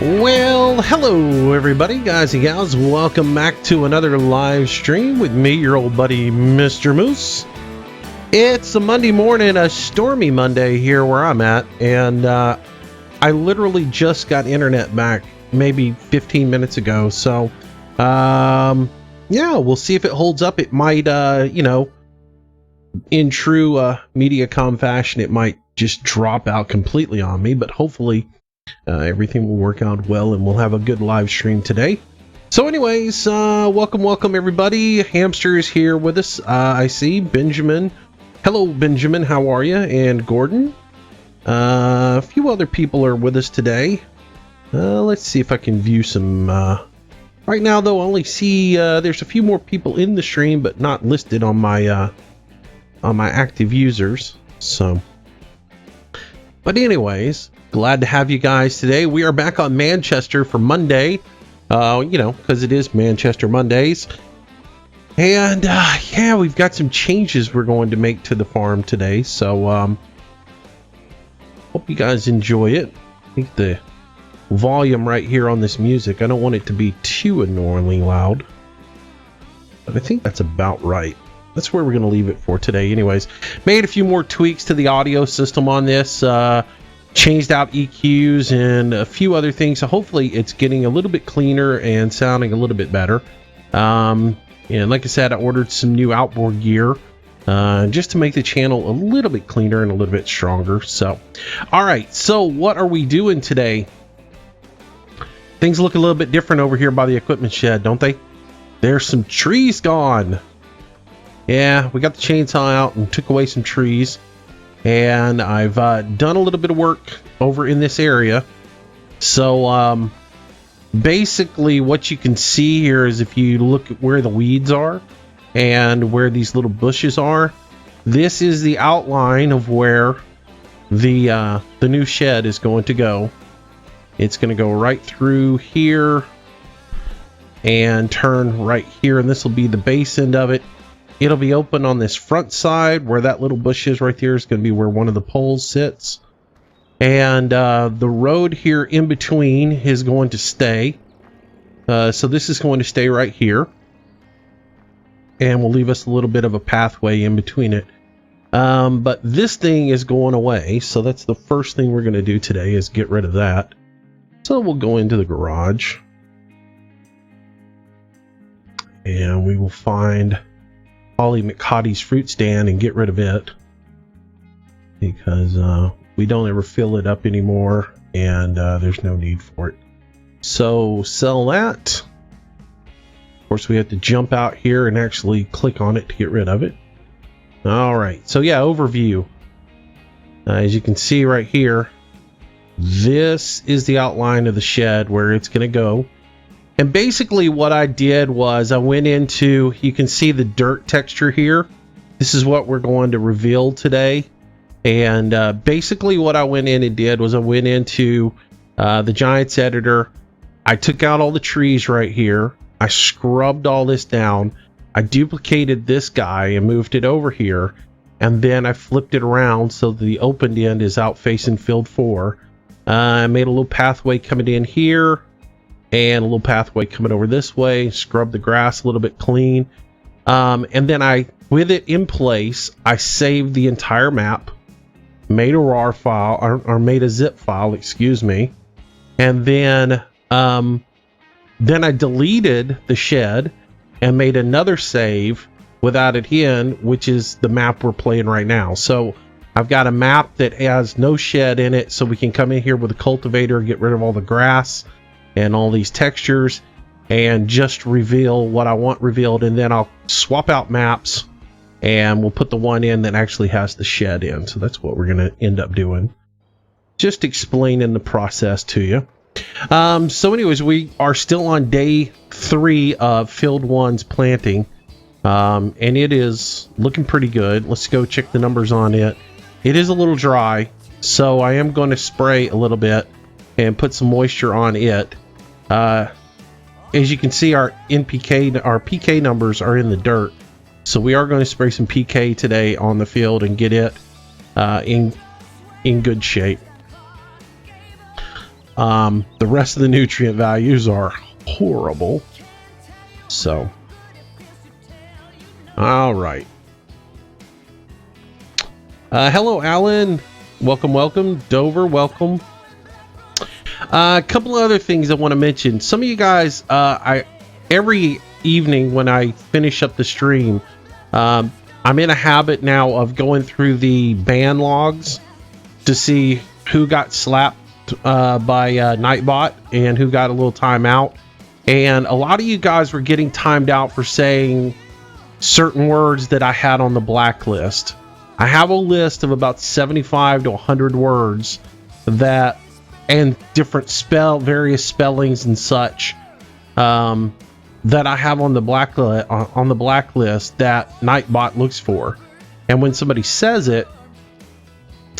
Well, hello everybody, guys and gals. Welcome back to another live stream with me, your old buddy, Mr. Moose. It's a Monday morning, a stormy Monday here where I'm at, and I literally just got internet back maybe 15 minutes ago. So, yeah, we'll see if it holds up. It might, in true Mediacom fashion, it might just drop out completely on me, but hopefully everything will work out well and we'll have a good live stream today. So anyways, welcome everybody. Hamster is here with us. I see Benjamin. Hello Benjamin, how are you? And Gordon. A few other people are with us today. Let's see if I can view some. Right now though, I only see there's a few more people in the stream but not listed on my active users. So, but anyways, glad to have you guys today. We are back on Manchester for Monday, because it is Manchester Mondays. And yeah, we've got some changes we're going to make to the farm today. So hope you guys enjoy it. I think the volume right here on this music, I don't want it to be too annoyingly loud, but I think that's about right. That's where we're going to leave it for today. Anyways, made a few more tweaks to the audio system on this. Changed out EQs and a few other things, so hopefully it's getting a little bit cleaner and sounding a little bit better. And like I said, I ordered some new outboard gear just to make the channel a little bit cleaner and a little bit stronger. So, all right, so what are we doing today? Things look a little bit different over here by the equipment shed, don't they? There's some trees gone. Yeah, we got the chainsaw out and took away some trees. And I've done a little bit of work over in this area. So basically what you can see here is if you look at where the weeds are and where these little bushes are, this is the outline of where the new shed is going to go. It's going to go right through here and turn right here, and this will be the base end of it. It'll be open on this front side where that little bush is right there. Is going to be where one of the poles sits. And the road here in between is going to stay. So this is going to stay right here. And will leave us a little bit of a pathway in between it. But this thing is going away. So that's the first thing we're going to do today is get rid of that. So we'll go into the garage. And we will find Polly McCotty's fruit stand and get rid of it because we don't ever fill it up anymore and there's no need for it. So sell that. Of course, we have to jump out here and actually click on it to get rid of it. All right, so yeah, overview. As you can see right here, this is the outline of the shed where it's going to go. And basically what I did was I went into, you can see the dirt texture here. This is what we're going to reveal today. And basically what I went in and did was I went into the Giants editor. I took out all the trees right here. I scrubbed all this down. I duplicated this guy and moved it over here. And then I flipped it around so the opened end is out facing field 4. I made a little pathway coming in here. And a little pathway coming over this way, scrub the grass a little bit clean. And then with it in place, I saved the entire map, made a RAR file, or made a zip file, excuse me. And then I deleted the shed and made another save without it in, which is the map we're playing right now. So I've got a map that has no shed in it, so we can come in here with a cultivator, get rid of all the grass and all these textures and just reveal what I want revealed, and then I'll swap out maps and we'll put the one in that actually has the shed in. So that's what we're going to end up doing. Just explaining the process to you. So anyways, we are still on day 3 of field 1's planting, and it is looking pretty good. Let's go check the numbers on it. It is a little dry, so I am going to spray a little bit and put some moisture on it. As you can see, our PK numbers are in the dirt, so we are going to spray some PK today on the field and get it in good shape. The rest of the nutrient values are horrible. So, all right. Hello, Alan. Welcome. Dover, welcome. A couple of other things I want to mention. Some of you guys, every evening when I finish up the stream, I'm in a habit now of going through the ban logs to see who got slapped by Nightbot and who got a little timeout. And a lot of you guys were getting timed out for saying certain words that I had on the blacklist. I have a list of about 75 to 100 words that, and different various spellings and such, that I have on the blacklist that Nightbot looks for. And when somebody says it,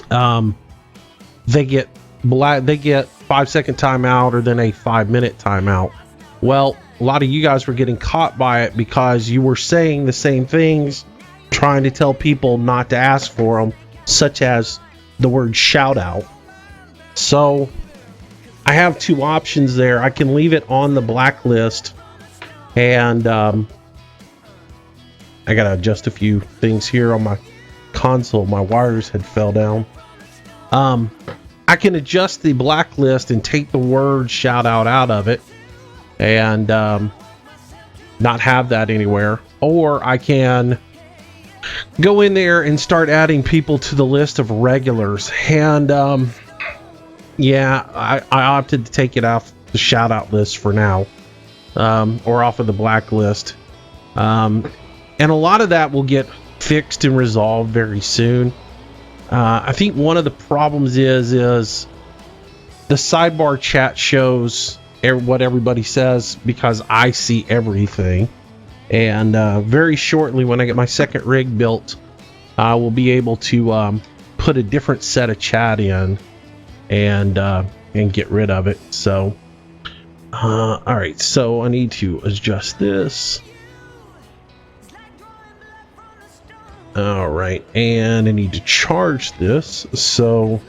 they get 5-second timeout or then a 5-minute timeout. Well, a lot of you guys were getting caught by it because you were saying the same things, trying to tell people not to ask for them, such as the word shout out. So I have two options there. I can leave it on the blacklist, and I gotta adjust a few things here on my console. My wires had fell down. I can adjust the blacklist and take the word shout out of it and not have that anywhere, or I can go in there and start adding people to the list of regulars. And yeah, I opted to take it off the shout out list for now, or off of the blacklist. And a lot of that will get fixed and resolved very soon. I think one of the problems is the sidebar chat shows what everybody says because I see everything. And very shortly, when I get my second rig built, I will be able to put a different set of chat in and get rid of it. So all right, so I need to adjust this. All right, and I need to charge this. So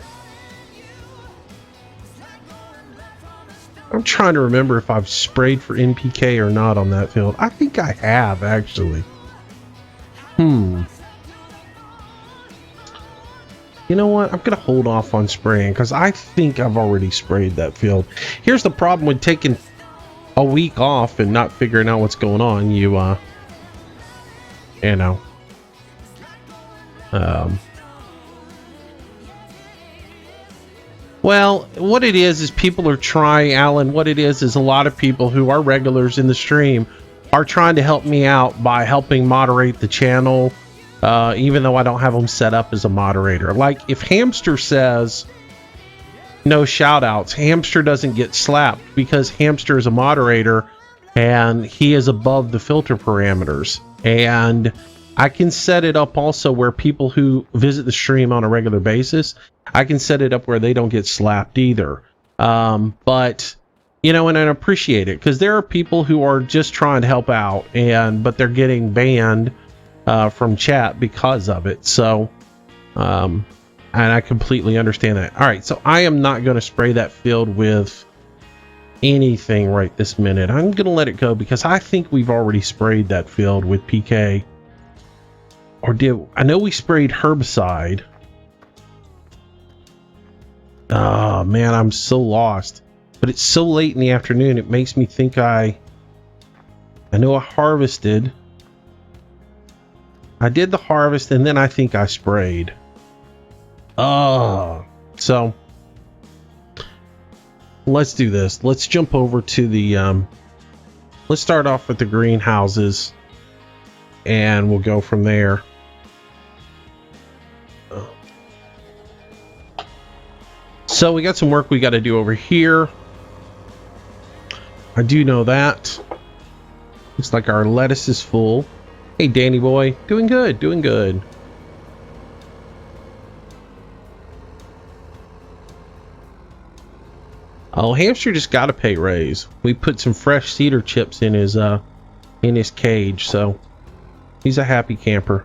I'm trying to remember if I've sprayed for NPK or not on that field. I think I have, actually. You know what? I'm going to hold off on spraying because I think I've already sprayed that field. Here's the problem with taking a week off and not figuring out what's going on. You know. Well, what it is people are trying, Alan, what it is a lot of people who are regulars in the stream are trying to help me out by helping moderate the channel, even though I don't have them set up as a moderator. Like if Hamster says no shout outs, Hamster doesn't get slapped because Hamster is a moderator and he is above the filter parameters. And I can set it up also where people who visit the stream on a regular basis, I can set it up where they don't get slapped either. But you know, and I appreciate it because there are people who are just trying to help out, but they're getting banned from chat because of it. So and I completely understand that. All right, so I am not going to spray that field with anything right this minute. I'm going to let it go because I think we've already sprayed that field with PK. Or I know we sprayed herbicide. Oh man, I'm so lost. But it's so late in the afternoon, it makes me think I know I harvested. I did the harvest and then I think I sprayed. So let's do this. Let's jump over to the let's start off with the greenhouses and we'll go from there. So we got some work we got to do over here. I do know that. Looks like our lettuce is full. Hey, Danny boy. Doing good, doing good. Oh, Hamster just got a pay raise. We put some fresh cedar chips in his cage, so he's a happy camper.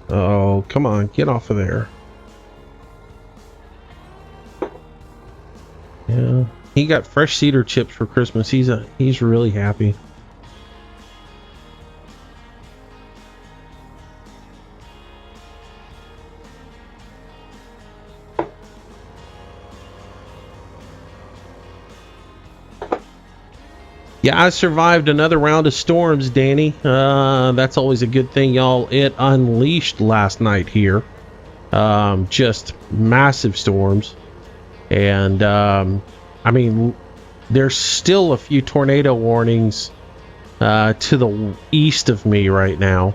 Oh, come on, get off of there. Yeah, Yeah, he got fresh cedar chips for Christmas. He's really happy. Yeah, I survived another round of storms, Danny. That's always a good thing, y'all. It unleashed last night here. Just massive storms. And, I mean, there's still a few tornado warnings to the east of me right now.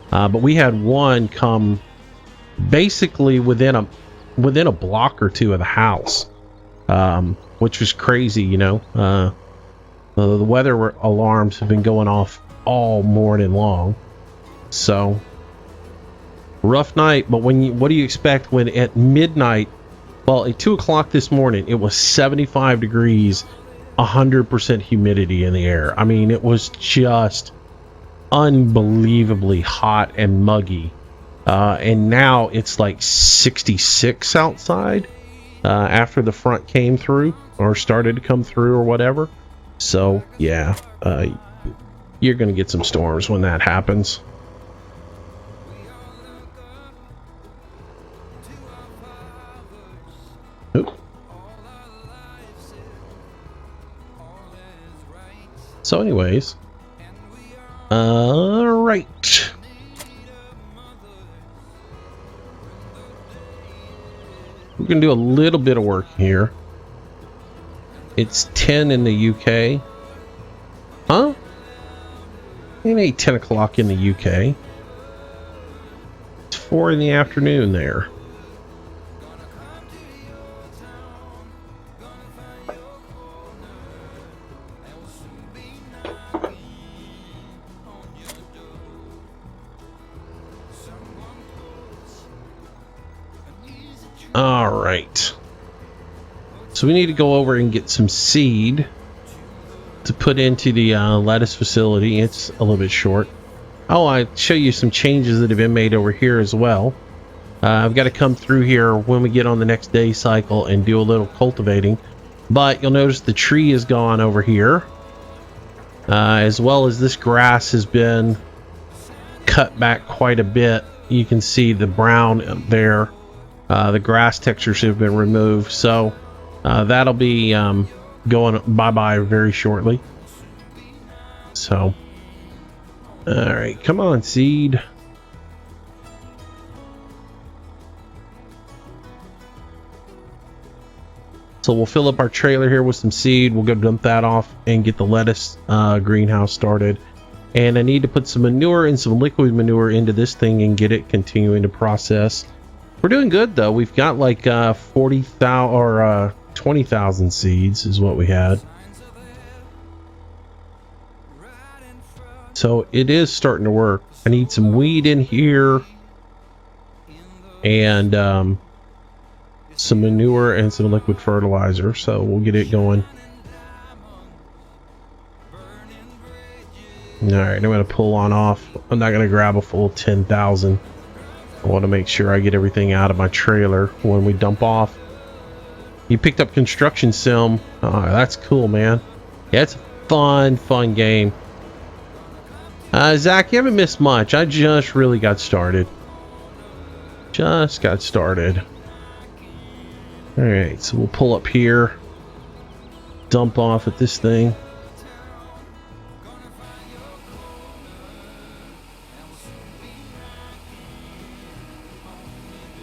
But we had one come basically within a block or two of the house, which was crazy, you know. The weather alarms have been going off all morning long, so rough night. But what do you expect when at midnight? Well, at 2 o'clock this morning, it was 75 degrees, 100% humidity in the air. I mean, it was just unbelievably hot and muggy. And now it's like 66 outside after the front came through or started to come through or whatever. So yeah, you're gonna get some storms when that happens. Oop. So anyways, all right. We're gonna do a little bit of work here. It's 10 in the UK. Huh? It ain't 10 o'clock in the UK. It's 4 in the afternoon there. All right. So we need to go over and get some seed to put into the lettuce facility. It's a little bit short. Oh, I'll show you some changes that have been made over here as well. I've got to come through here when we get on the next day cycle and do a little cultivating. But you'll notice the tree is gone over here. As well as this grass has been cut back quite a bit. You can see the brown there. The grass textures have been removed. So that'll be going bye-bye very shortly. So, all right, come on, seed. So we'll fill up our trailer here with some seed. We'll go dump that off and get the lettuce greenhouse started. And I need to put some manure and some liquid manure into this thing and get it continuing to process. We're doing good though. We've got like 40,000 or 20,000 seeds is what we had. So it is starting to work. I need some weed in here and some manure and some liquid fertilizer. So we'll get it going. All right, I'm going to pull on off. I'm not going to grab a full 10,000. I want to make sure I get everything out of my trailer when we dump off. You picked up Construction Sim. Oh, that's cool, man. Yeah, it's a fun game. Zach, you haven't missed much. I just really got started. Just got started. All right, so we'll pull up here. Dump off at this thing.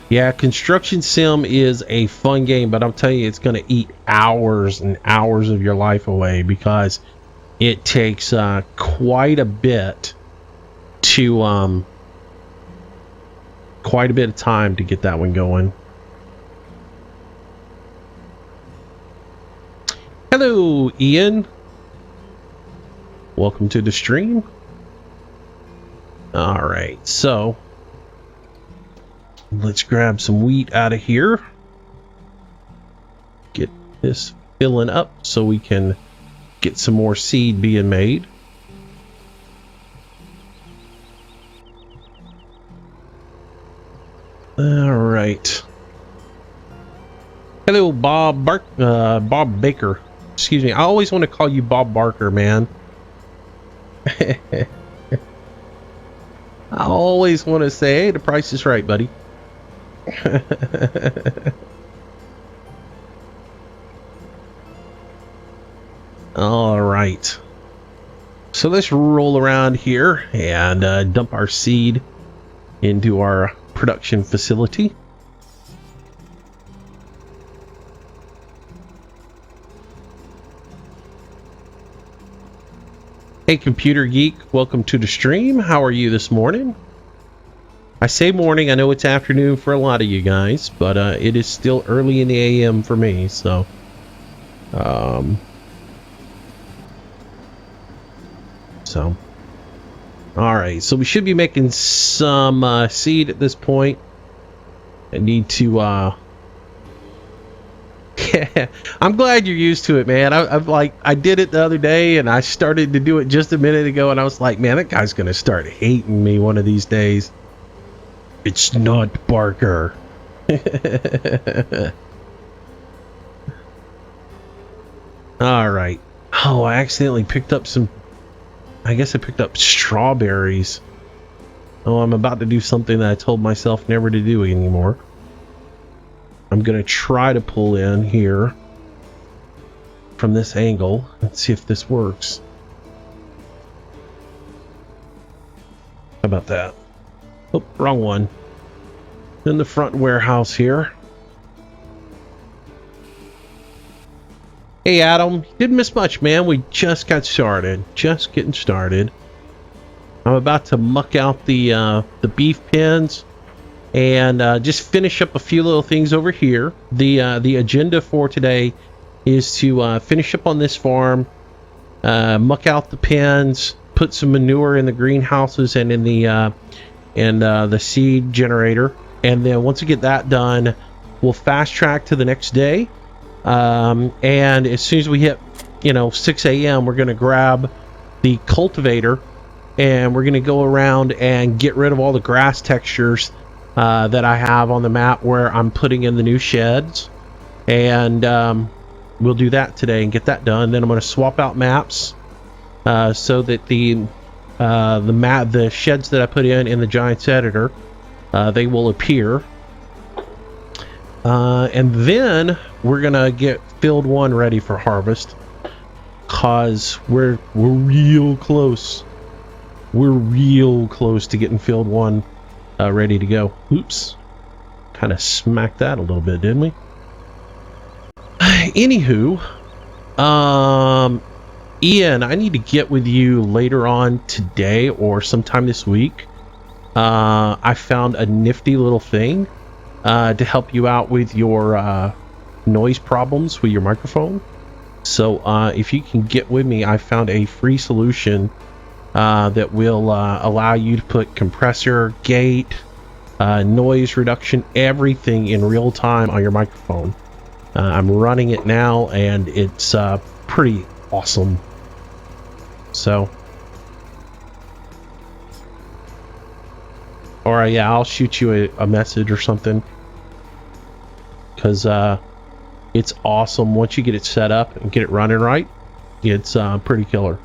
Yeah, Construction Sim is a fun game, but I'm telling you, it's going to eat hours and hours of your life away because it takes quite a bit to quite a bit of time to get that one going. Hello, Ian. Welcome to the stream. All right, so let's grab some wheat out of here. Get this filling up so we can get some more seed being made. All right. Hello, Bob Baker. Excuse me. I always want to call you Bob Barker, man. I always want to say, hey, the price is right, buddy. All right. So let's roll around here and dump our seed into our production facility. Hey, Computer Geek, welcome to the stream. How are you this morning? I say morning, I know it's afternoon for a lot of you guys, but it is still early in the AM for me, so all right, so we should be making some seed at this point. I need to yeah, I'm glad you're used to it, man. I did it the other day, and I started to do it just a minute ago, and I was like, man, that guy's gonna start hating me one of these days. It's not Barker. All right. Oh, I accidentally picked up some. I guess I picked up strawberries. Oh, I'm about to do something that I told myself never to do anymore. I'm gonna try to pull in here from this angle. Let's see if this works. How about that? Oh, wrong one. In the front warehouse here. Hey, Adam. Didn't miss much, man. We just got started. Just getting started. I'm about to muck out the beef pens and just finish up a few little things over here. The agenda for today is to finish up on this farm, muck out the pens, put some manure in the greenhouses and in the seed generator, and then once we get that done, we'll fast track to the next day. And as soon as we hit 6 a.m., we're going to grab the cultivator and we're going to go around and get rid of all the grass textures that I have on the map where I'm putting in the new sheds, and we'll do that today and get that done. Then I'm going to swap out maps so that the sheds that I put in the Giants editor, they will appear, and then we're gonna get field 1 ready for harvest, cause we're real close. We're real close to getting field 1 ready to go. Oops, kind of smacked that a little bit, didn't we? Anywho, Ian, I need to get with you later on today or sometime this week. I found a nifty little thing to help you out with your noise problems with your microphone. So if you can get with me, I found a free solution that will allow you to put compressor, gate, noise reduction, everything in real time on your microphone. I'm running it now, and it's pretty awesome. So, or yeah, I'll shoot you a message or something, because it's awesome. Once you get it set up and get it running right, it's pretty killer,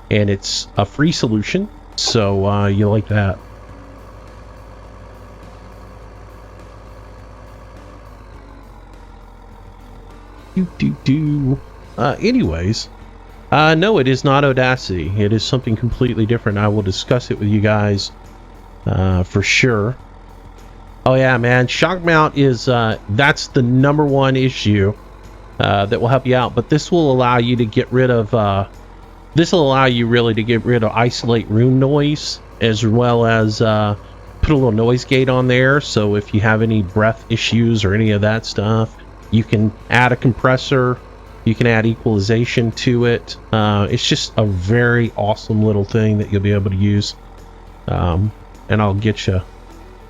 and it's a free solution, so you like that. Anyways, no, it is not Audacity. It is something completely different. I will discuss it with you guys for sure. Oh yeah, man, shock mount is that's the #1 issue that will help you out, but this will allow you to get rid of isolate room noise, as well as put a little noise gate on there, so if you have any breath issues or any of that stuff, you can add a compressor, you can add equalization to it. It's just a very awesome little thing that you'll be able to use, and I'll get you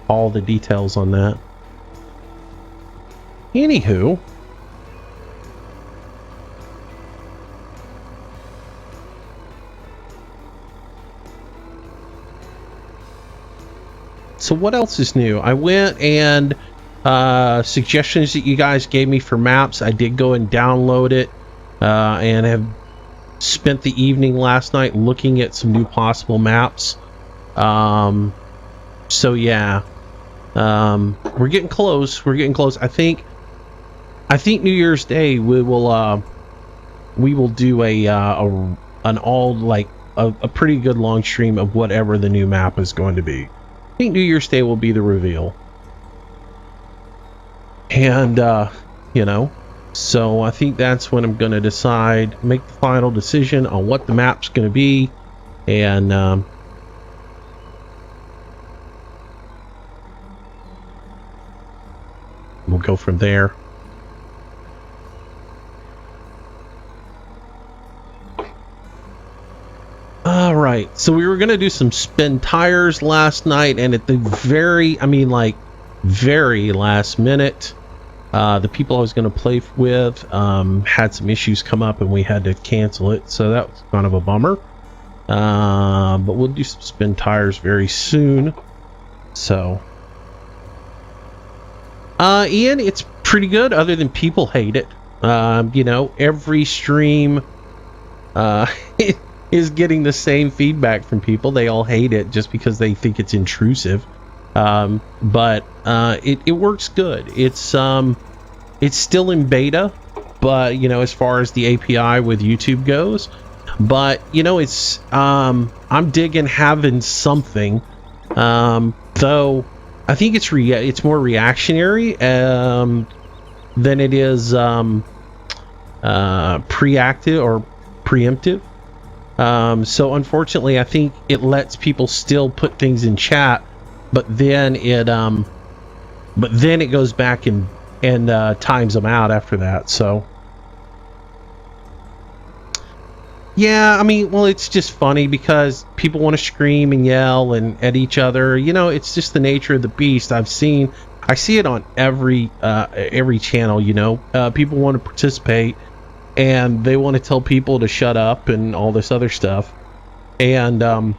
all the details on that. Anywho, so what else is new? I went and suggestions that you guys gave me for maps. I did go and download it, and have spent the evening last night looking at some new possible maps. So yeah, we're getting close. We're getting close. I think New Year's Day we will do an all like a pretty good long stream of whatever the new map is going to be. I think New Year's Day will be the reveal. And you know, so I think that's when I'm going to decide, make the final decision on what the map's going to be, and we'll go from there. All right, so we were going to do some spin tires last night, and at the very last minute, the people I was going to play with had some issues come up and we had to cancel it, so that was kind of a bummer. But we'll do some spin tires very soon. So Ian, it's pretty good other than people hate it. You know, every stream is getting the same feedback from people. They all hate it just because they think it's intrusive. But it works good. It's still in beta, but you know, as far as the API with YouTube goes, but you know, it's I'm digging having something, though I think it's more reactionary than it is preactive or preemptive. So unfortunately, I think it lets people still put things in chat, but then it goes back and times them out after that. So yeah, I mean, well, it's just funny because people want to scream and yell and at each other. You know, it's just the nature of the beast. I see it on every channel. You know, people want to participate and they want to tell people to shut up and all this other stuff, and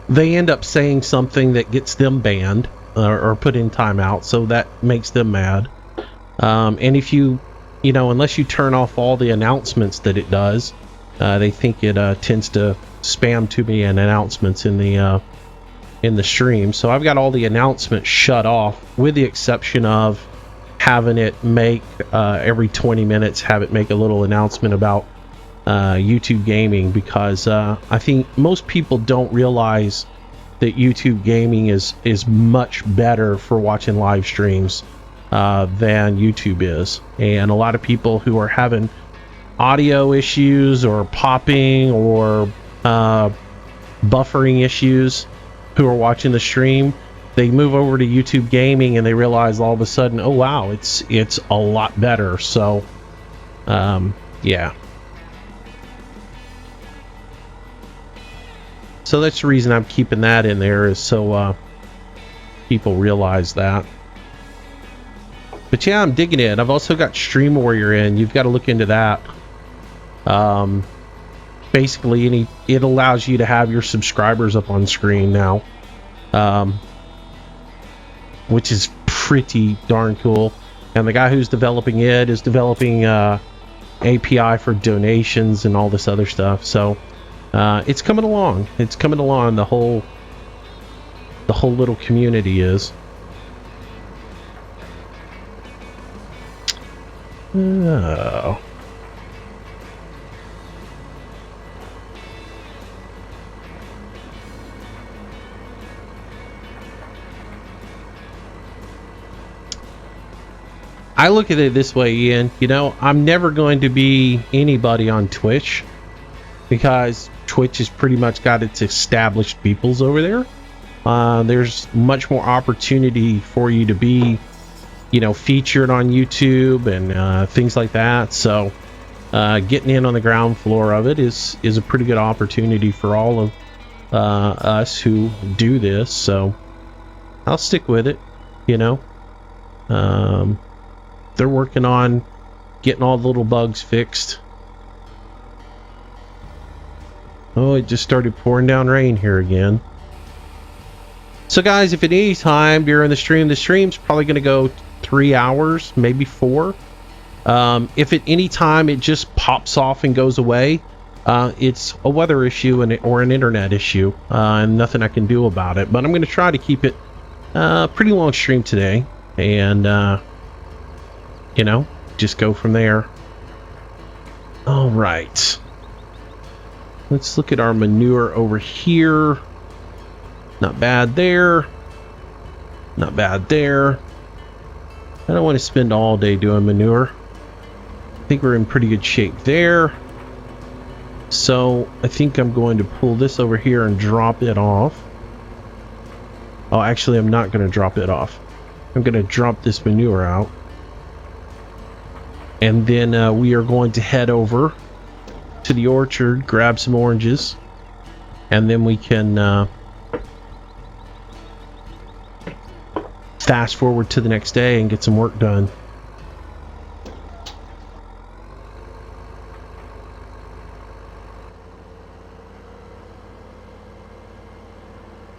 they end up saying something that gets them banned or put in timeout, so that makes them mad. And if you know, unless you turn off all the announcements that it does, they think it tends to spam to me and announcements in the stream. So I've got all the announcements shut off, with the exception of having it make every 20 minutes have it make a little announcement about YouTube gaming, because I think most people don't realize that YouTube gaming is much better for watching live streams than YouTube is. And a lot of people who are having audio issues or popping or buffering issues who are watching the stream, they move over to YouTube gaming and they realize all of a sudden, oh wow, it's a lot better. So yeah, so that's the reason I'm keeping that in there, is so people realize that. But yeah, I'm digging it. I've also got Stream Warrior in. You've got to look into that. Basically, it allows you to have your subscribers up on screen now, which is pretty darn cool. And the guy who's developing it is developing API for donations and all this other stuff. So it's coming along. It's coming along. The whole little community is. Oh. I look at it this way, Ian. You know, I'm never going to be anybody on Twitch, because Twitch has pretty much got its established peoples over there. There's much more opportunity for you to be, you know, featured on YouTube and things like that. So getting in on the ground floor of it is a pretty good opportunity for all of us who do this. So I'll stick with it, you know. They're working on getting all the little bugs fixed. Oh, it just started pouring down rain here again. So guys, if at any time during the stream's probably going to go 3 hours, maybe 4. If at any time it just pops off and goes away, it's a weather issue or an internet issue, and nothing I can do about it. But I'm going to try to keep it pretty long stream today, and you know, just go from there. All right, let's look at our manure over here. Not bad there, not bad there. I don't want to spend all day doing manure. I think we're in pretty good shape there. So I think I'm going to pull this over here and drop it off. Oh, actually, I'm not going to drop it off. I'm going to drop this manure out. And then we are going to head over to the orchard, grab some oranges, and then we can fast forward to the next day and get some work done.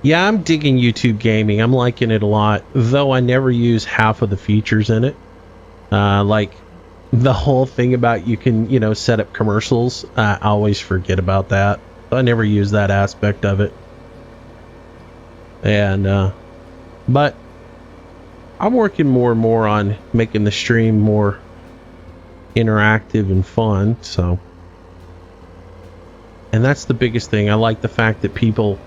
Yeah, I'm digging YouTube gaming. I'm liking it a lot, though I never use half of the features in it. Like the whole thing about you can, you know, set up commercials. I always forget about that. I never use that aspect of it. And, but I'm working more and more on making the stream more interactive and fun, so. And that's the biggest thing. I like the fact that people,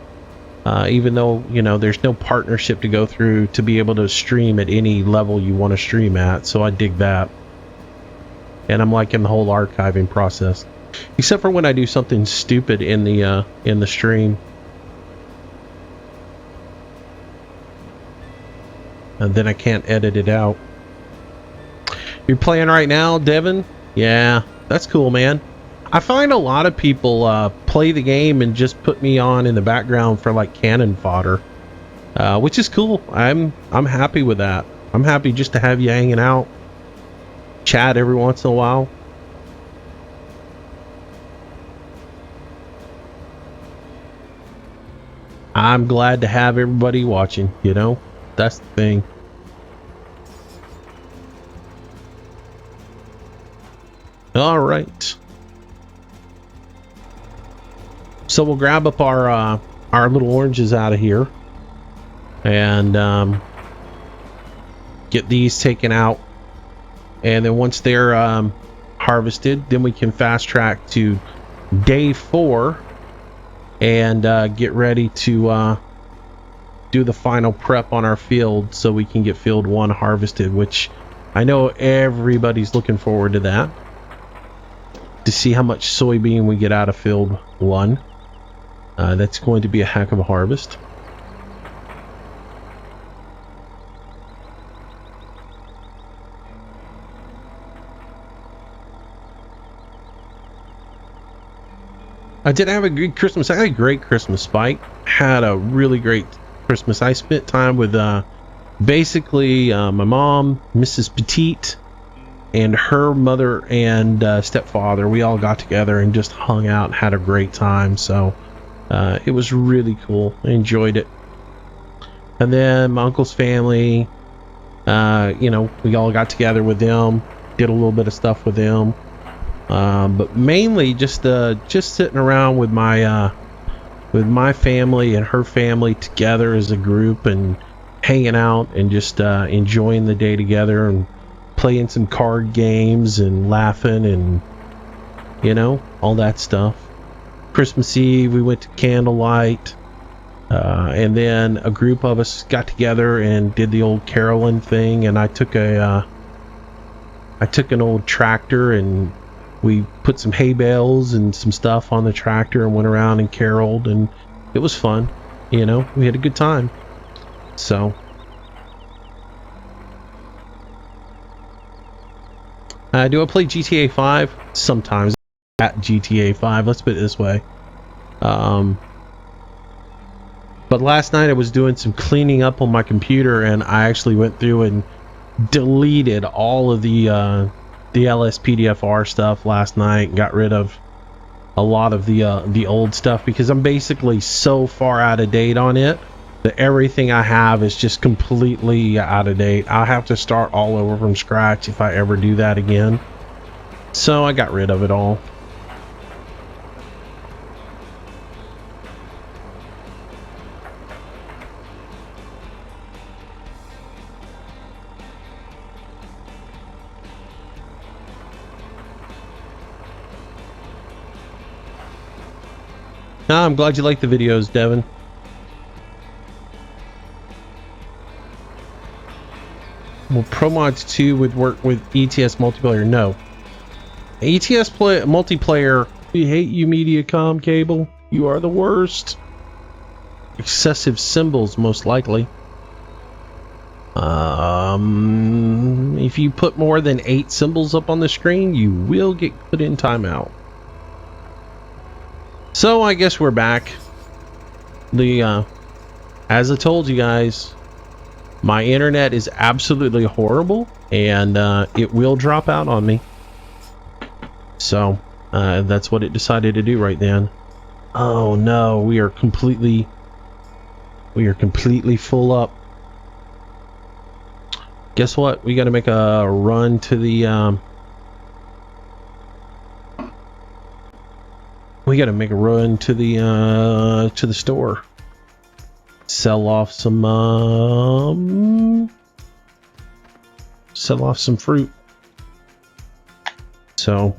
even though, you know, there's no partnership to go through to be able to stream at any level you want to stream at, so I dig that. And I'm liking the whole archiving process, except for when I do something stupid in the stream, and then I can't edit it out. You're playing right now, Devin? Yeah, that's cool, man. I find a lot of people play the game and just put me on in the background for like cannon fodder, which is cool. I'm happy with that. I'm happy just to have you hanging out, chat every once in a while. I'm glad to have everybody watching, you know? That's the thing. All right. So we'll grab up our little oranges out of here and get these taken out. And then once they're harvested, then we can fast track to day 4 and get ready to do the final prep on our field so we can get field 1 harvested, which I know everybody's looking forward to that, to see how much soybean we get out of field 1. That's going to be a heck of a harvest. I did have a good Christmas. I had a great Christmas, Spike. Had a really great Christmas. I spent time with basically my mom, Mrs. Petite, and her mother and stepfather. We all got together and just hung out and had a great time. So it was really cool. I enjoyed it. And then my uncle's family, you know, we all got together with them, did a little bit of stuff with them. But mainly just sitting around with my family and her family together as a group and hanging out and just enjoying the day together and playing some card games and laughing and, you know, all that stuff. Christmas Eve we went to candlelight, and then a group of us got together and did the old caroling thing, and I took an old tractor and we put some hay bales and some stuff on the tractor and went around and caroled, and it was fun. You know, we had a good time. So do I play GTA 5? Sometimes at GTA 5, let's put it this way. But last night I was doing some cleaning up on my computer, and I actually went through and deleted all of the LSPDFR stuff last night and got rid of a lot of the old stuff, because I'm basically so far out of date on it everything I have is just completely out of date. I'll have to start all over from scratch if I ever do that again. So I got rid of it all. I'm glad you like the videos, Devin. Well, ProMods 2 would work with ETS multiplayer. No. ETS multiplayer. We hate you, Mediacom cable. You are the worst. Excessive symbols, most likely. If you put more than 8 symbols up on the screen, you will get put in timeout. So I guess we're back. As I told you guys, my internet is absolutely horrible, and it will drop out on me. So that's what it decided to do right then. Oh no, we are completely full up. Guess what? We got to make a run to the to the store. Sell off some fruit. So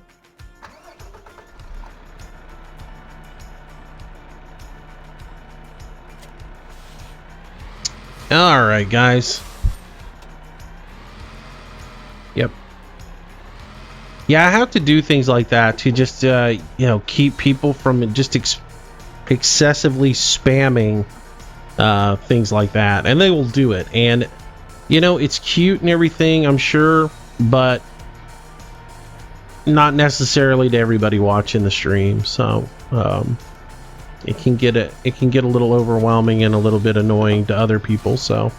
all right, guys. Yep. Yeah, I have to do things like that to just keep people from just excessively spamming things like that, and they will do it. And it's cute and everything, I'm sure, but not necessarily to everybody watching the stream. So it can get a little overwhelming and a little bit annoying to other people. So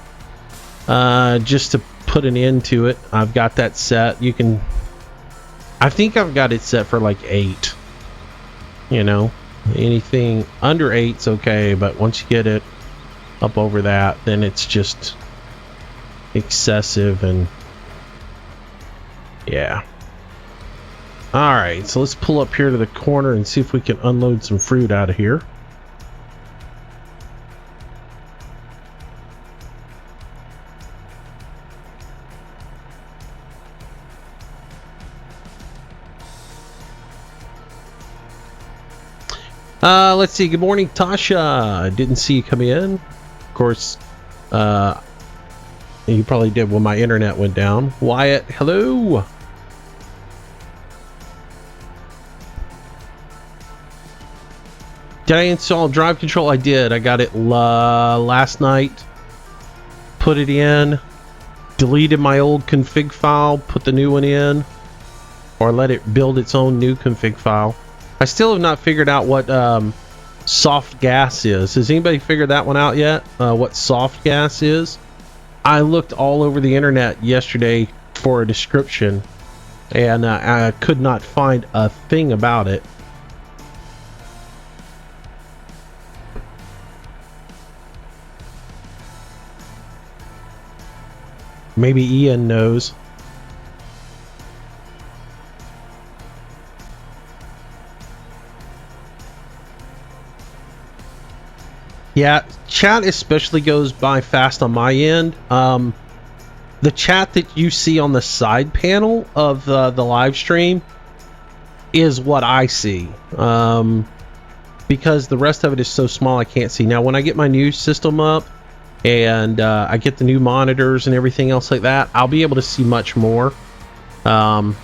just to put an end to it, I've got that set. I think I've got it set for like 8. Anything under 8's okay, but once you get it up over that, then it's just excessive. And yeah. All right, so let's pull up here to the corner and see if we can unload some fruit out of here. Let's see. Good morning, Tasha. Didn't see you come in. Of course, you probably did when my internet went down. Wyatt, hello. Did I install drive control? I did. I got it last night. Put it in. Deleted my old config file. Put the new one in. Or let it build its own new config file. I still have not figured out what soft gas is. Has anybody figured that one out yet? What soft gas is? I looked all over the internet yesterday for a description, and I could not find a thing about it. Maybe Ian knows. Yeah, chat especially goes by fast on my end. The chat that you see on the side panel of the live stream is what I see, because the rest of it is so small I can't see. Now, when I get my new system up and I get the new monitors and everything else like that, I'll be able to see much more, because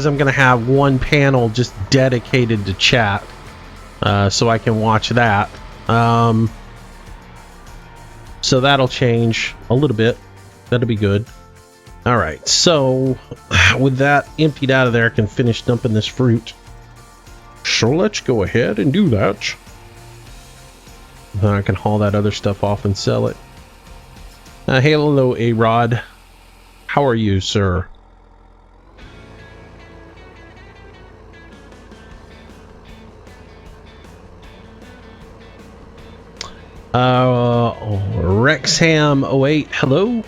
I'm going to have one panel just dedicated to chat, so I can watch that. So that'll change a little bit. That'll be good. All right, so with that emptied out of there, I can finish dumping this fruit. So let's go ahead and do that. Then I can haul that other stuff off and sell it. Hey, hello, A-Rod. How are you, sir? Rexham08, hello.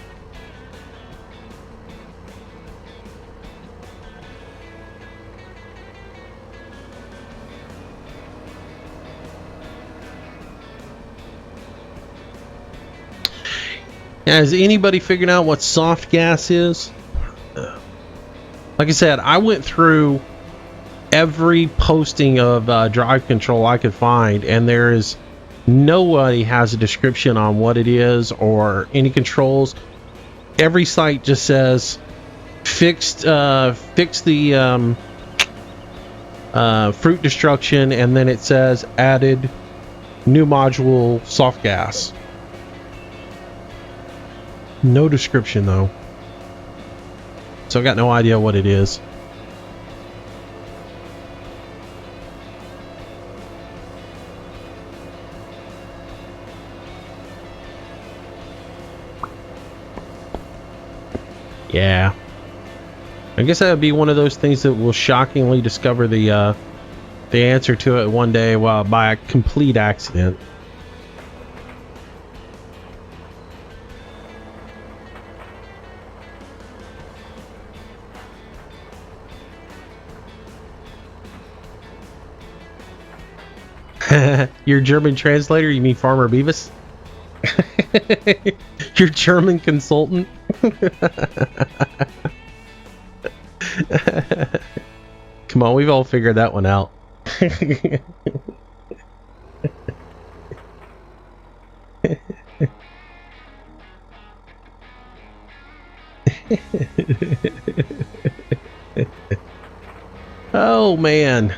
Has anybody figured out what soft gas is? Like I said, I went through every posting of drive control I could find, and there is nobody has a description on what it is or any controls. Every site just says fix the fruit destruction, and then it says added new module soft gas. No description though, so I got no idea what it is. Yeah, I guess that would be one of those things that will shockingly discover the answer to it one day, while by a complete accident. Your German translator? You mean Farmer Beavis? Your German consultant? Come on, we've all figured that one out. Oh man.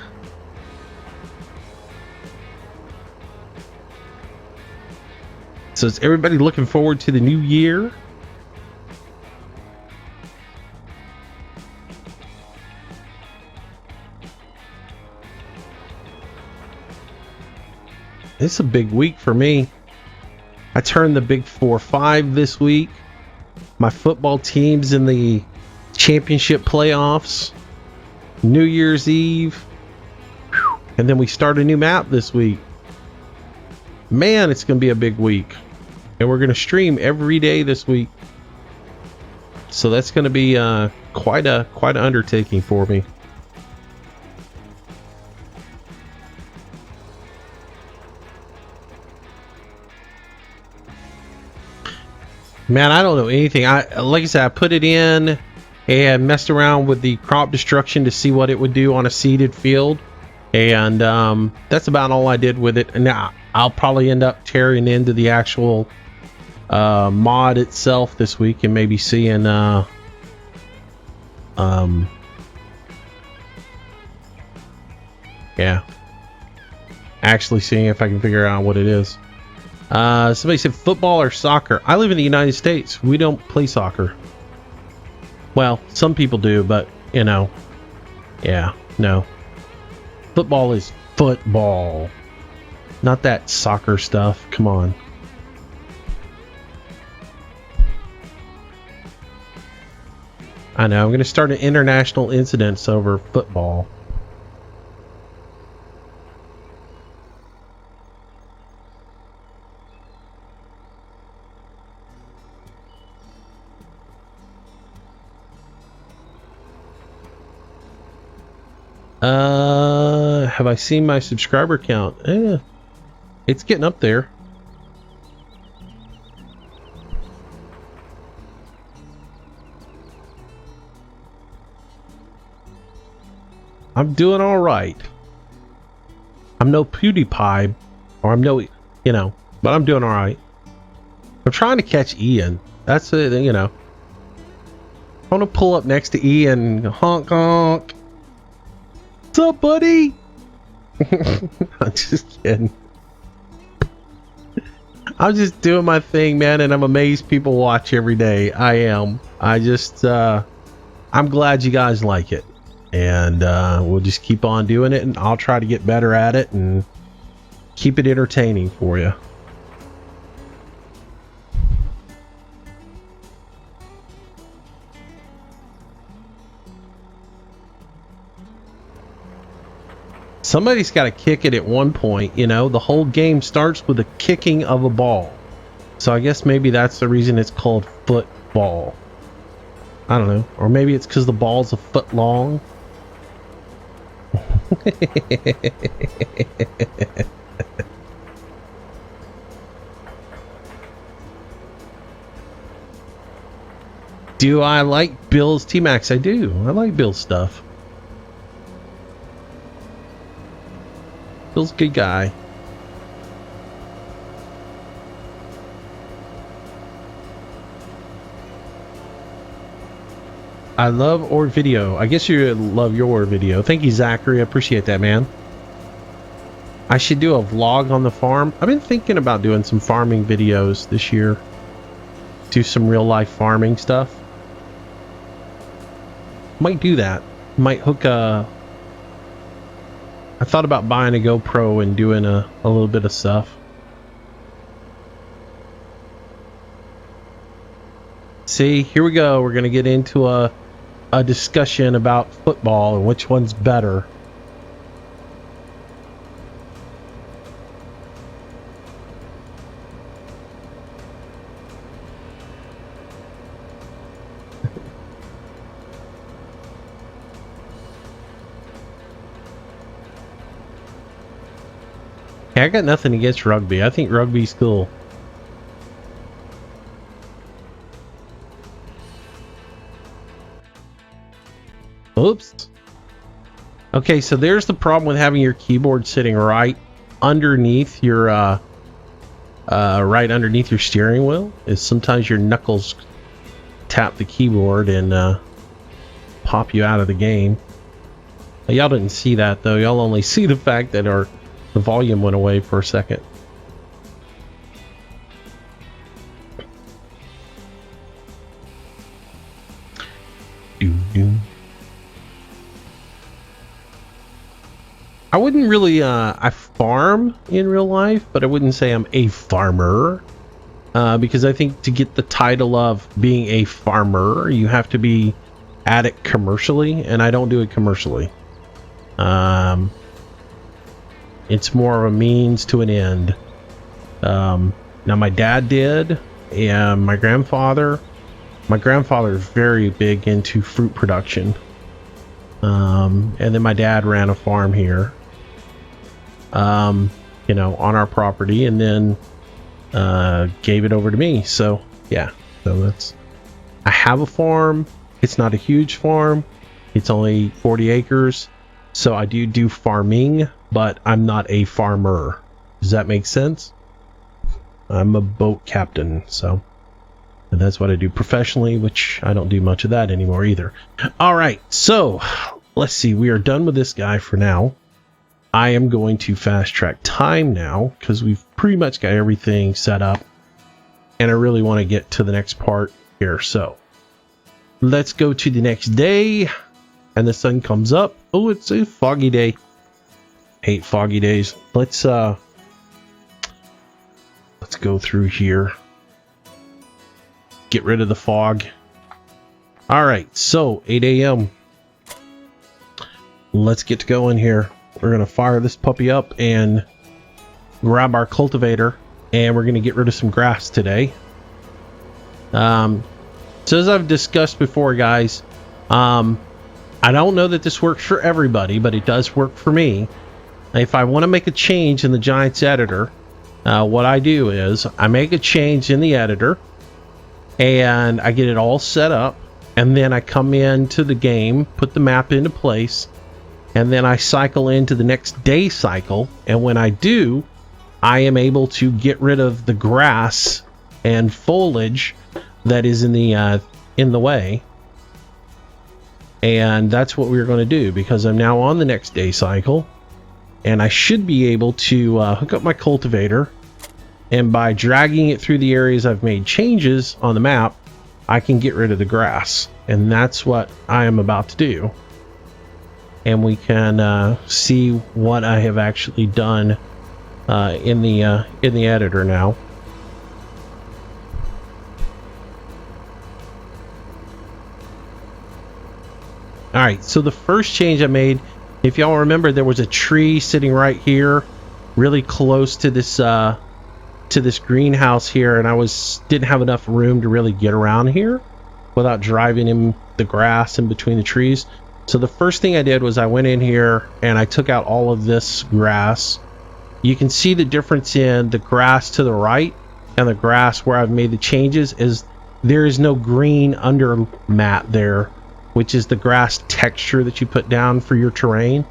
So is everybody looking forward to the new year? It's a big week for me. I turned the big 4-5 this week. My football team's in the championship playoffs. New Year's Eve. And then we start a new map this week. Man, it's going to be a big week. And we're going to stream every day this week. So that's going to be quite an undertaking for me. Man, I don't know anything. Like I said, I put it in and messed around with the crop destruction to see what it would do on a seeded field. And that's about all I did with it. And now I'll probably end up tearing into the actual mod itself this week and maybe seeing yeah, actually seeing if I can figure out what it is. Somebody said football or soccer. I live in the United States. We don't play soccer. Well, some people do, but you know, yeah, no. Football is football, not that soccer stuff. Come on. I know, I'm going to start an international incidents over football. Have I seen my subscriber count? It's getting up there. I'm doing all right. I'm no PewDiePie, or I'm no, you know, but I'm doing all right. I'm trying to catch Ian. That's it, you know. I want to pull up next to Ian. Honk honk. What's up, buddy? I'm just kidding. I'm just doing my thing, man, and I'm amazed people watch every day. I am. I just, I'm glad you guys like it. And we'll just keep on doing it, and I'll try to get better at it and keep it entertaining for you. Somebody's got to kick it at one point. You know, the whole game starts with the kicking of a ball. So I guess maybe that's the reason it's called football. I don't know. Or maybe it's because the ball's a foot long. Do I like Bill's T-Max? I do. I like Bill's stuff. Bill's a good guy. I love Or Video. I guess you love your video. Thank you, Zachary. I appreciate that, man. I should do a vlog on the farm. I've been thinking about doing some farming videos this year. Do some real life farming stuff. Might do that. Might hook a... I thought about buying a GoPro and doing a little bit of stuff. See, here we go. We're going to get into a discussion about football and which one's better. Hey, I got nothing against rugby. I think rugby's cool. Oops. Okay, so there's the problem with having your keyboard sitting right underneath your right underneath your steering wheel. Is sometimes your knuckles tap the keyboard and pop you out of the game. Y'all didn't see that though. Y'all only see the fact that the volume went away for a second. I wouldn't really I farm in real life, but I wouldn't say I'm a farmer, because I think to get the title of being a farmer you have to be at it commercially, and I don't do it commercially. It's more of a means to an end. Now my dad did, and my grandfather is very big into fruit production, and then my dad ran a farm here, you know, on our property, and then gave it over to me. So yeah, so that's, I have a farm. It's not a huge farm, it's only 40 acres, so I do farming, but I'm not a farmer. Does that make sense? I'm a boat captain, so, and that's what I do professionally, which I don't do much of that anymore either. All right, so let's see. We are done with this guy for now. I am going to fast track time now because we've pretty much got everything set up, and I really want to get to the next part here. So let's go to the next day, and the sun comes up. Oh, it's a foggy day. Hate foggy days. Let's go through here. Get rid of the fog. All right, so 8 a.m. Let's get to going here. We're gonna fire this puppy up and grab our cultivator, and we're gonna get rid of some grass today. So as I've discussed before, guys, I don't know that this works for everybody, but it does work for me. If I want to make a change in the Giants editor, what I do is I make a change in the editor and I get it all set up, and then I come into the game, put the map into place, and then I cycle into the next day cycle. And when I do, I am able to get rid of the grass and foliage that is in the way. And that's what we're going to do, because I'm now on the next day cycle, and I should be able to hook up my cultivator, and by dragging it through the areas I've made changes on the map, I can get rid of the grass. And that's what I am about to do. And we can see what I have actually done in the editor now. All right, so the first change I made If y'all remember, there was a tree sitting right here, really close to this greenhouse here, and I didn't have enough room to really get around here without driving in the grass in between the trees. So the first thing I did was I went in here and I took out all of this grass. You can see the difference in the grass to the right and the grass where I've made the changes is there is no green under mat there, which is the grass texture that you put down for your terrain.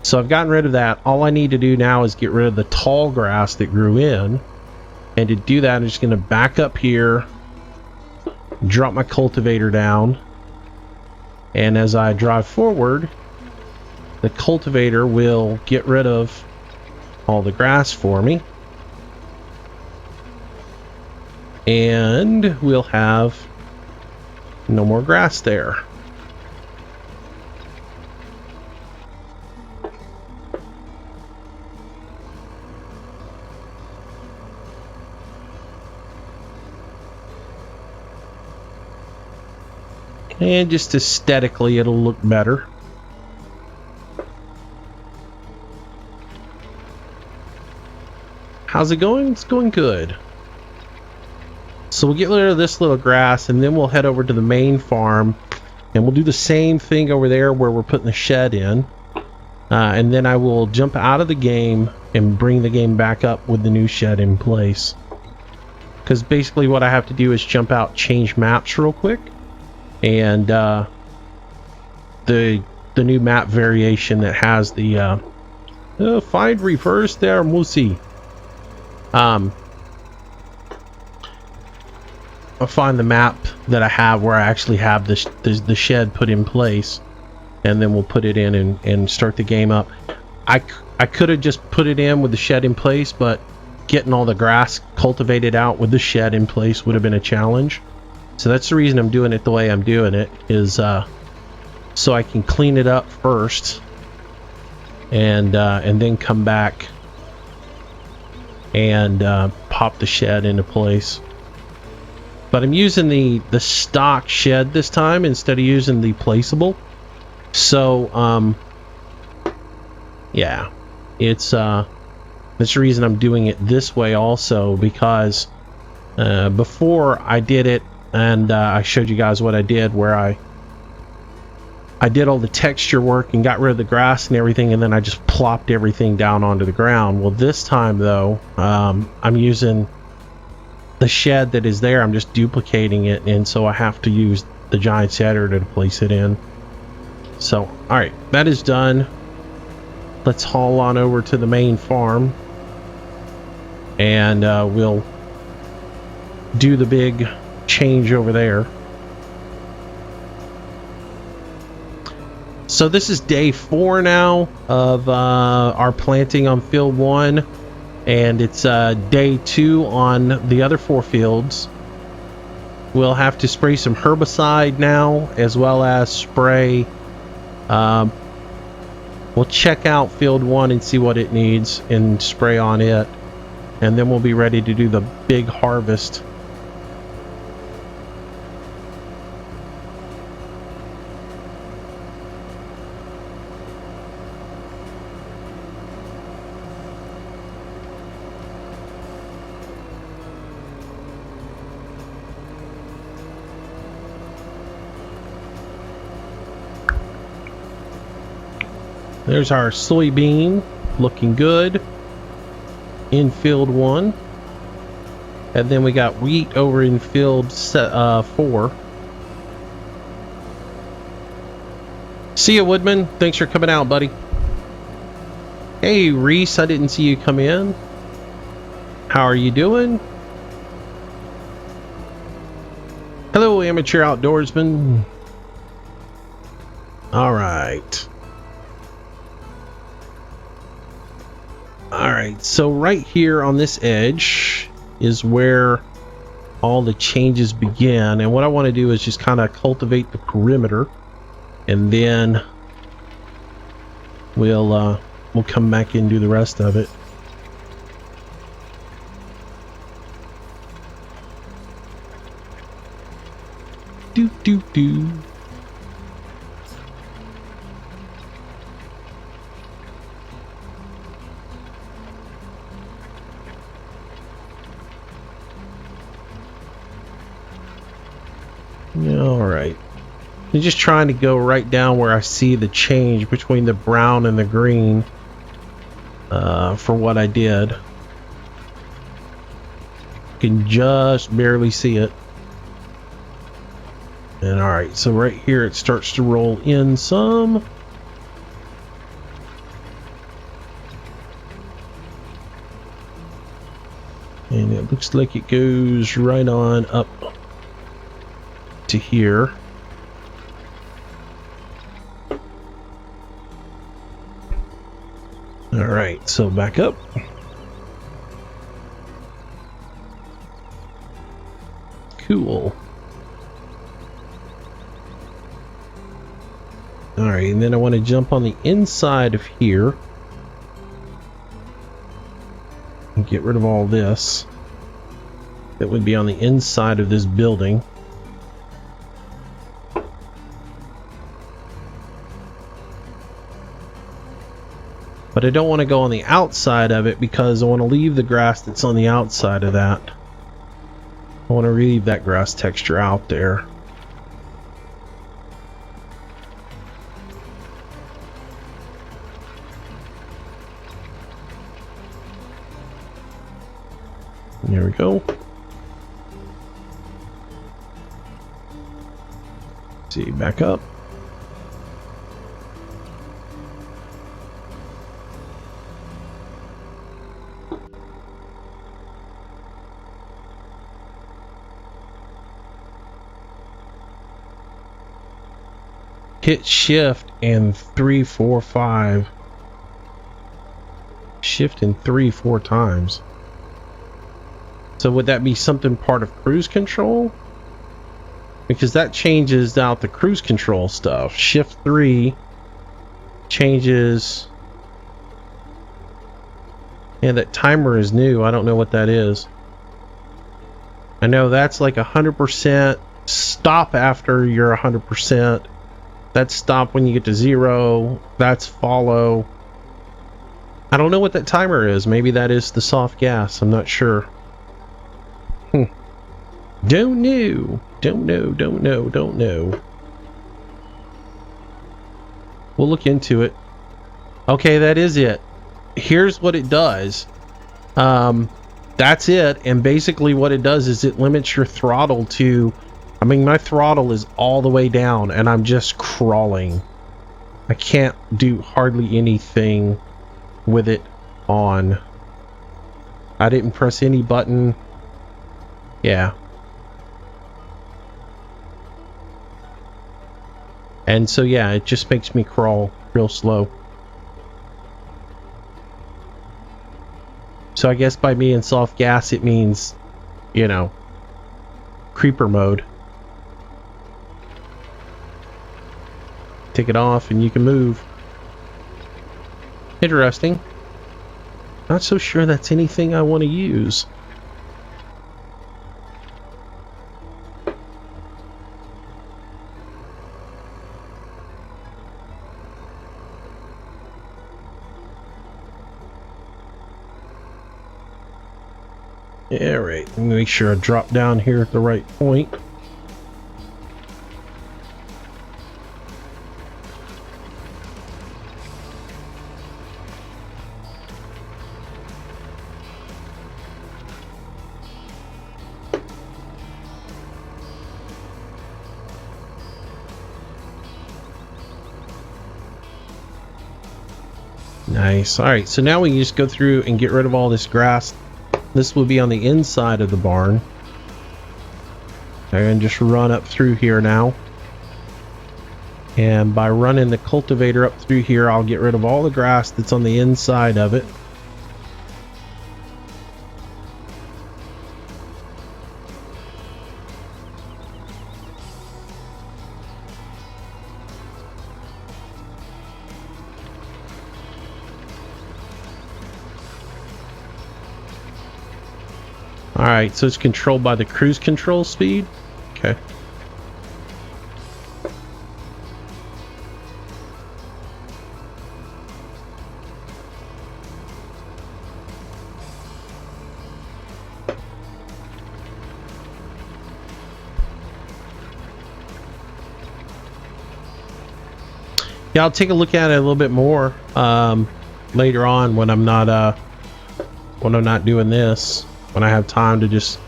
So I've gotten rid of that. All I need to do now is get rid of the tall grass that grew in. And to do that, I'm just going to back up here, drop my cultivator down, and as I drive forward, the cultivator will get rid of all the grass for me, and we'll have no more grass there. And just aesthetically, it'll look better. How's it going? It's going good. So we'll get rid of this little grass, and then we'll head over to the main farm, and we'll do the same thing over there where we're putting the shed in. And then I will jump out of the game and bring the game back up with the new shed in place. Because basically what I have to do is jump out, change maps real quick. And the new map variation that has the find reverse there, Musi. I'll find the map that I have where I actually have the shed put in place, and then we'll put it in and start the game up. I could have just put it in with the shed in place, but getting all the grass cultivated out with the shed in place would have been a challenge. So that's the reason I'm doing it the way I'm doing it, is so I can clean it up first, and then come back and pop the shed into place. But I'm using the stock shed this time instead of using the placeable. So yeah, it's that's the reason I'm doing it this way also, because before I did it, and I showed you guys what I did, where I did all the texture work and got rid of the grass and everything, and then I just plopped everything down onto the ground. Well, this time though, I'm using the shed that is there. I'm just duplicating it, and so I have to use the giant setter to place it in. So alright, that is done. Let's haul on over to the main farm, and we'll do the big change over there. So this is day 4 now of our planting on field 1, and it's day 2 on the other 4 fields. We'll have to spray some herbicide now, as well as spray we'll check out field 1 and see what it needs and spray on it, and then we'll be ready to do the big harvest. There's our soybean, looking good in field 1, and then we got wheat over in field 4. See ya, Woodman. Thanks for coming out, buddy. Hey, Reese, I didn't see you come in. How are you doing? Hello, amateur outdoorsman. All right. Alright, so right here on this edge is where all the changes begin, and what I want to do is just kind of cultivate the perimeter, and then we'll come back and do the rest of it. Do do do. All right. I'm just trying to go right down where I see the change between the brown and the green for what I did. Can just barely see it. And all right, so right here it starts to roll in some. And it looks like it goes right on up to here. All right, so back up. Cool. All right, and then I want to jump on the inside of here and get rid of all this. That would be on the inside of this building. But I don't want to go on the outside of it because I want to leave the grass that's on the outside of that. I want to leave that grass texture out there. There we go. See, back up. Hit shift and 3, 4, 5. Shift and 3, 4 times. So would that be something part of cruise control? Because that changes out the cruise control stuff. Shift 3 changes. Yeah, that timer is new. I don't know what that is. I know that's like 100% stop after you're 100%. That's stop when you get to 0. That's follow. I don't know what that timer is. Maybe that is the soft gas. I'm not sure. Don't know. Don't know. We'll look into it. Okay, that is it. Here's what it does. That's it. And basically what it does is it limits your throttle to... I mean, my throttle is all the way down and I'm just crawling. I can't do hardly anything with it on. I didn't press any button. Yeah. And so, yeah, it just makes me crawl real slow. So I guess by me in soft gas, it means, you know, creeper mode. Take it off and you can move. Interesting. Not so sure that's anything I want to use. Yeah, right. Let me make sure I drop down here at the right point. Nice. All right, so now we can just go through and get rid of all this grass. This will be on the inside of the barn. And just run up through here now. And by running the cultivator up through here, I'll get rid of all the grass that's on the inside of it. Alright, so it's controlled by the cruise control speed? Okay. Yeah, I'll take a look at it a little bit more later on when I'm not doing this, when I have time to just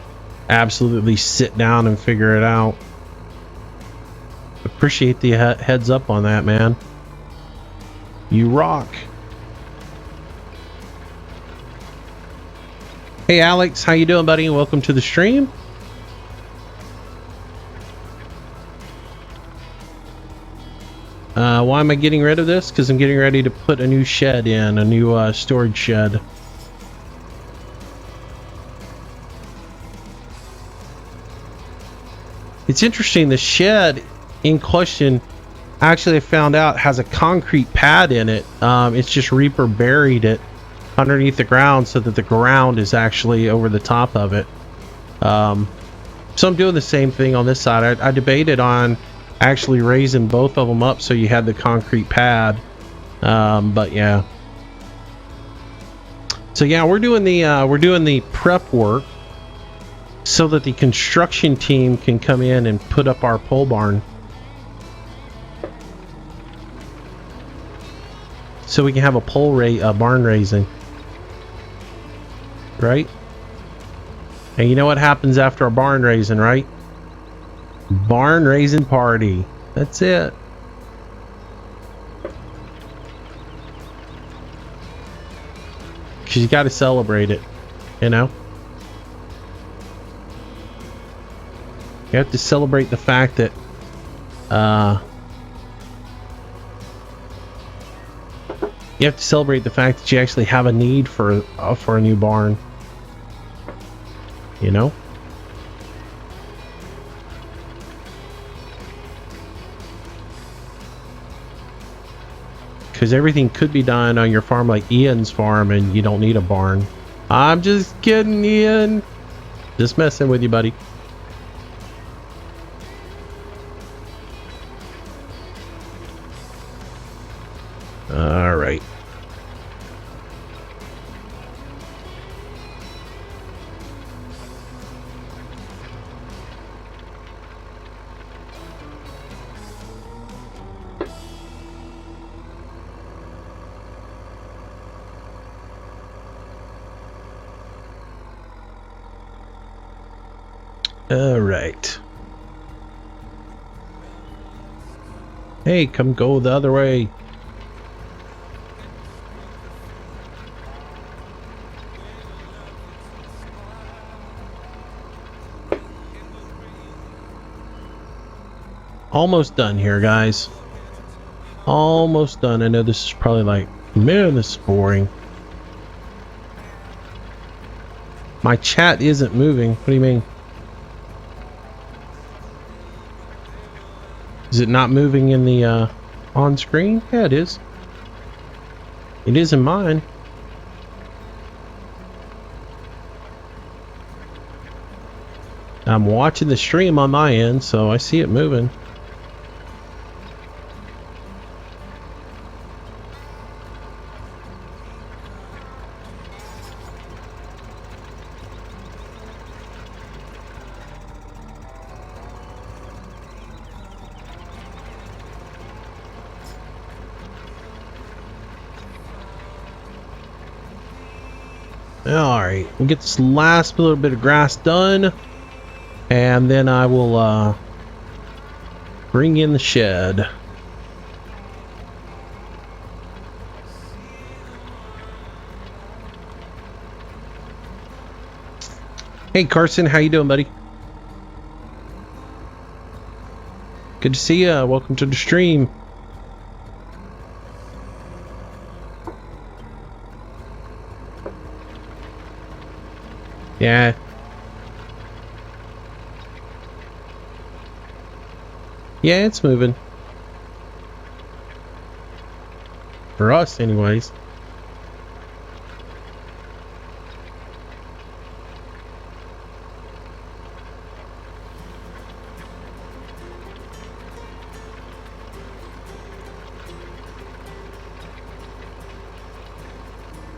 absolutely sit down and figure it out. Appreciate the heads up on that, man. You rock. Hey Alex, how you doing, buddy? Welcome to the stream. Why am I getting rid of this? Because I'm getting ready to put a new shed in, a new storage shed. It's interesting, the shed in question, actually I found out, has a concrete pad in it. It's just Reaper buried it underneath the ground so that the ground is actually over the top of it. So I'm doing the same thing on this side. I debated on actually raising both of them up so you had the concrete pad, but yeah. So yeah, we're doing the prep work so that the construction team can come in and put up our pole barn, so we can have a barn raising, right? And you know what happens after a barn raising, right? Barn raising party. That's it. Because you got to celebrate it, you know? You have to celebrate the fact that you have to celebrate the fact that you actually have a need for a new barn, you know? Because everything could be done on your farm like Ian's farm and you don't need a barn. I'm just kidding, Ian. Just messing with you, buddy. All right. All right. Hey, come go the other way. Almost done here, guys. Almost done. I know this is probably like, man, this is boring. My chat isn't moving. What do you mean? Is it not moving in the on screen? Yeah, it is. It is in mine. I'm watching the stream on my end, so I see it moving. Alright, we'll get this last little bit of grass done, and then I will bring in the shed. Hey Carson, how you doing, buddy? Good to see ya. Welcome to the stream. Yeah. Yeah, it's moving. For us, anyways.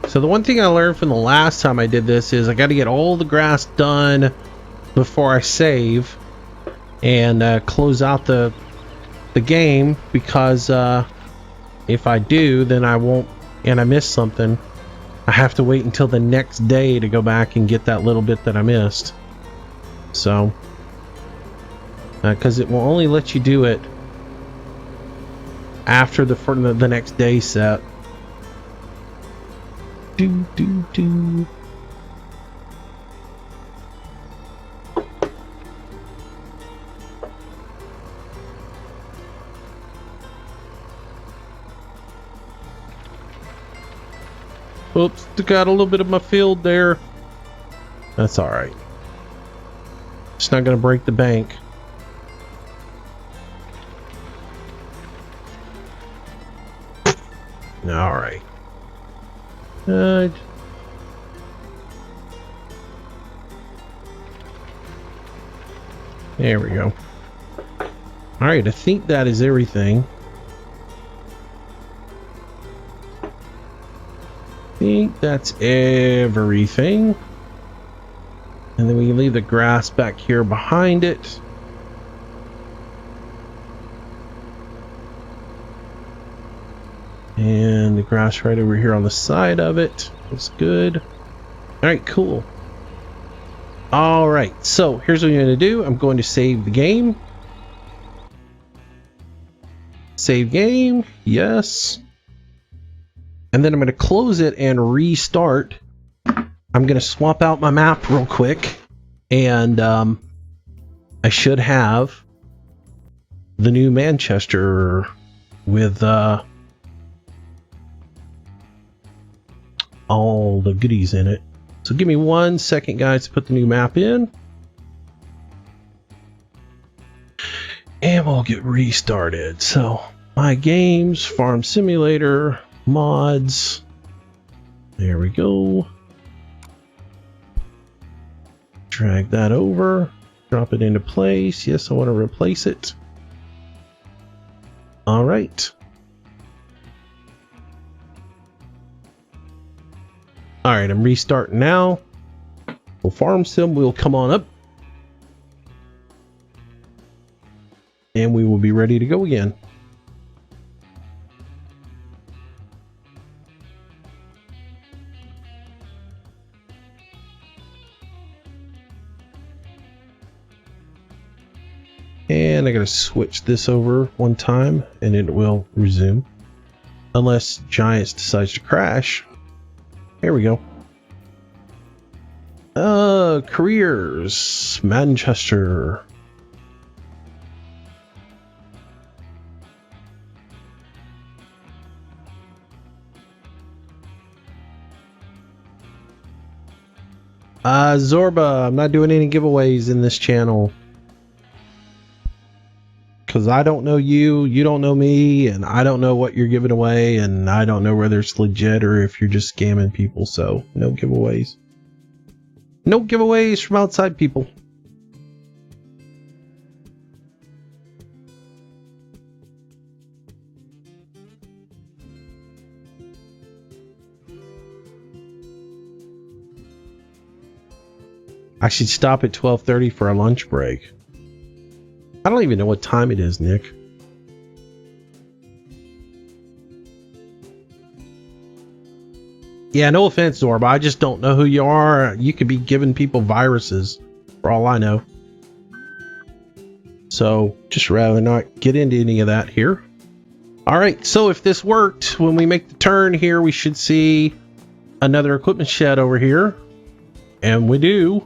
So the one thing I learned from the last time I did this is I got to get all the grass done before I save and close out the game, because if I do, then I won't, and I miss something, I have to wait until the next day to go back and get that little bit that I missed. So, because it will only let you do it after the next day set. Do. Oops, took out a little bit of my field there. That's all right. It's not going to break the bank. All right. There we go. All right, I think that is everything. I think that's everything. And then we can leave the grass back here behind it. And the grass right over here on the side of it. That's good. All right, cool. All right, so here's what I'm going to do. I'm going to save the game. Save game. Yes. And then I'm going to close it and restart. I'm going to swap out my map real quick. And I should have the new Manchester with all the goodies in it. So give me 1 second, guys, to put the new map in. And we'll get restarted. So, my games, Farm Simulator, mods. There we go. Drag that over. Drop it into place. Yes, I want to replace it. All right. All right, I'm restarting now. Well, Farm Sim will come on up. And we will be ready to go again. And I gotta switch this over one time and it will resume. Unless Giants decides to crash. There we go. Careers. Manchester. Zorba, I'm not doing any giveaways in this channel. Because I don't know you, you don't know me, and I don't know what you're giving away, and I don't know whether it's legit or if you're just scamming people, so no giveaways. No giveaways from outside people. I should stop at 12:30 for a lunch break. I don't even know what time it is, Nick. Yeah, no offense, Zorba. I just don't know who you are. You could be giving people viruses, for all I know. So, just rather not get into any of that here. Alright, so if this worked, when we make the turn here, we should see another equipment shed over here. And we do.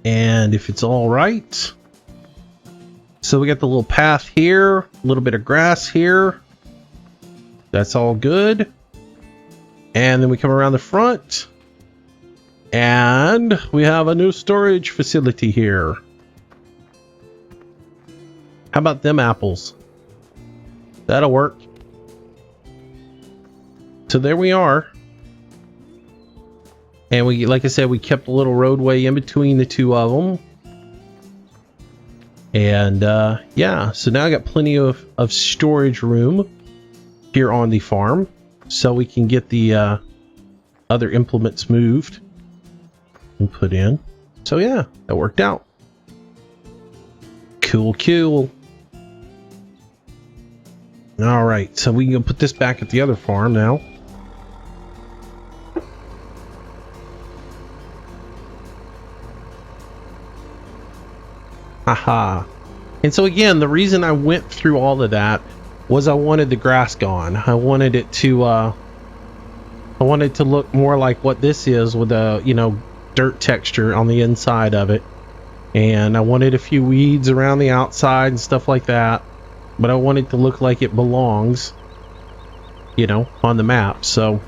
And if it's all right, so we got the little path here, a little bit of grass here. That's all good. And then we come around the front and we have a new storage facility here. How about them apples? That'll work. So there we are. And we, like I said, we kept a little roadway in between the two of them. And yeah, so now I got plenty of storage room here on the farm. So we can get the other implements moved and put in. So yeah, that worked out. Cool, cool. All right, so we can put this back at the other farm now. Haha. And so again, the reason I went through all of that was I wanted the grass gone. I wanted it to look more like what this is, with a, you know, dirt texture on the inside of it. And I wanted a few weeds around the outside and stuff like that, but I wanted to look like it belongs, you know, on the map. So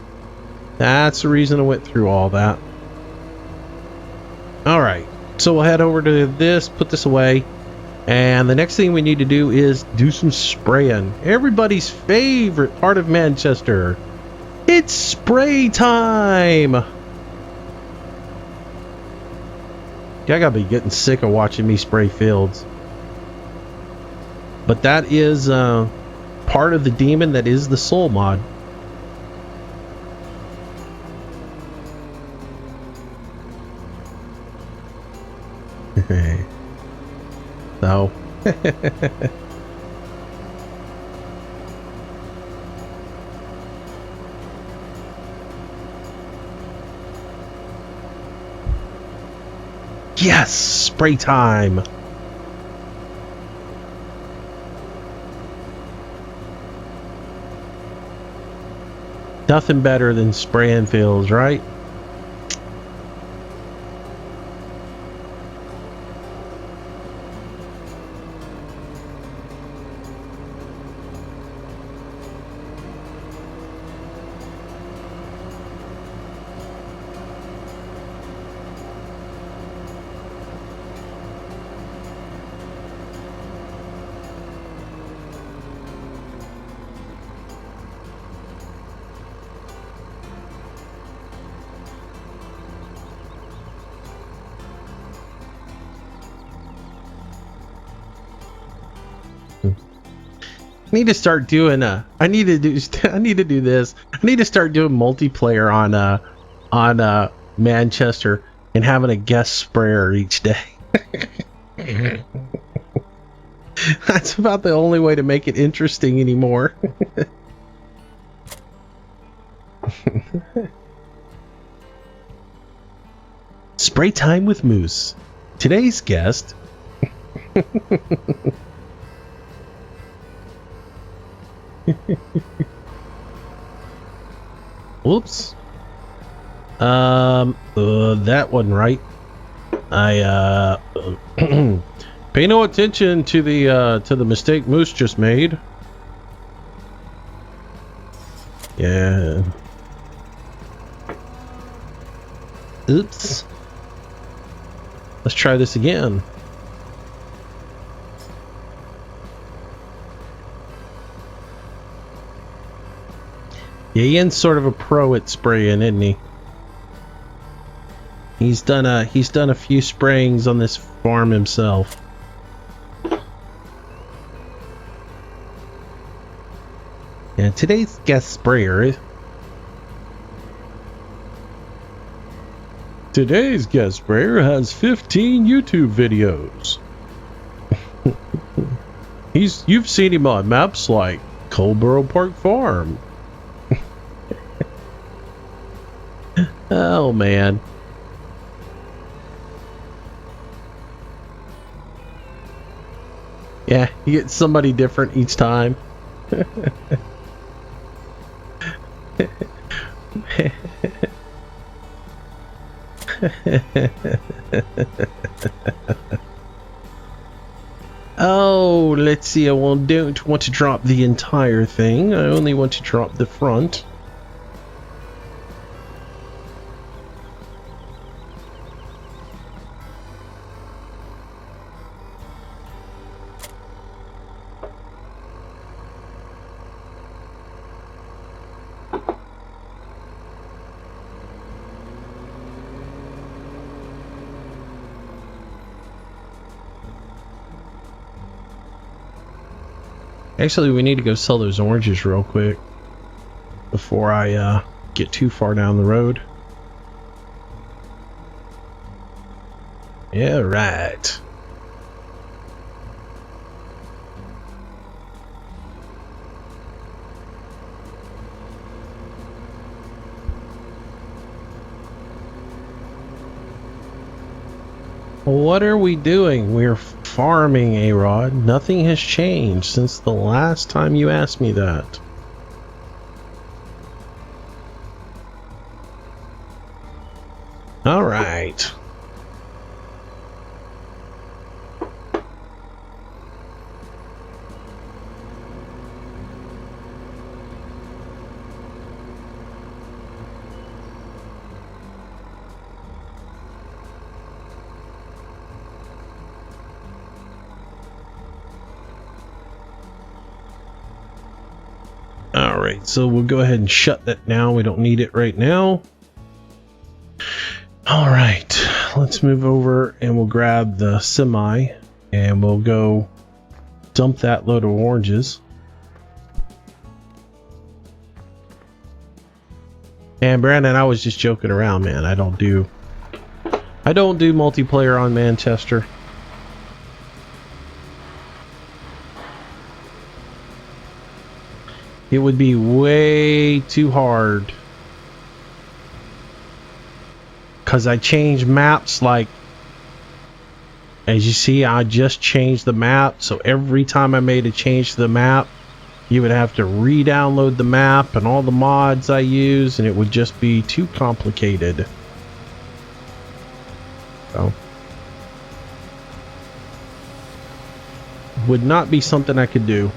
that's the reason I went through all that. All right, so we'll head over to this, put this away, and the next thing we need to do is do some spraying. Everybody's favorite part of Manchester. It's spray time. I gotta be getting sick of watching me spray fields. But that is part of the demon that is the soul mod. So yes, spray time. Nothing better than spraying fields, right? I need to start doing I need to do this. I need to start doing multiplayer on Manchester and having a guest sprayer each day. That's about the only way to make it interesting anymore. Spray time with Moose. Today's guest. Whoops. That wasn't right. I pay no attention to the mistake Moose just made. Yeah. Oops. Let's try this again. Yeah, Ian's sort of a pro at spraying, isn't he? He's done a few sprayings on this farm himself. And today's guest sprayer. Today's guest sprayer has 15 YouTube videos. You've seen him on maps like Colborough Park Farm. Oh man. Yeah, you get somebody different each time. Oh, let's see. I don't want to drop the entire thing. I only want to drop the front. Actually, we need to go sell those oranges real quick before I get too far down the road. Yeah, right. What are we doing? We're farming, A-Rod. Nothing has changed since the last time you asked me that. All right. All right, so we'll go ahead and shut that down. We don't need it right now. All right, let's move over and we'll grab the semi and we'll go dump that load of oranges. And Brandon, I was just joking around, man. I don't do multiplayer on Manchester. It would be way too hard. Because I change maps, like, as you see, I just changed the map. So every time I made a change to the map, you would have to re-download the map and all the mods I use, and it would just be too complicated. So, would not be something I could do.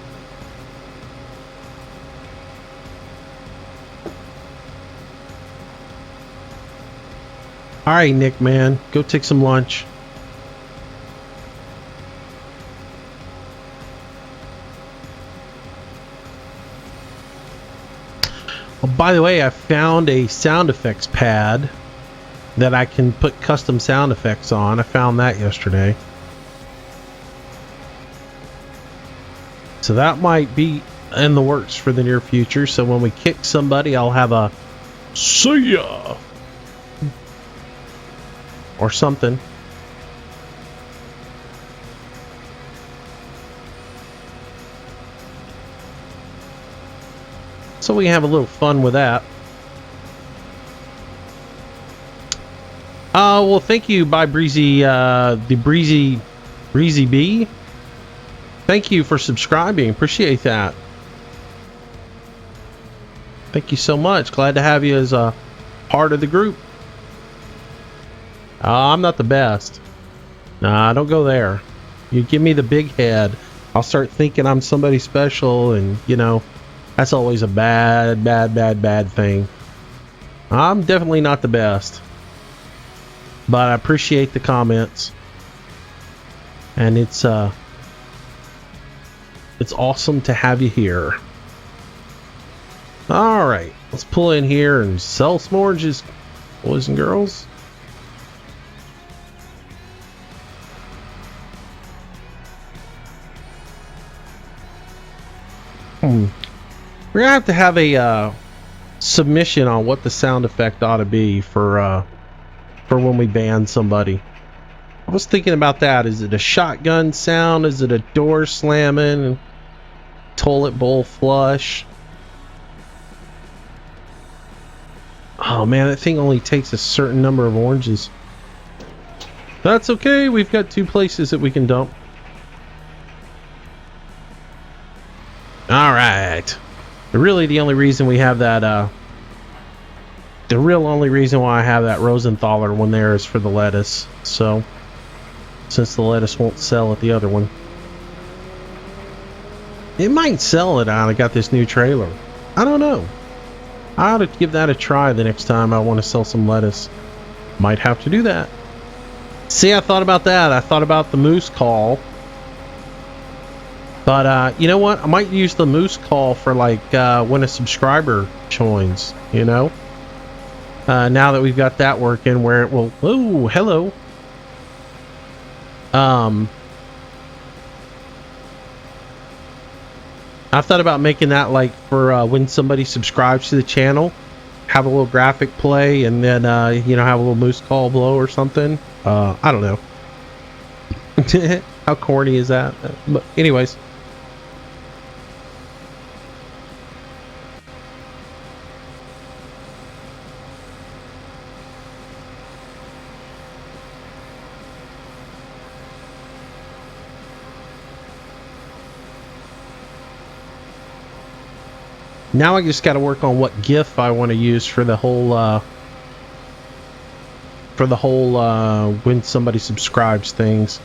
All right, Nick, man, go take some lunch. Oh, by the way, I found a sound effects pad that I can put custom sound effects on. I found that yesterday. So that might be in the works for the near future. So when we kick somebody, I'll have a "see ya" or something. So we have a little fun with that. Well, thank you, by Breezy, the Breezy B. Thank you for subscribing. Appreciate that. Thank you so much. Glad to have you as a part of the group. I'm not the best. Nah, don't go there. You give me the big head, I'll start thinking I'm somebody special, and you know, that's always a bad thing. I'm definitely not the best, but I appreciate the comments, and it's awesome to have you here. All right, let's pull in here and sell some oranges, boys and girls. We're gonna have a submission on what the sound effect ought to be for when we ban somebody. I was thinking about that. Is it a shotgun sound? Is it a door slamming? Toilet bowl flush? Oh man, that thing only takes a certain number of oranges. That's okay. We've got 2 places that we can dump. All right. Really, the only reason we have that, the real only reason why I have that Rosenthaler one there is for the lettuce. So, since the lettuce won't sell at the other one, it might sell it out. I got this new trailer. I don't know. I ought to give that a try the next time I want to sell some lettuce. Might have to do that. See, I thought about that. I thought about the moose call. But you know what? I might use the moose call for like when a subscriber joins, you know? Now that we've got that working where it will... Oh, hello. I thought about making that like for when somebody subscribes to the channel, have a little graphic play, and then you know, have a little moose call blow or something. I don't know. How corny is that? But anyways. Now I just got to work on what GIF I want to use for the whole when somebody subscribes things.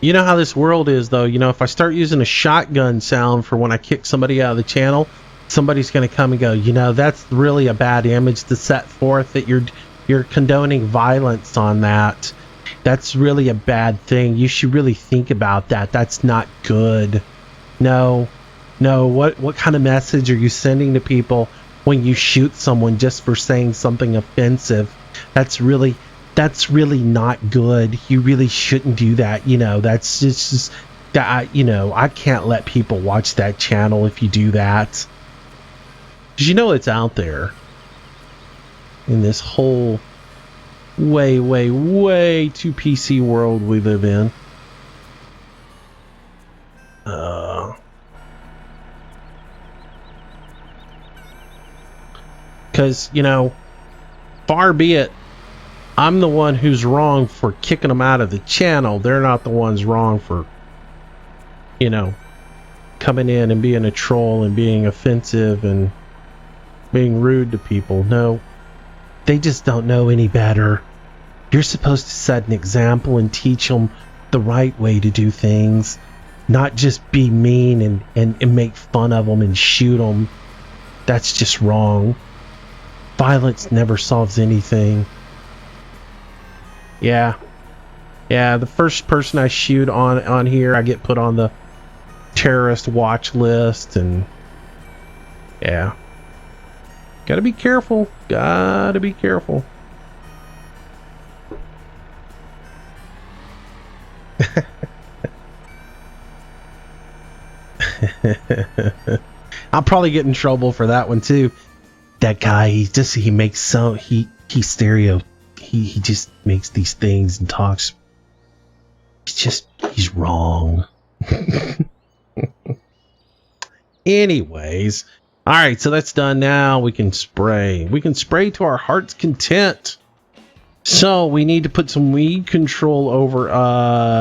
You know how this world is, though. You know, if I start using a shotgun sound for when I kick somebody out of the channel, somebody's going to come and go, you know, that's really a bad image to set forth, that you're condoning violence on that. That's really a bad thing. You should really think about that. That's not good. No. What kind of message are you sending to people when you shoot someone just for saying something offensive? That's really not good. You really shouldn't do that. You know, that's just that. You know, I can't let people watch that channel if you do that. Because you know it's out there in this whole way too PC world we live in. Because, you know, far be it, I'm the one who's wrong for kicking them out of the channel. They're not the ones wrong for, you know, coming in and being a troll and being offensive and being rude to people. No, they just don't know any better. You're supposed to set an example and teach them the right way to do things, not just be mean and make fun of them and shoot them. That's just wrong. Violence never solves anything. Yeah, the first person I shoot on here, I get put on the terrorist watch list, and yeah. Gotta be careful. Gotta be careful. I'll probably get in trouble for that one too. That guy, he just makes these things and talks. He's wrong. Anyways, all right, so that's done. Now we can spray. We can spray to our heart's content. So we need to put some weed control over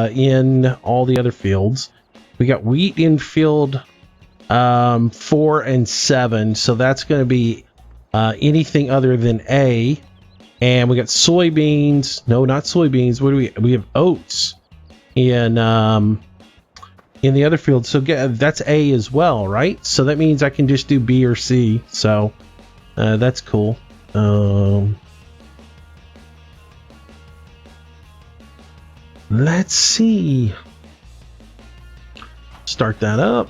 in all the other fields. We got wheat in field 4 and 7, so that's going to be anything other than A. And we got soybeans. No, not soybeans. What do we have? Oats in the other field. So that's A as well, right? So that means I can just do B or C. So that's cool. Let's see. Start that up.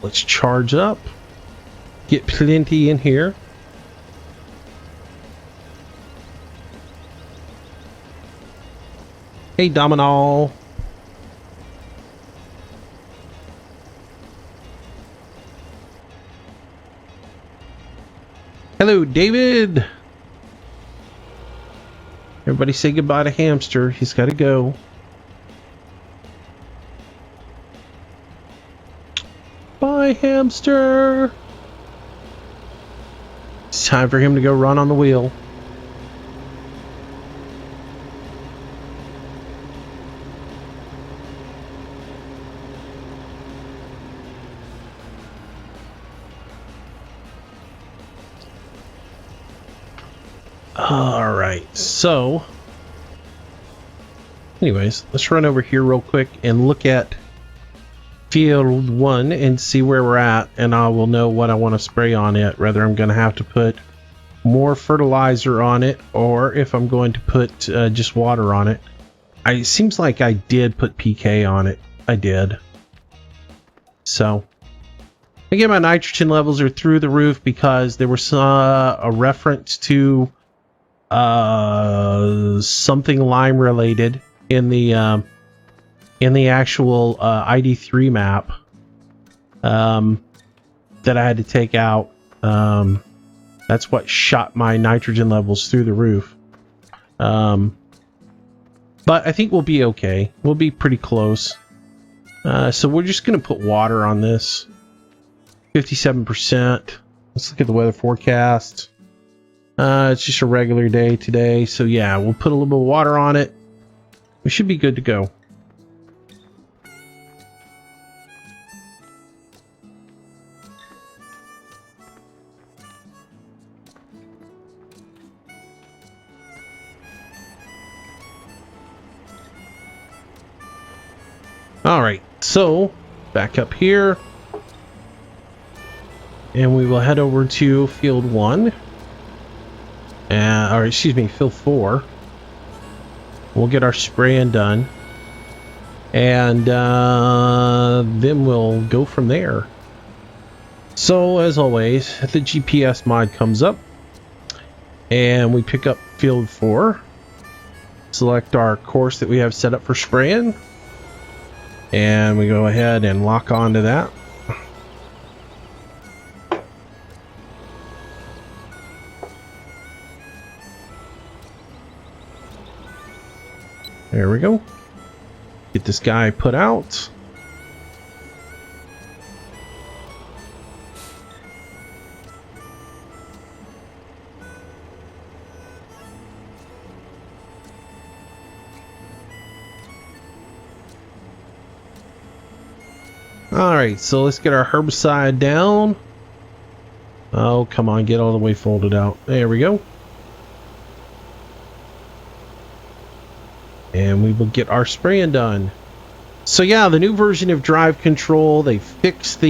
Let's charge up. Get plenty in here. Hey, Domino. Hello, David. Everybody say goodbye to Hamster. He's got to go. Bye, Hamster. It's time for him to go run on the wheel. All right, so anyways, let's run over here real quick and look at field 1 and see where we're at, and I will know what I want to spray on it, whether I'm going to have to put more fertilizer on it or if I'm going to put just water on it. It seems like I did put PK on it. I did. So again, my nitrogen levels are through the roof because there was a reference to something Lyme related in the actual ID3 map that I had to take out. That's what shot my nitrogen levels through the roof. But I think we'll be okay. We'll be pretty close. So we're just going to put water on this. 57%. Let's look at the weather forecast. It's just a regular day today, so yeah, we'll put a little bit of water on it. We should be good to go. All right, so back up here, and we will head over to field 1, or excuse me, field 4. We'll get our spraying done, and then we'll go from there. So as always, the GPS mod comes up, and we pick up field 4, select our course that we have set up for spraying, and we go ahead and lock onto that. There we go. Get this guy put out. Alright, so let's get our herbicide down. Oh, come on, get all the way folded out. There we go. And we will get our spraying done. So yeah, the new version of Drive Control, they fixed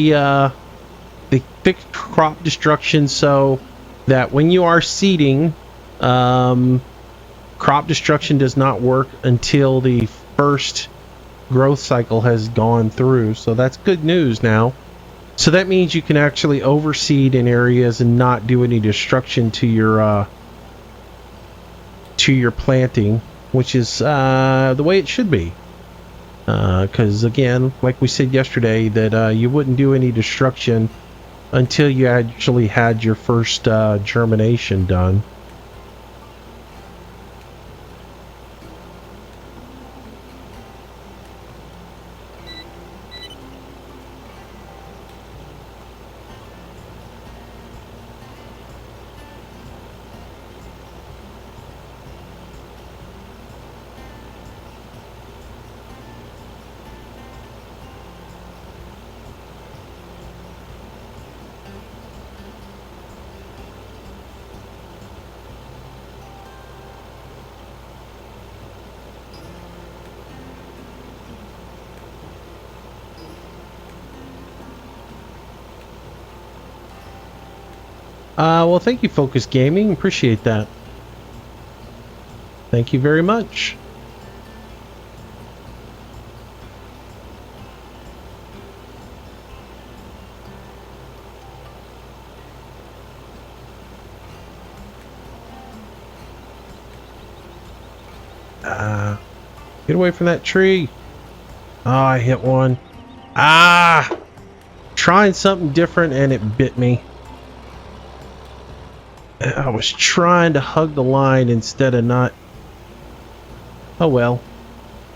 crop destruction so that when you are seeding, crop destruction does not work until the first growth cycle has gone through. So that's good news now. So that means you can actually overseed in areas and not do any destruction to your planting, which is the way it should be. Because again, like we said yesterday, that you wouldn't do any destruction until you actually had your first germination done. Well, thank you, Focus Gaming. Appreciate that. Thank you very much. Get away from that tree. Oh, I hit one. Trying something different and it bit me. I was trying to hug the line instead of not. Oh well.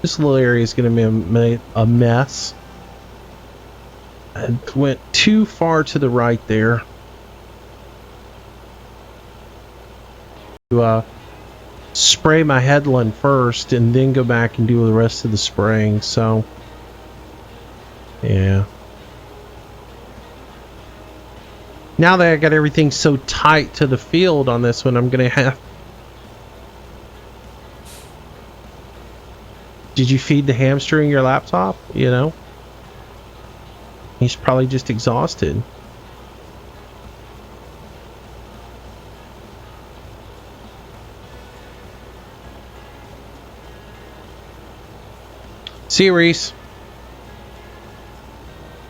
This little area is going to be a mess. I went too far to the right there. To spray my headland first and then go back and do the rest of the spraying. So, yeah. Now that I got everything so tight to the field on this one, I'm going to have... Did you feed the hamster in your laptop? You know? He's probably just exhausted. See you, Reese.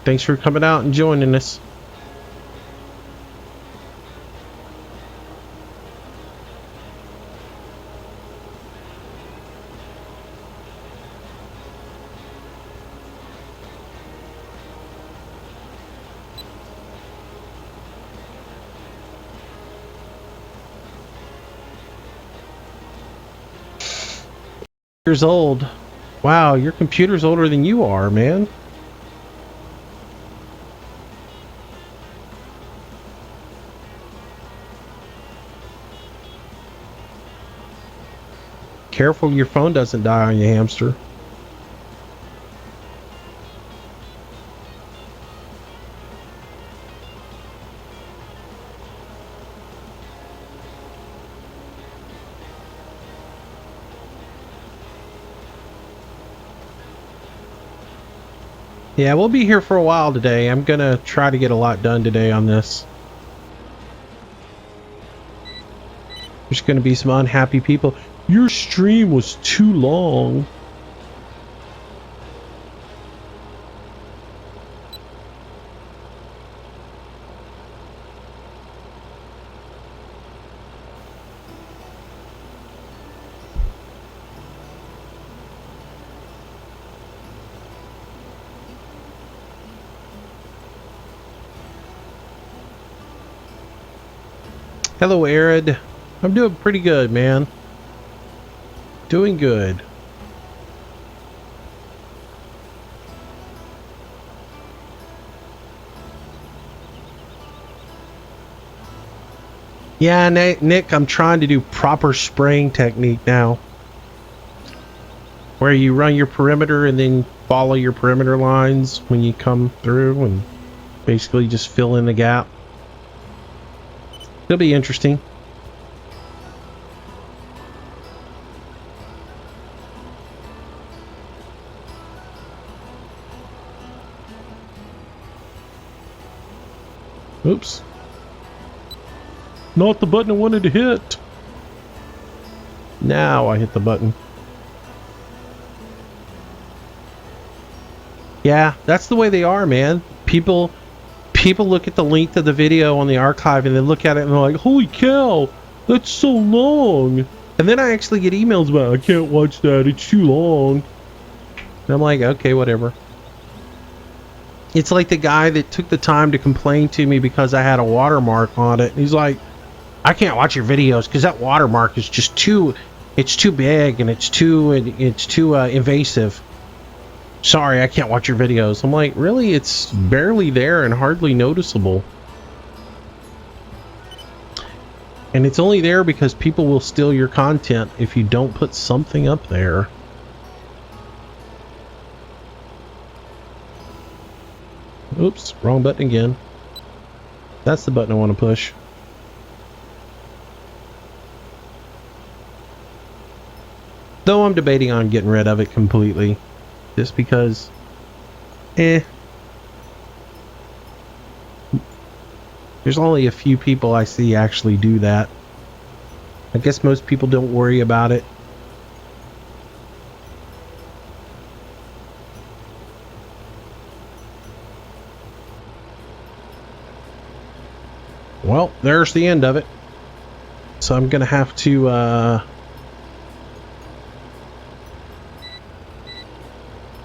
Thanks for coming out and joining us. Years old. Wow, your computer's older than you are, man. careful your phone doesn't die on you, hamster. Yeah, we'll be here for a while today. I'm gonna try to get a lot done today on this. There's gonna be some unhappy people. Your stream was too long. Hello, Arid. I'm doing pretty good, man. Doing good. Yeah, Nick, I'm trying to do proper spraying technique now. Where you run your perimeter and then follow your perimeter lines when you come through and basically just fill in the gap. It'll be interesting. Oops. Not the button I wanted to hit. Now I hit the button. Yeah, that's the way they are, man. People look at the length of the video on the archive and they look at it and they're like, holy cow, that's so long. And then I actually get emails about, I can't watch that, it's too long. And I'm like, okay, whatever. It's like the guy that took the time to complain to me because I had a watermark on it. He's like, I can't watch your videos because that watermark is just too big and it's too invasive. Sorry, I can't watch your videos. I'm like, really? It's barely there and hardly noticeable. And it's only there because people will steal your content if you don't put something up there. Oops, wrong button again. That's the button I want to push. Though I'm debating on getting rid of it completely. Just because, there's only a few people I see actually do that. I guess most people don't worry about it. Well, there's the end of it. So I'm gonna have to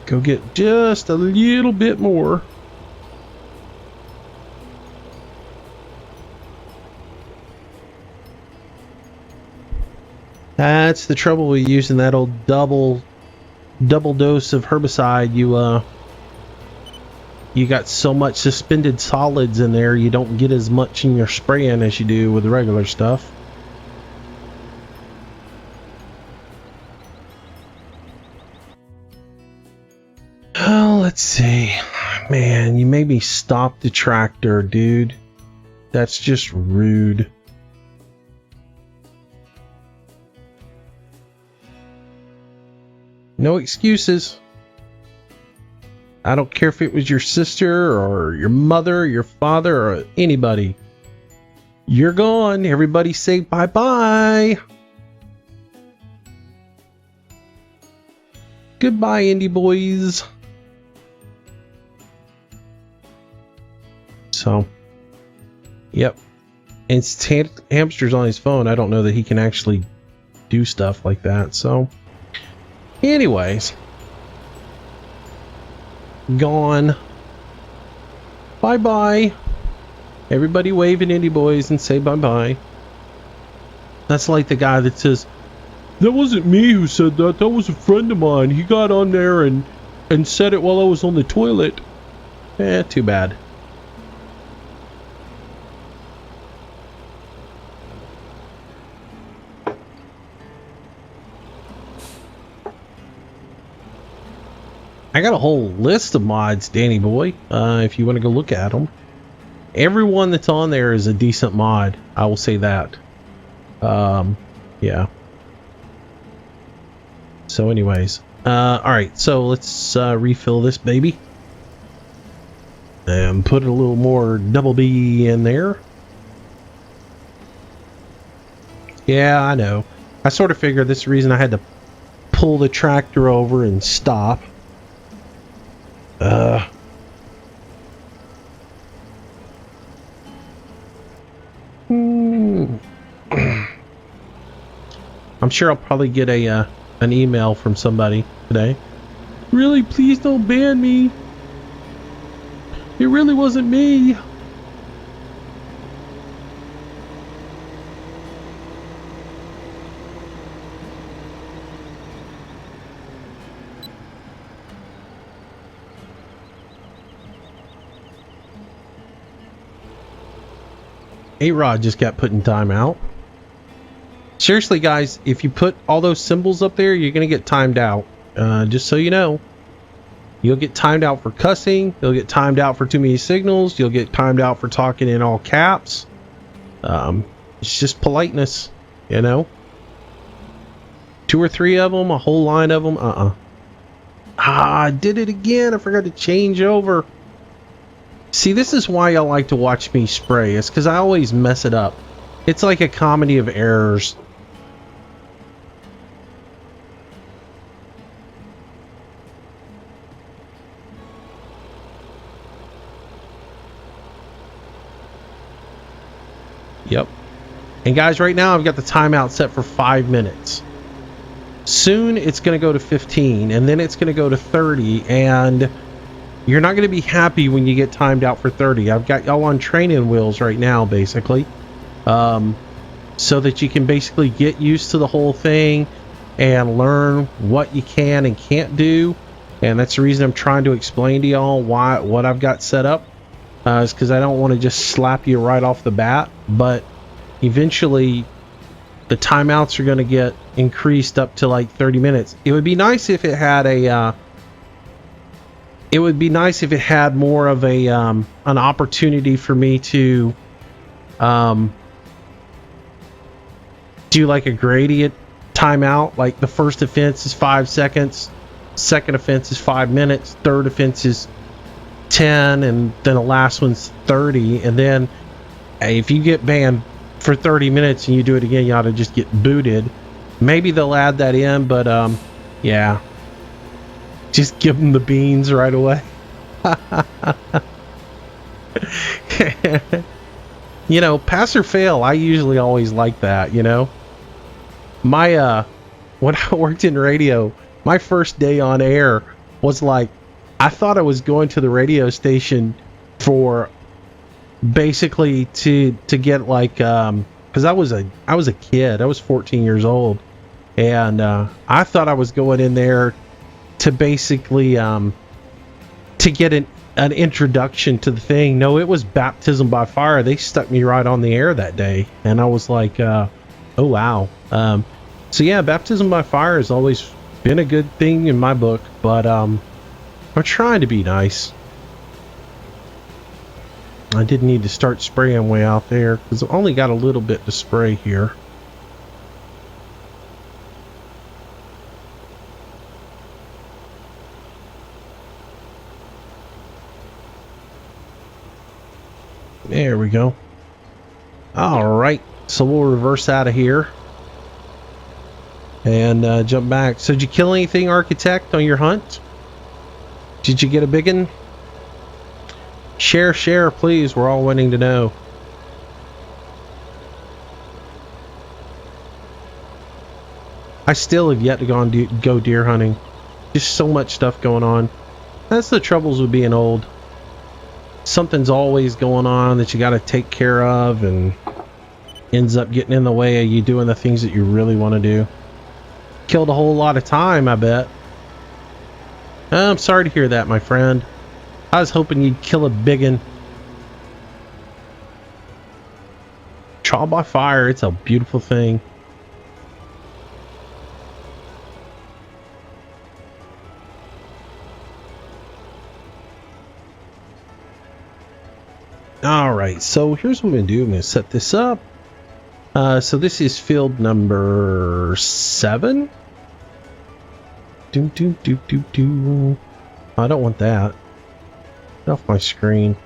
go get just a little bit more. That's the trouble with using that old double dose of herbicide. You got so much suspended solids in there, you don't get as much in your spraying as you do with the regular stuff. Oh, let's see. Man, you made me stop the tractor, dude. That's just rude. No excuses. I don't care if it was your sister or your mother, your father, or anybody. You're gone. Everybody say bye-bye. Goodbye, indie boys. So, yep. And Hamster's on his phone. I don't know that he can actually do stuff like that. So, anyways. Gone. Bye-bye. Everybody wave at indie boys and say bye-bye. That's like the guy that says, that wasn't me who said that. That was a friend of mine. He got on there and said it while I was on the toilet. Too bad. I got a whole list of mods, Danny boy, if you want to go look at them. Everyone that's on there is a decent mod, I will say that. Yeah. So anyways, alright, so let's refill this baby. And put a little more double B in there. Yeah, I know. I sort of figured this is the reason I had to pull the tractor over and stop. I'm sure I'll probably get a an email from somebody today. Really, please don't ban me. It really wasn't me. A-Rod just got put in timeout. Seriously, guys, if you put all those symbols up there, you're going to get timed out. Just so you know. You'll get timed out for cussing. You'll get timed out for too many signals. You'll get timed out for talking in all caps. It's just politeness, you know. 2 or 3 of them, a whole line of them. I did it again. I forgot to change over. See, this is why y'all like to watch me spray. It's because I always mess it up. It's like a comedy of errors. Yep. And guys, right now I've got the timeout set for 5 minutes. Soon it's going to go to 15, and then it's going to go to 30, and you're not going to be happy when you get timed out for 30. I've got y'all on training wheels right now, basically. So that you can basically get used to the whole thing and learn what you can and can't do. And that's the reason I'm trying to explain to y'all what I've got set up. Is because I don't want to just slap you right off the bat. But eventually the timeouts are going to get increased up to like 30 minutes. It would be nice if it had a... it would be nice if it had more of a an opportunity for me to do like a gradient timeout. Like the first offense is 5 seconds, second offense is 5 minutes, third offense is 10, and then the last one's 30. And then if you get banned for 30 minutes and you do it again, you ought to just get booted. Maybe they'll add that in, but yeah, just give them the beans right away. You know, pass or fail, I usually always like that, you know. My when I worked in radio, my first day on air was like, I thought I was going to the radio station for basically to get like because I was a kid. I was 14 years old, and I thought I was going in there to basically to get an introduction to the thing. No, it was baptism by fire. They stuck me right on the air that day, and I was like, oh wow. So yeah, baptism by fire has always been a good thing in my book, but I'm trying to be nice. I did need to start spraying way out there because I've only got a little bit to spray here. There we go. All right, so we'll reverse out of here and jump back. So did you kill anything, Architect, on your hunt? Did you get a big one? Share, please. We're all wanting to know. I still have yet to go deer hunting. Just so much stuff going on. That's the troubles with being old. Something's always going on that you got to take care of, and ends up getting in the way of you doing the things that you really want to do. Killed a whole lot of time, I bet. I'm sorry to hear that, my friend. I was hoping you'd kill a biggin. Trial by fire, it's a beautiful thing. All right, so here's what I'm gonna do. I'm gonna set this up. So this is field number 7. Do. I don't want that. Get off my screen.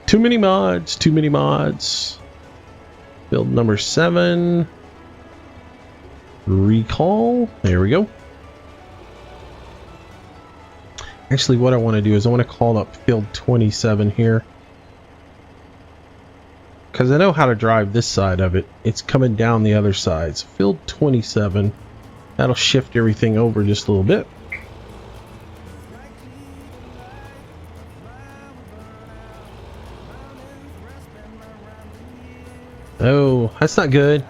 Too many mods. Too many mods. Field number 7. Recall. There we go. Actually, what I want to do is I want to call up field 27 here. Because I know how to drive this side of it. It's coming down the other side. So field 27. That'll shift everything over just a little bit. Oh, that's not good.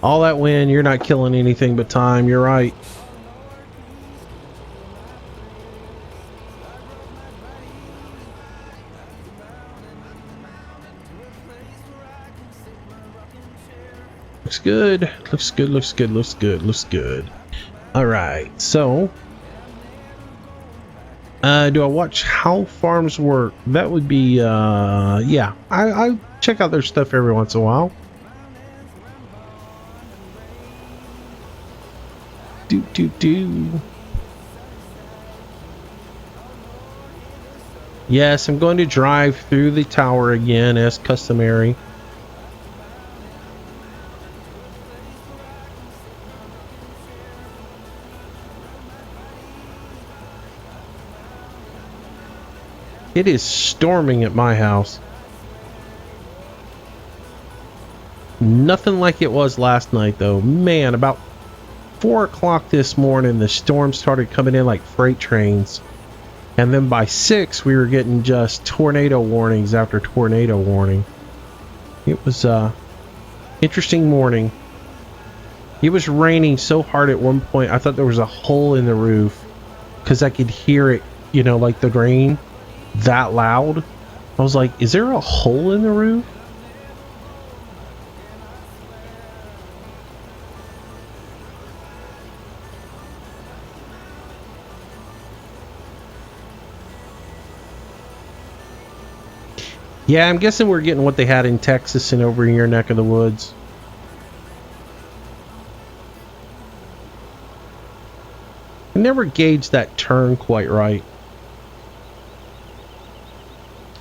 All that wind, you're not killing anything but time. You're right. Looks good. Looks good. Looks good. Looks good. Looks good. All right. So, do I watch how farms work? That would be, yeah. I check out their stuff every once in a while. Do. Yes, I'm going to drive through the tower again as customary. It is storming at my house. Nothing like it was last night though. Man, about 4 o'clock this morning, the storm started coming in like freight trains. And then by 6, we were getting just tornado warnings after tornado warning. It was interesting morning. It was raining so hard at one point, I thought there was a hole in the roof. Because I could hear it, you know, like the rain. That loud. I was like, is there a hole in the roof? Yeah, I'm guessing we're getting what they had in Texas and over in your neck of the woods. I never gauged that turn quite right.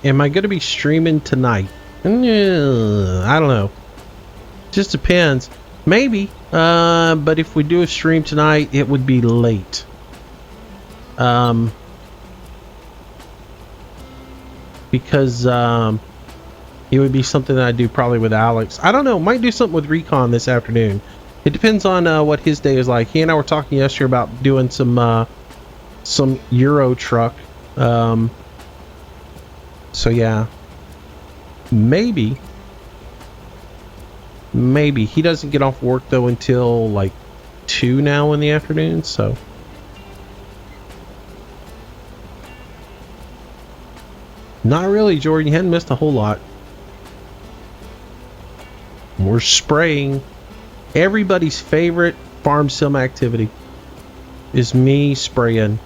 Am I going to be streaming tonight? I don't know. Just depends. Maybe. But if we do a stream tonight, it would be late. Because it would be something that I do probably with Alex. I don't know. Might do something with Recon this afternoon. It depends on what his day is like. He and I were talking yesterday about doing some Euro truck. So yeah, maybe he doesn't get off work though until like 2 now in the afternoon. So not really, Jordan. You hadn't missed a whole lot. We're spraying. Everybody's favorite farm sim activity is me spraying.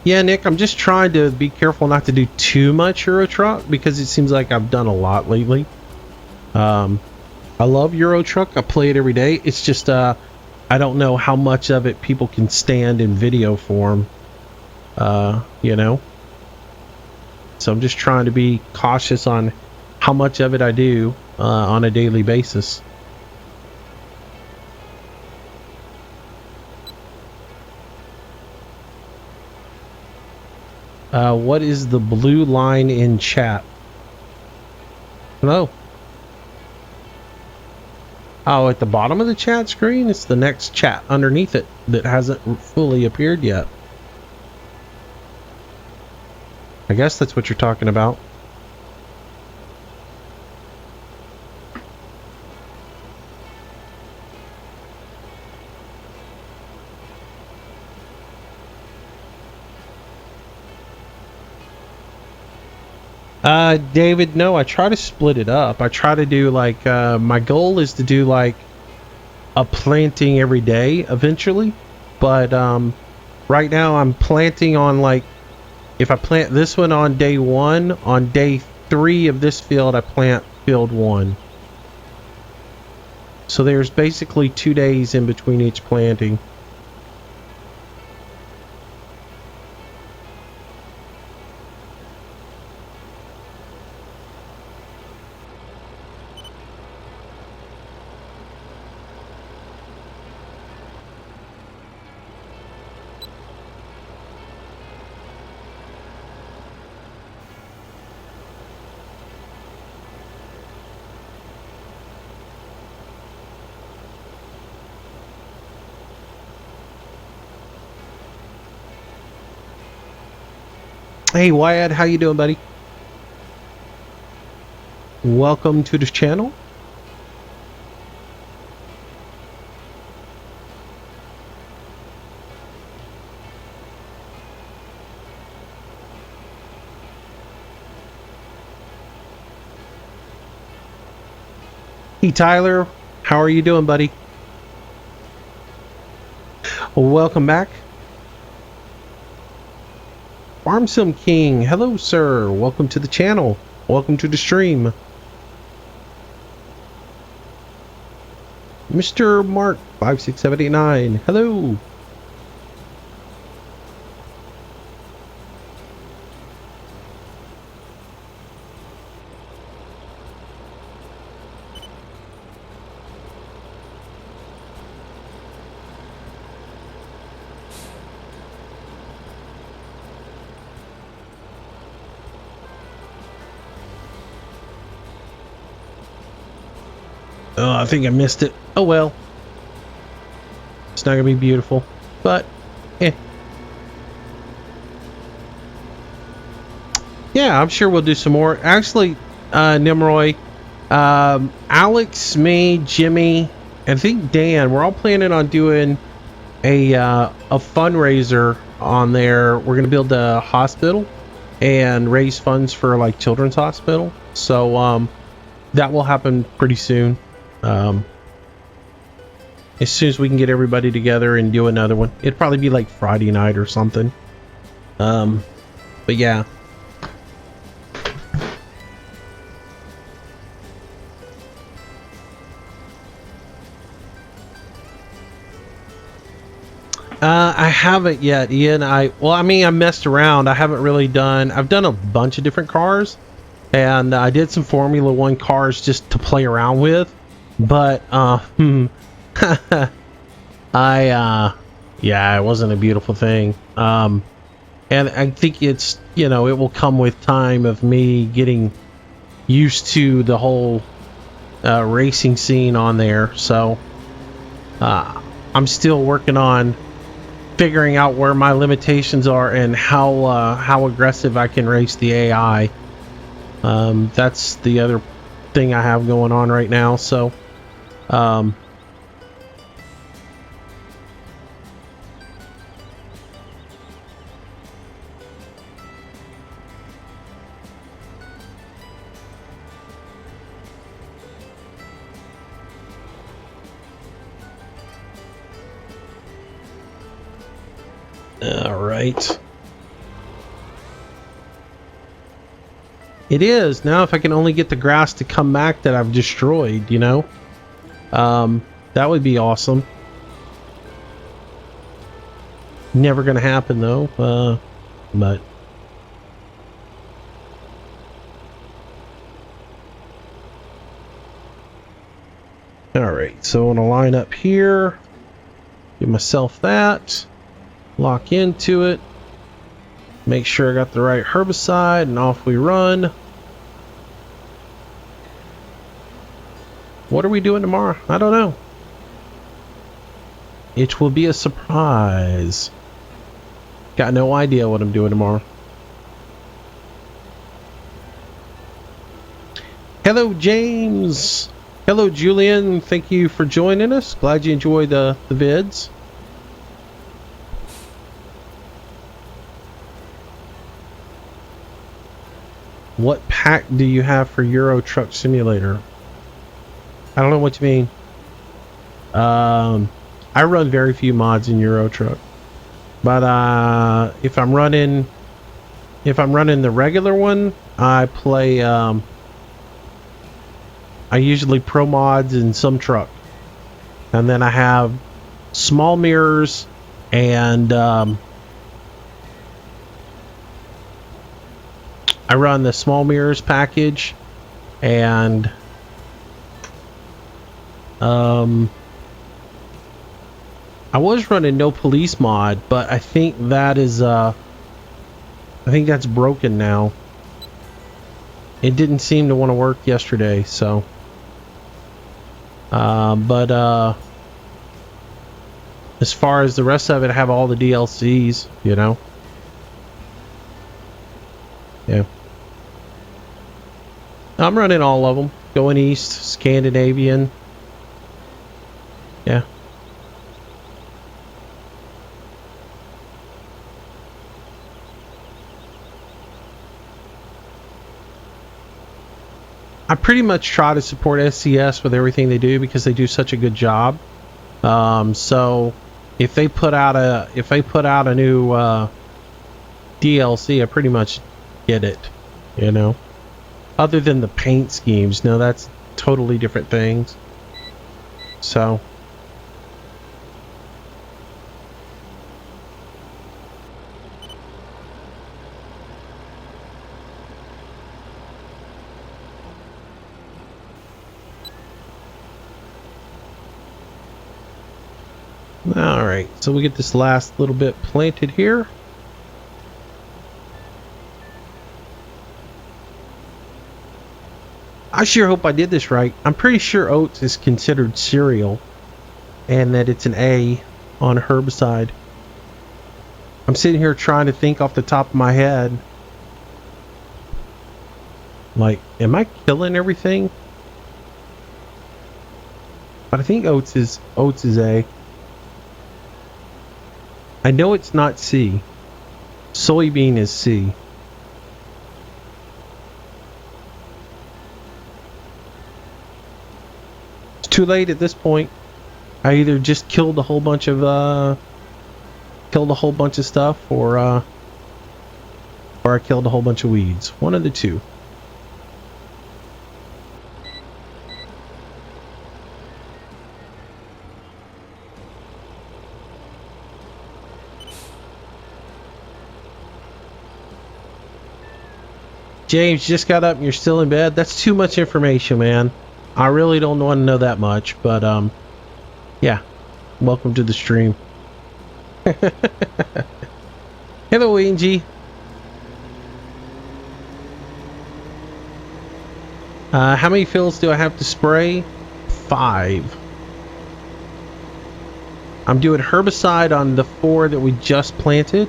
Yeah, Nick, I'm just trying to be careful not to do too much Euro Truck because it seems like I've done a lot lately. I love Euro Truck. I play it every day. It's just I don't know how much of it people can stand in video form. You know. So I'm just trying to be cautious on how much of it I do on a daily basis. What is the blue line in chat? Hello. Oh, at the bottom of the chat screen, it's the next chat underneath it that hasn't fully appeared yet. I guess that's what you're talking about. David, no, I try to split it up. I try to do like, my goal is to do like a planting every day eventually. But, right now I'm planting on like, if I plant this one on day 1, on day 3 of this field, I plant field 1. So there's basically 2 days in between each planting. Hey Wyatt, how you doing, buddy? Welcome to the channel. Hey Tyler, how are you doing, buddy? Welcome back. Farm Sim King, hello sir, welcome to the channel, welcome to the stream. Mr. Mark 56789, hello. Oh, I think I missed it. Oh well. It's not gonna be beautiful, but eh. Yeah, I'm sure we'll do some more. Actually, Nimroy, Alex, me, Jimmy, and I think Dan, we're all planning on doing a fundraiser on there. We're gonna build a hospital and raise funds for like children's hospital. So that will happen pretty soon. As soon as we can get everybody together and do another one, it'd probably be like Friday night or something. But yeah. I haven't yet, Ian. I mean, I messed around. I haven't really done. I've done a bunch of different cars, and I did some Formula One cars just to play around with. But yeah, it wasn't a beautiful thing. And I think it's, you know, it will come with time of me getting used to the whole racing scene on there. So I'm still working on figuring out where my limitations are and how aggressive I can race the AI. That's the other thing I have going on right now. So all right. It is. Now if I can only get the grass to come back that I've destroyed, you know, that would be awesome. Never gonna happen though, but all right, so I want to line up here, give myself that, lock into it, make sure I got the right herbicide, and off we run. What are we doing tomorrow? I don't know. It will be a surprise. Got no idea what I'm doing tomorrow. Hello, James. Hello, Julian. Thank you for joining us. Glad you enjoy the vids. What pack do you have for Euro Truck Simulator? I don't know what you mean. I run very few mods in Euro Truck, but if I'm running the regular one, I play. I usually pro mods in some truck, and then I have small mirrors and I run the small mirrors package, and I was running no police mod, but I think that is I think that's broken now. It didn't seem to want to work yesterday, so but as far as the rest of it, I have all the DLCs, you know. Yeah, I'm running all of them. Going east, Scandinavian. Yeah. I pretty much try to support SCS with everything they do because they do such a good job. So if they put out a new DLC, I pretty much get it, you know. Other than the paint schemes, no, that's totally different things. So all right, so we get this last little bit planted here. I sure hope I did this right. I'm pretty sure oats is considered cereal and that it's an A on herbicide. I'm sitting here trying to think off the top of my head. Like, am I killing everything? But I think oats is A. I know it's not C. Soybean is C. Too late at this point. I either just killed a whole bunch of stuff, or I killed a whole bunch of weeds. One of the two. James, just got up and you're still in bed? That's too much information, man. I really don't want to know that much, but yeah. Welcome to the stream. Hello, Angie. How many fields do I have to spray? 5. I'm doing herbicide on the 4 that we just planted,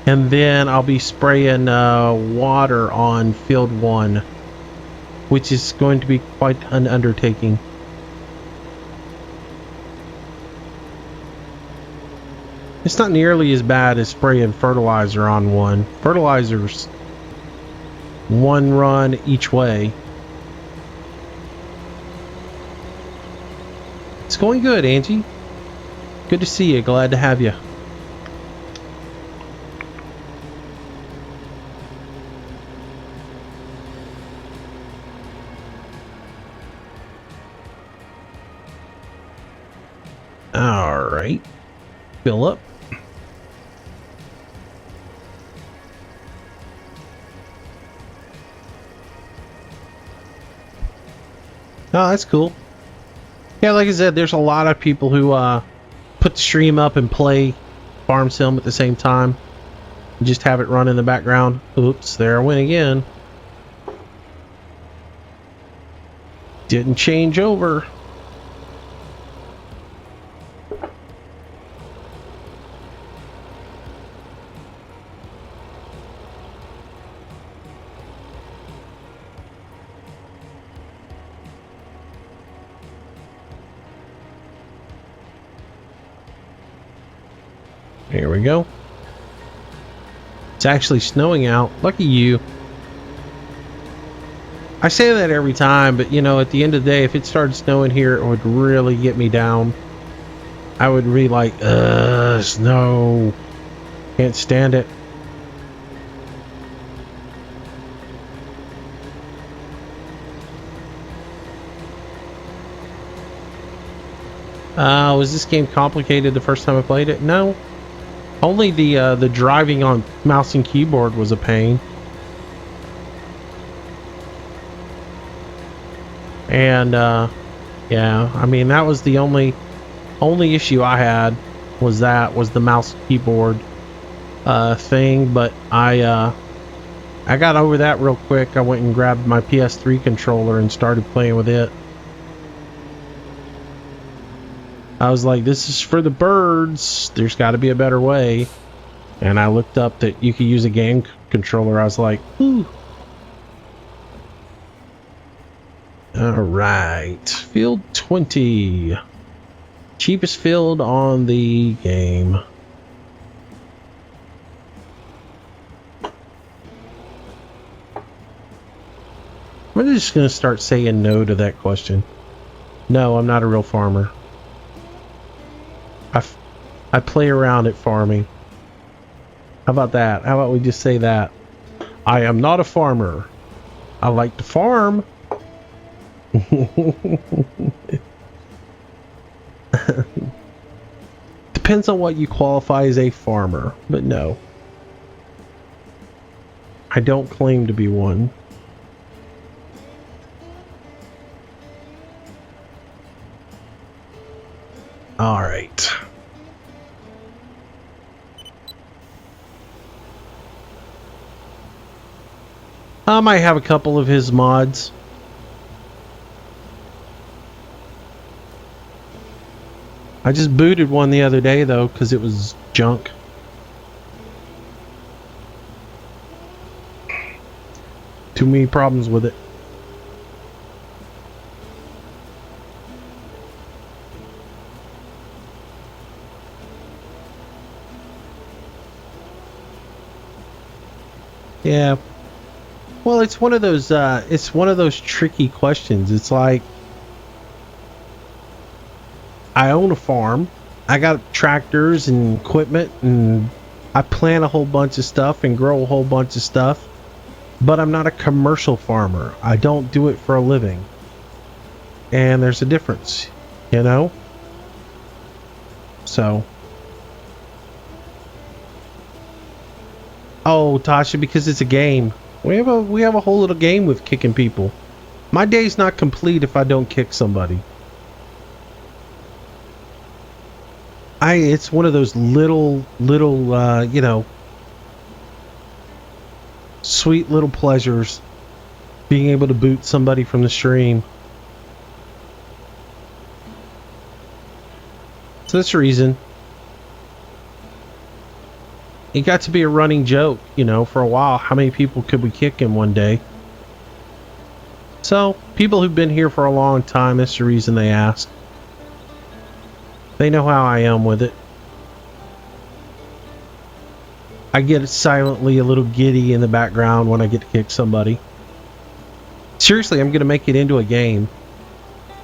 and then I'll be spraying water on field 1, which is going to be quite an undertaking. It's not nearly as bad as spraying fertilizer on 1. Fertilizer's 1 run each way. It's going good, Angie. Good to see you. Glad to have you. All right. Fill up. Oh, that's cool. Yeah, like I said, there's a lot of people who put the stream up and play Farm Sim at the same time. Just have it run in the background. Oops, there I went again. Didn't change over. Here we go. It's actually snowing out. Lucky you. I say that every time, but you know, at the end of the day, if it started snowing here, it would really get me down. I would be like, snow. Can't stand it. Was this game complicated the first time I played it? No. Only the driving on mouse and keyboard was a pain. And yeah, I mean that was the only issue I had was the mouse and keyboard thing, but I got over that real quick. I went and grabbed my PS3 controller and started playing with it. I was like, this is for the birds. There's got to be a better way. And I looked up that you could use a game controller. I was like, ooh. All right. Field 20. Cheapest field on the game. I'm just going to start saying no to that question. No, I'm not a real farmer. I play around at farming. How about that? How about we just say that? I am not a farmer. I like to farm. Depends on what you qualify as a farmer, but no. I don't claim to be one. All right. I might have a couple of his mods. I just booted one the other day though because it was junk. Too many problems with it. Yeah. Well, it's one of those tricky questions. It's like I own a farm. I got tractors and equipment and I plant a whole bunch of stuff and grow a whole bunch of stuff, but I'm not a commercial farmer. I don't do it for a living. And there's a difference, you know? So oh, Tasha, because it's a game. We have a whole little game with kicking people. My day's not complete if I don't kick somebody. It's one of those little you know, sweet little pleasures being able to boot somebody from the stream. So that's the reason. It got to be a running joke, you know, for a while. How many people could we kick in one day? So, people who've been here for a long time, that's the reason they ask. They know how I am with it. I get silently a little giddy in the background when I get to kick somebody. Seriously, I'm going to make it into a game.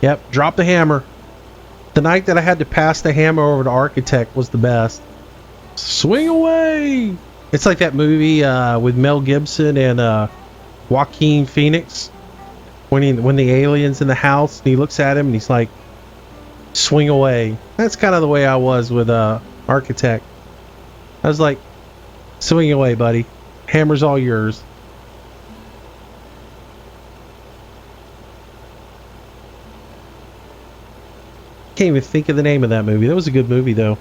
Yep, drop the hammer. The night that I had to pass the hammer over to Architect was the best. Swing away! It's like that movie with Mel Gibson and Joaquin Phoenix. When the alien's in the house and he looks at him and he's like, swing away. That's kind of the way I was with Architect. I was like, swing away, buddy. Hammer's all yours. Can't even think of the name of that movie. That was a good movie, though.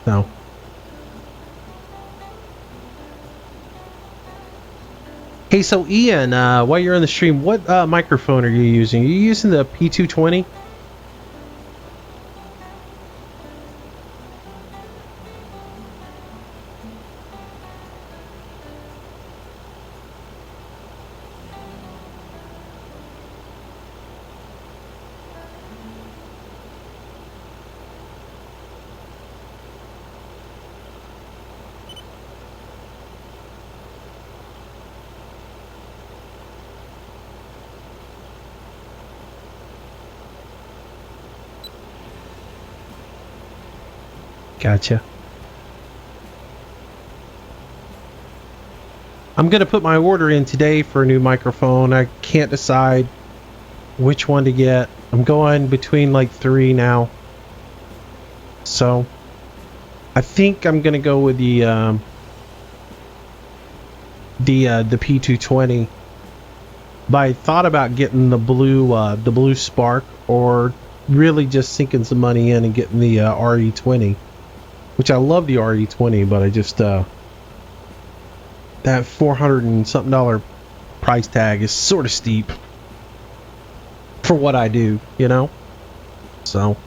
No. Hey, so Ian, while you're on the stream, what microphone are you using? Are you using the P220? Gotcha. I'm going to put my order in today for a new microphone. I can't decide which one to get. I'm going between like 3 now. So I think I'm going to go with the P220. But I thought about getting the blue Spark, or really just sinking some money in and getting the RE20, which I love the RE20, but I just that $400 and something price tag is sort of steep for what I do, you know. So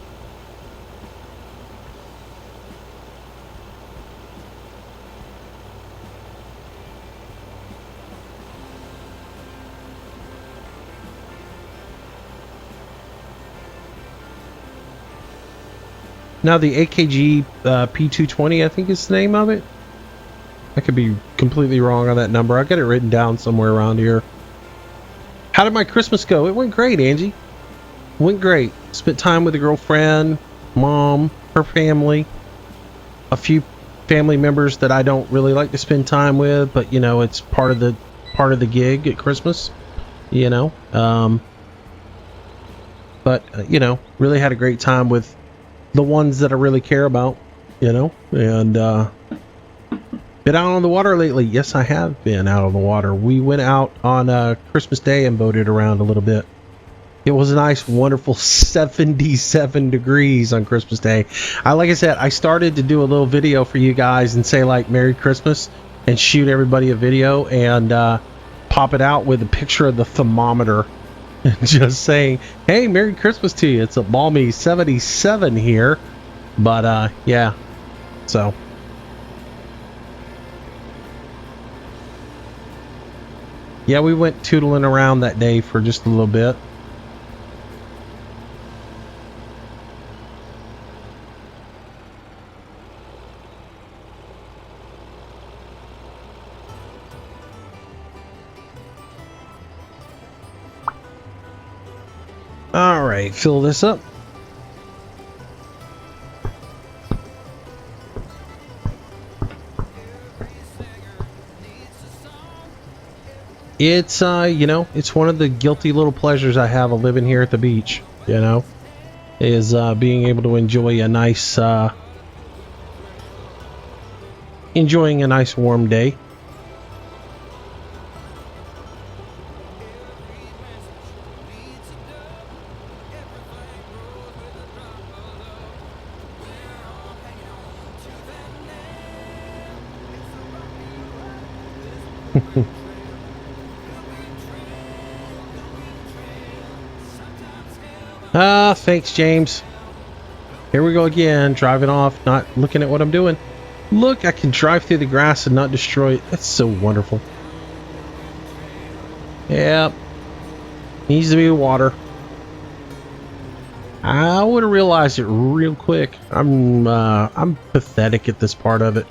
now the AKG P220, I think is the name of it. I could be completely wrong on that number. I got it written down somewhere around here. How did my Christmas go? It went great, Angie. Went great. Spent time with a girlfriend, mom, her family, a few family members that I don't really like to spend time with, but you know, it's part of the gig at Christmas, you know. But you know, really had a great time with the ones that I really care about, you know. And been out on the water lately. Yes, I have been out on the water. We went out on Christmas Day and boated around a little bit. It was a nice, wonderful 77 degrees on Christmas Day. Like I said, I started to do a little video for you guys and say like Merry Christmas and shoot everybody a video and pop it out with a picture of the thermometer and just saying, hey, Merry Christmas to you. It's a balmy 77 here. But yeah, so yeah, we went tootling around that day for just a little bit. All right, fill this up. It's you know, it's one of the guilty little pleasures I have of living here at the beach, you know, is being able to enjoy a nice enjoying a nice warm day. Thanks, James. Here we go again, driving off, not looking at what I'm doing. Look, I can drive through the grass and not destroy it. That's so wonderful. Yep. Needs to be water. I would have realized it real quick. I'm pathetic at this part of it.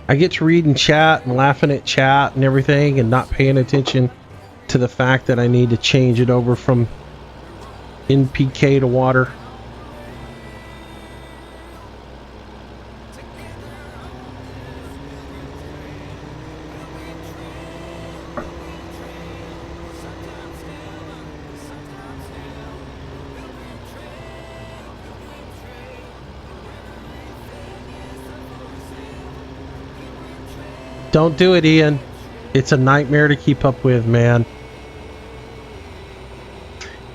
I get to reading chat and laughing at chat and everything and not paying attention to the fact that I need to change it over from NPK to water. Don't do it, Ian. It's a nightmare to keep up with, man.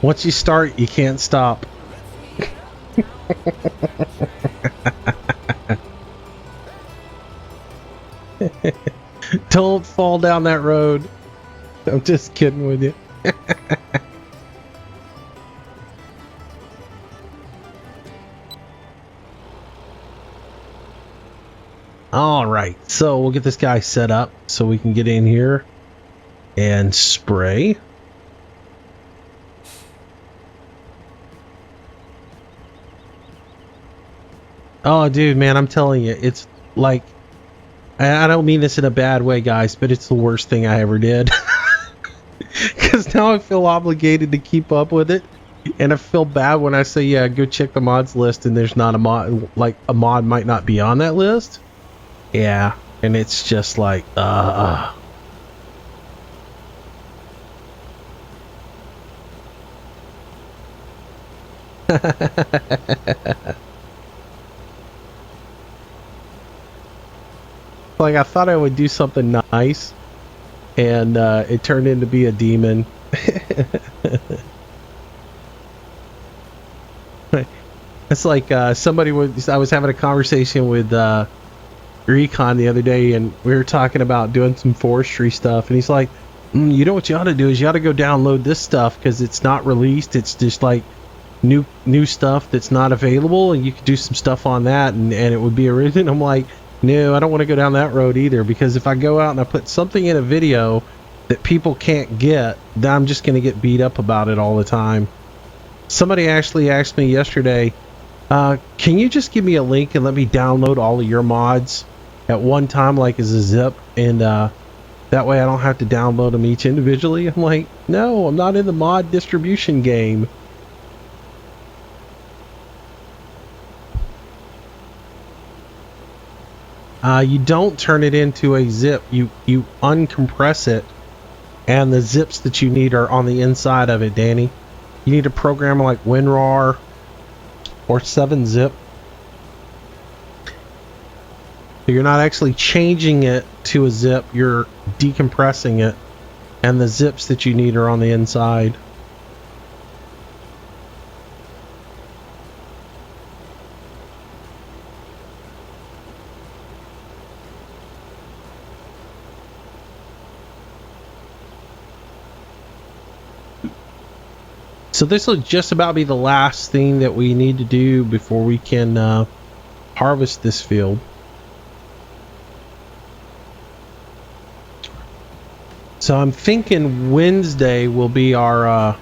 Once you start, you can't stop. Don't fall down that road. I'm just kidding with you. All right, so we'll get this guy set up so we can get in here and spray. Oh, dude, man, I'm telling you, it's like, I don't mean this in a bad way, guys, but it's the worst thing I ever did. Because now I feel obligated to keep up with it. And I feel bad when I say, yeah, go check the mods list, and there's not a mod, like a mod might not be on that list. Yeah, and it's just like, like I thought I would do something nice, and it turned into be a demon. It's like somebody was. I was having a conversation with Recon the other day, and we were talking about doing some forestry stuff, and he's like, you know what you ought to do is you ought to go download this stuff because it's not released. It's just like new stuff that's not available, and you could do some stuff on that, and it would be original. I'm like, no, I don't want to go down that road either, because if I go out and I put something in a video that people can't get, then I'm just going to get beat up about it all the time. Somebody actually asked me yesterday, can you just give me a link and let me download all of your mods at one time, like as a zip, and that way I don't have to download them each individually? I'm like, no, I'm not in the mod distribution game. You don't turn it into a zip. You uncompress it, and the zips that you need are on the inside of it, Danny. You need a program like WinRAR or 7-zip. So you're not actually changing it to a zip, you're decompressing it, and the zips that you need are on the inside. So this will just about be the last thing that we need to do before we can harvest this field. So I'm thinking Wednesday will be our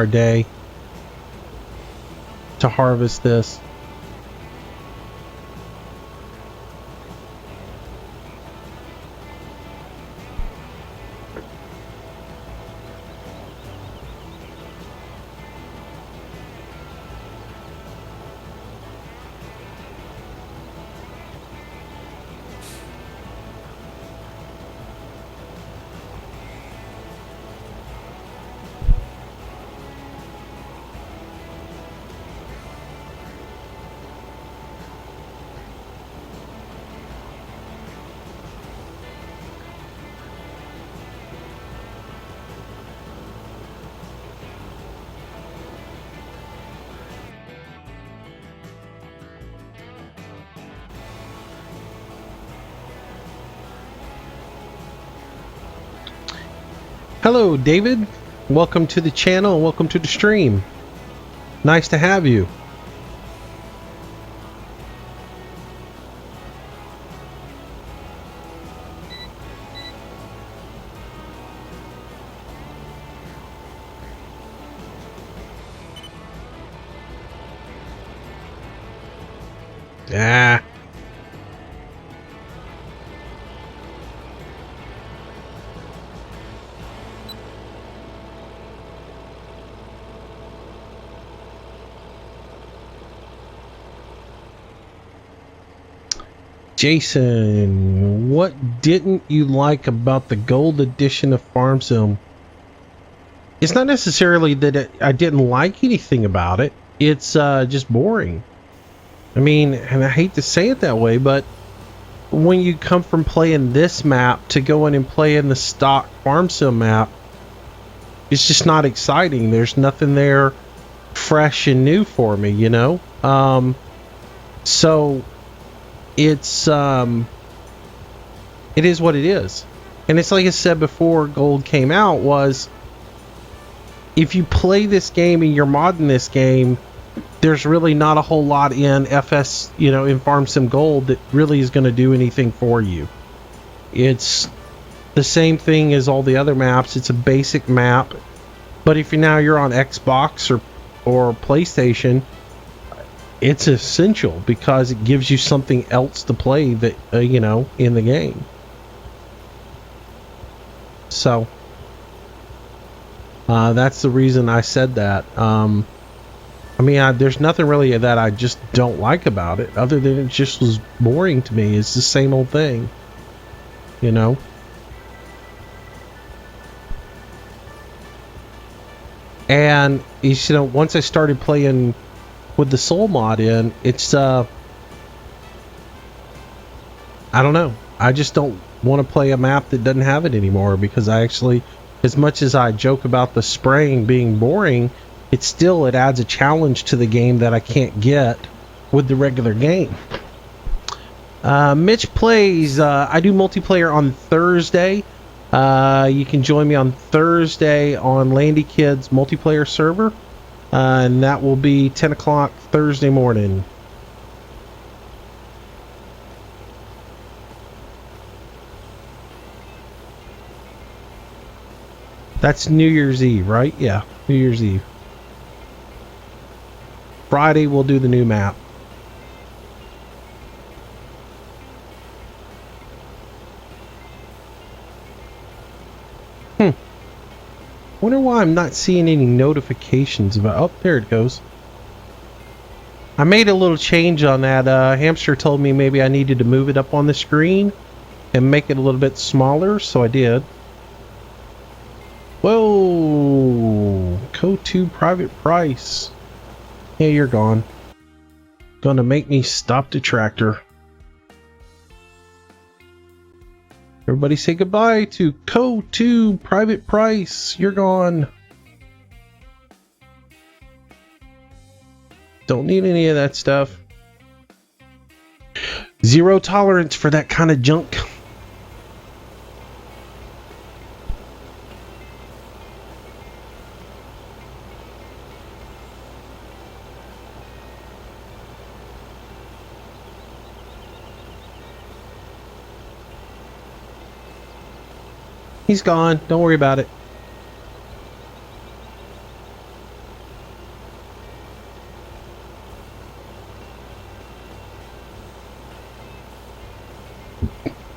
day to harvest this. Hello, David. Welcome to the channel and welcome to the stream. Nice to have you. Ah. Jason, what didn't you like about the gold edition of Farm Sim? It's not necessarily that I didn't like anything about it. It's just boring. I mean, and I hate to say it that way, but when you come from playing this map to go in and play in the stock Farm Sim map, it's just not exciting. There's nothing there fresh and new for me, you know? So it's it is what it is. And it's like I said before gold came out, was if you play this game and you're modding this game, there's really not a whole lot in FS, you know, in Farm Sim Gold that really is going to do anything for you. It's the same thing as all the other maps. It's a basic map, but if you're on Xbox or PlayStation, it's essential because it gives you something else to play that in the game. So that's the reason I said that. There's nothing really that I just don't like about it, other than it just was boring to me. It's the same old thing, And once I started playing with the soul mod in, it's I don't know. I just don't want to play a map that doesn't have it anymore, because I actually, as much as I joke about the spraying being boring, it adds a challenge to the game that I can't get with the regular game. Mitch plays. I do multiplayer on Thursday. You can join me on Thursday on Landy Kids multiplayer server, and that will be 10 o'clock Thursday morning. That's New Year's Eve, right? Yeah, New Year's Eve. Friday we'll do the new map. Wonder why I'm not seeing any notifications about. Oh, there it goes. I made a little change on that. Hamster told me maybe I needed to move it up on the screen and make it a little bit smaller, so I did. Whoa! Code 2 private price. Yeah, you're gone. Gonna make me stop the tractor. Everybody say goodbye to Code 2 private price. You're gone. Don't need any of that stuff. Zero tolerance for that kind of junk. He's gone. Don't worry about it.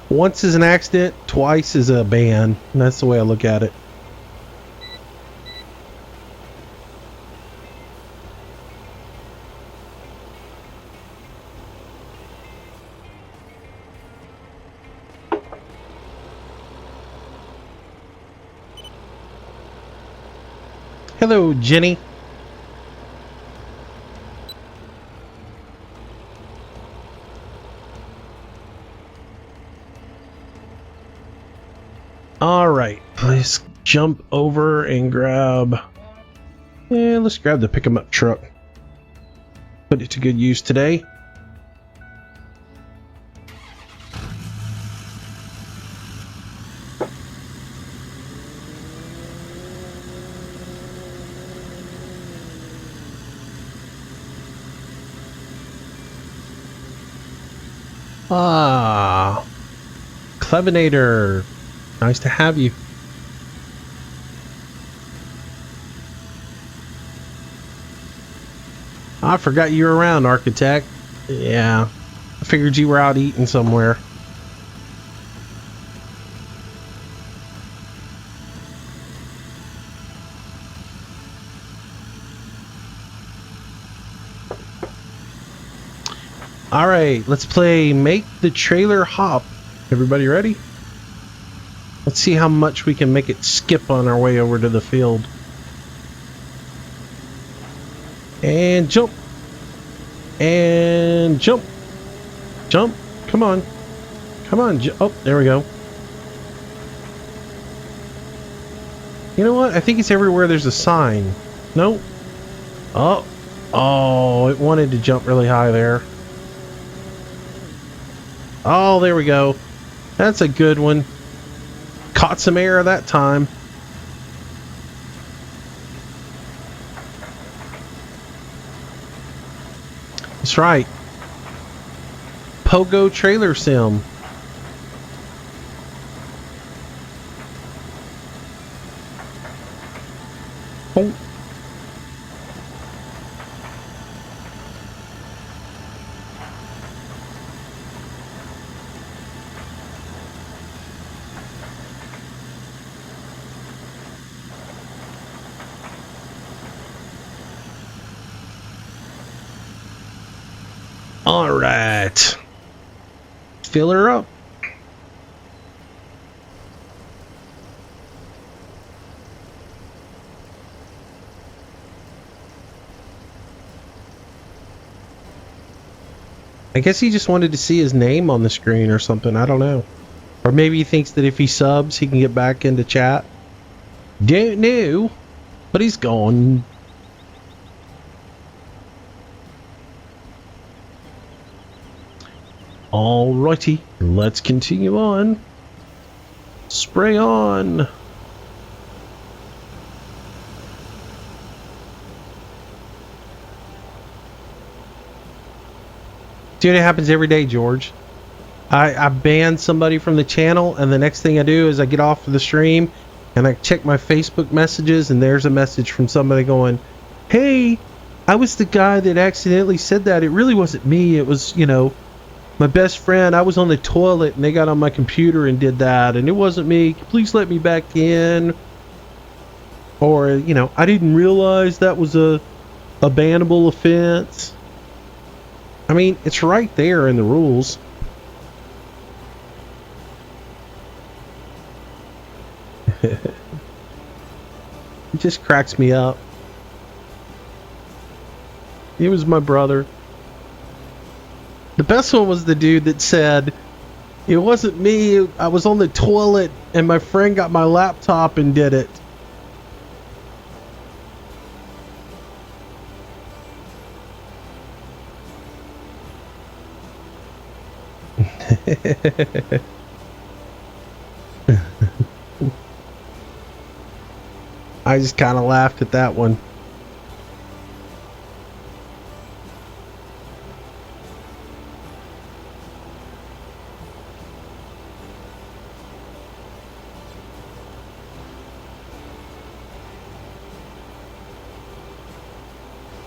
Once is an accident, twice is a ban. And that's the way I look at it. Hello, Jenny. All right, let's jump over and grab. Yeah, let's grab the pick-em-up truck. Put it to good use today. Ah, Cultivating. Nice to have you. I forgot you were around, Architect. Yeah, I figured you were out eating somewhere. All right, let's play Make the Trailer Hop. Everybody ready? Let's see how much we can make it skip on our way over to the field. And jump. And jump. Jump. Come on. Come on. Oh, there we go. You know what? I think it's everywhere there's a sign. Nope. Oh. Oh, it wanted to jump really high there. Oh, there we go. That's a good one. Caught some air that time. That's right. Pogo Trailer Sim. Oh. All right. Fill her up. I guess he just wanted to see his name on the screen or something. I don't know. Or maybe he thinks that if he subs, he can get back into chat. Don't know. But he's gone. Alrighty. Let's continue on. Spray on. Dude, it happens every day, George. I ban somebody from the channel, and the next thing I do is I get off of the stream and I check my Facebook messages, and there's a message from somebody going, "Hey, I was the guy that accidentally said that. It really wasn't me. It was, my best friend. I was on the toilet and they got on my computer and did that, and it wasn't me. Please let me back in." Or, I didn't realize that was a bannable offense. I mean, it's right there in the rules. It just cracks me up. He was my brother. The best one was the dude that said, "It wasn't me. I was on the toilet and my friend got my laptop and did it." I just kind of laughed at that one.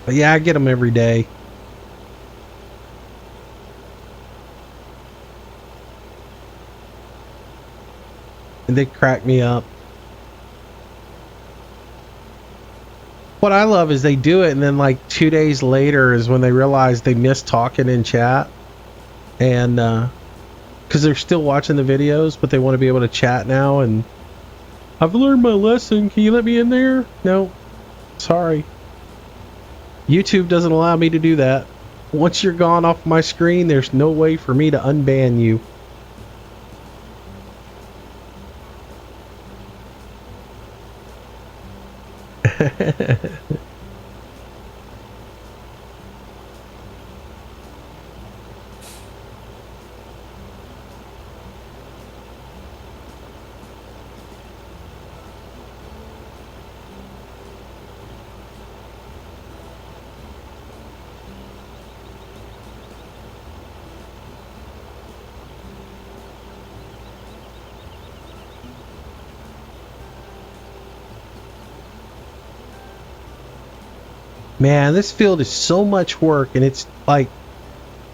But yeah, I get them every day. And they crack me up. What I love is they do it, and then like 2 days later is when they realize they missed talking in chat. And because they're still watching the videos, but they want to be able to chat now. And I've learned my lesson. Can you let me in there? No. Sorry. YouTube doesn't allow me to do that. Once you're gone off my screen, there's no way for me to unban you. Man, this field is so much work, and it's like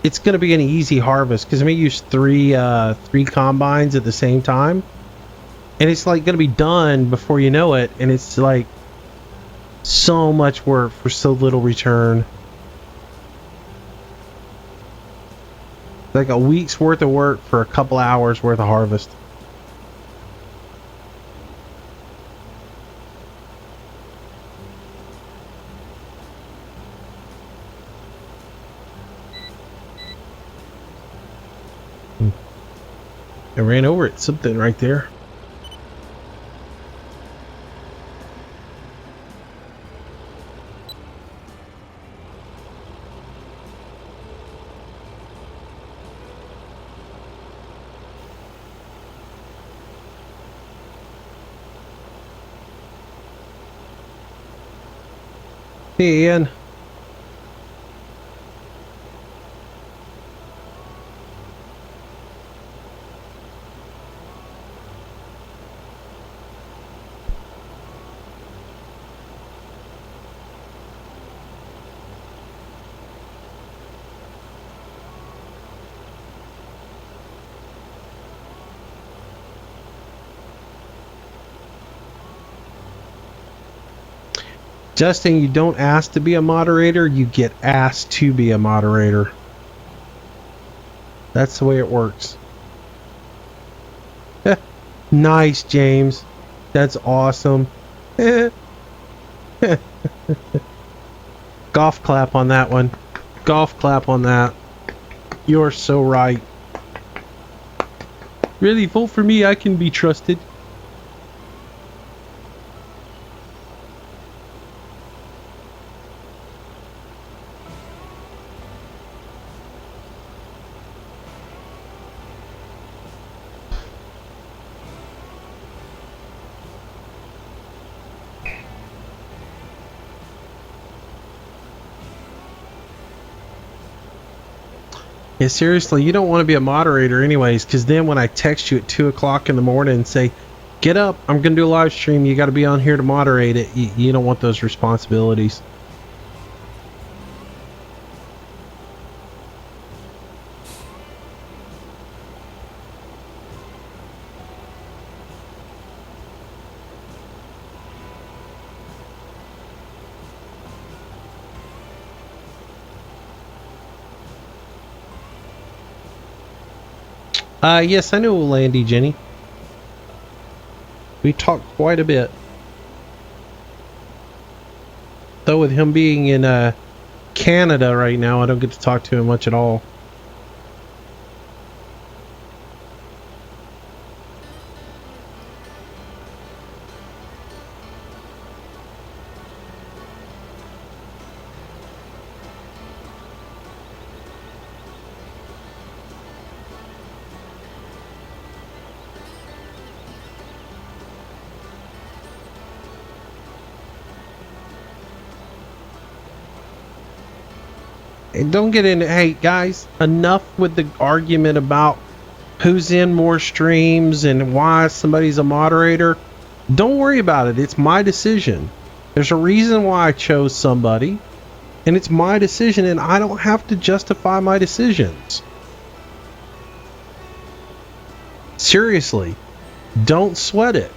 it's going to be an easy harvest because I'm going to use three combines at the same time, and it's like going to be done before you know it, and it's like so much work for so little return. Like a week's worth of work for a couple hours worth of harvest. I ran over it. Something right there. Hey, Ian. Justin, you don't ask to be a moderator, you get asked to be a moderator. That's the way it works. Nice, James. That's awesome. Golf clap on that one. Golf clap on that. You're so right. Really, vote for me. I can be trusted. Yeah, seriously, you don't want to be a moderator anyways, because then when I text you at 2 o'clock in the morning and say, get up, I'm going to do a live stream, you got to be on here to moderate it, you don't want those responsibilities. Yes, I know Landy, Jenny. We talked quite a bit. Though with him being in Canada right now, I don't get to talk to him much at all. And don't get into, hey guys, enough with the argument about who's in more streams and why somebody's a moderator. Don't worry about it. It's my decision. There's a reason why I chose somebody, and it's my decision, and I don't have to justify my decisions. Seriously, don't sweat it.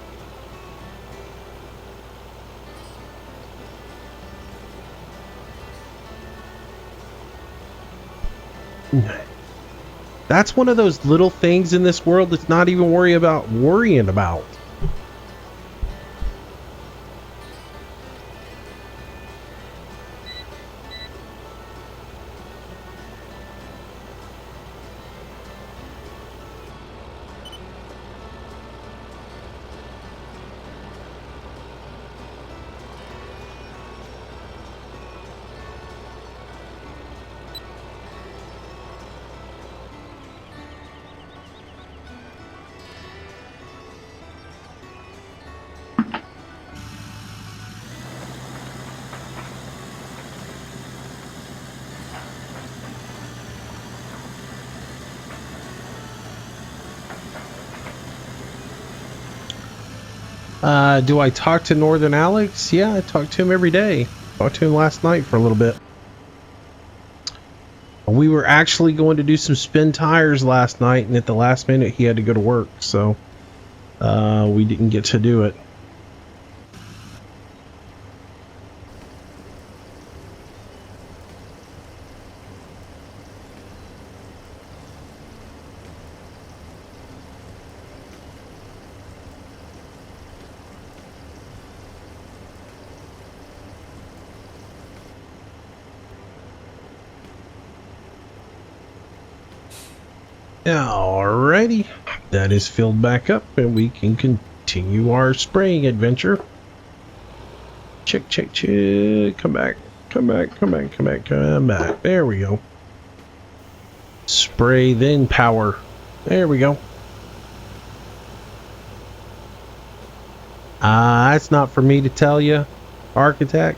That's one of those little things in this world that's not even worrying about. Do I talk to Northern Alex? Yeah, I talk to him every day. Talked to him last night for a little bit. We were actually going to do some spin tires last night, and at the last minute he had to go to work, so we didn't get to do it. Alrighty, that is filled back up and we can continue our spraying adventure. Check, check, check. Come back. Come back, come back, come back, come back. There we go. Spray, then power. There we go. That's not for me to tell you, architect.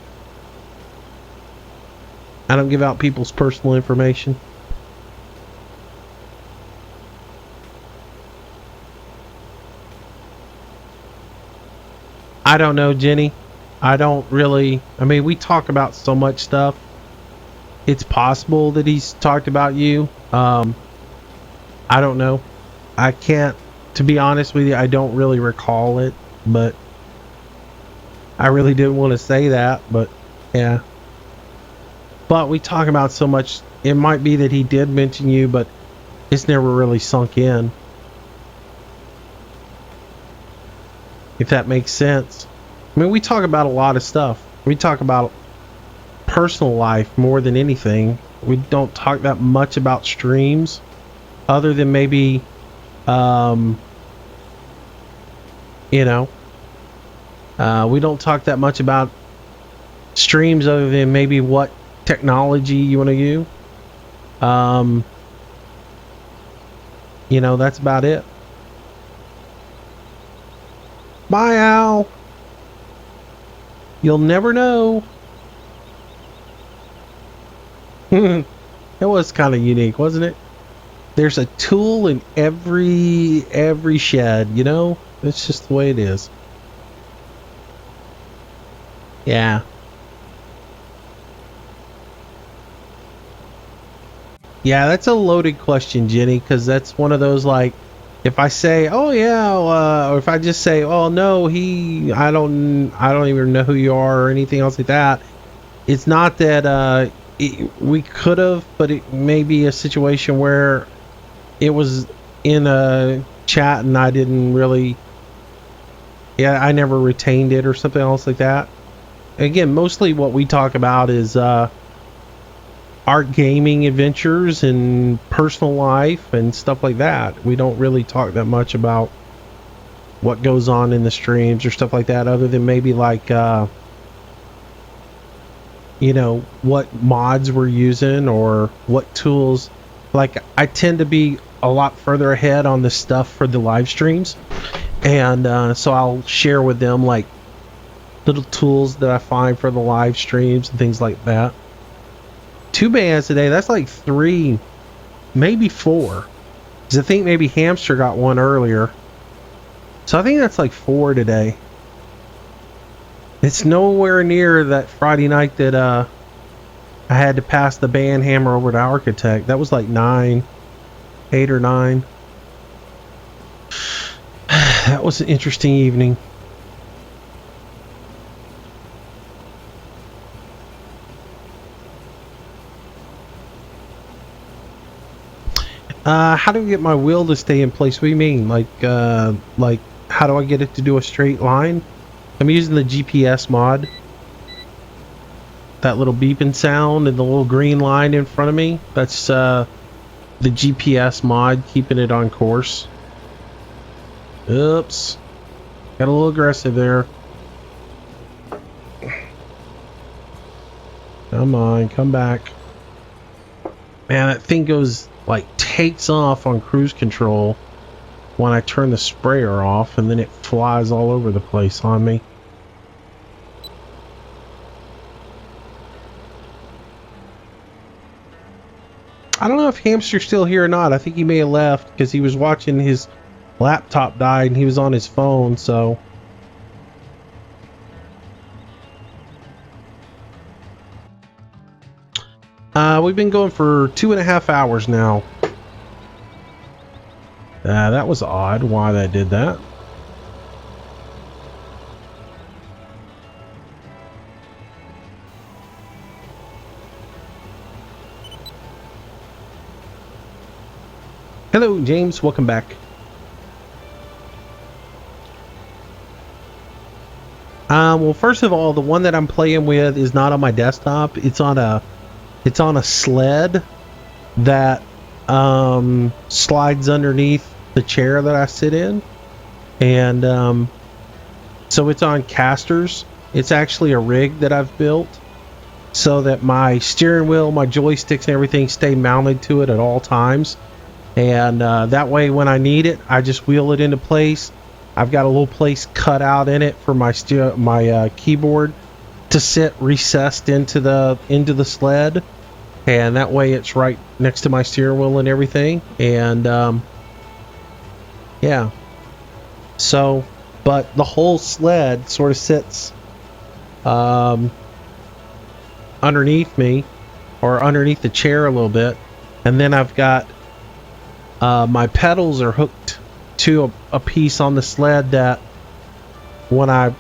I don't give out people's personal information. I don't know, Jenny. I don't really, I mean, we talk about so much stuff. It's possible that he's talked about you. I don't know. I can't, to be honest with you, I don't really recall it, but I really didn't want to say that, but yeah. But we talk about so much. It might be that he did mention you, but It's never really sunk in, if that makes sense. I mean, we talk about a lot of stuff. We talk about personal life more than anything. We don't talk that much about streams, other than maybe, you know, we don't talk that much about streams other than maybe what technology you want to use. You know, that's about it. Bye, Al. You'll never know. It was kind of unique, wasn't it? There's a tool in every shed, you know? It's just the way it is. Yeah. Yeah, that's a loaded question, Jenny, because that's one of those, like, if I say, "Oh yeah," or if I just say, "Oh no, I don't even know who you are," or anything else like that. It's not that we could have, but it may be a situation where it was in a chat and I didn't really, yeah, I never retained it or something else like that. Again, mostly what we talk about is our gaming adventures and personal life and stuff like that. We don't really talk that much about what goes on in the streams or stuff like that, other than maybe like you know, what mods we're using or what tools. Like, I tend to be a lot further ahead on the stuff for the live streams, and so I'll share with them like little tools that I find for the live streams and things like that. 2 bands today. That's like 3, maybe 4. Because I think maybe Hamster got one earlier. So I think that's like 4 today. It's nowhere near that Friday night that I had to pass the band hammer over to Architect. That was like 9, 8 or 9. That was an interesting evening. How do we get my wheel to stay in place? What do you mean? Like how do I get it to do a straight line? I'm using the GPS mod. That little beeping sound and the little green line in front of me. That's the GPS mod keeping it on course. Oops. Got a little aggressive there. Come on, come back. Man, that thing goes, like, takes off on cruise control when I turn the sprayer off, and then it flies all over the place on me. I don't know if Hamster's still here or not. I think he may have left because he was watching his laptop die and he was on his phone, so. We've been going for 2.5 hours now. That was odd why they did that. Hello, James. Welcome back. Well, first of all, the one that I'm playing with is not on my desktop. It's on a sled that slides underneath the chair that I sit in, and so it's on casters. It's actually a rig that I've built so that my steering wheel, my joysticks, and everything stay mounted to it at all times. And that way, when I need it, I just wheel it into place. I've got a little place cut out in it for my keyboard to sit recessed into the sled, and that way it's right next to my steering wheel and everything. And yeah, so, but the whole sled sort of sits underneath me, or underneath the chair a little bit, and then I've got my pedals are hooked to a piece on the sled that when I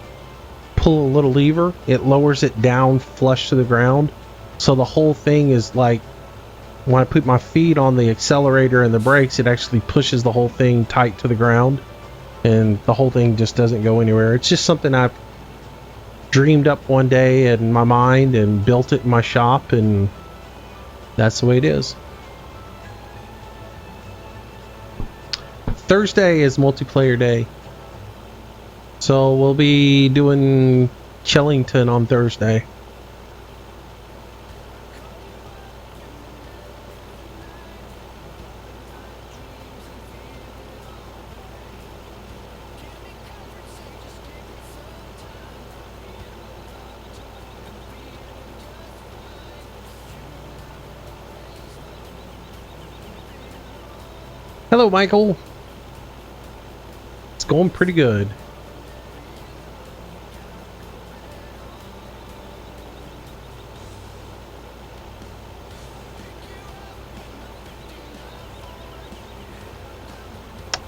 pull a little lever, it lowers it down flush to the ground. So the whole thing is like when I put my feet on the accelerator and the brakes, it actually pushes the whole thing tight to the ground, and the whole thing just doesn't go anywhere. It's just something I've dreamed up one day in my mind and built it in my shop, and that's the way it is. Thursday is multiplayer day, so we'll be doing Chillington on Thursday. Hello, Michael. It's going pretty good.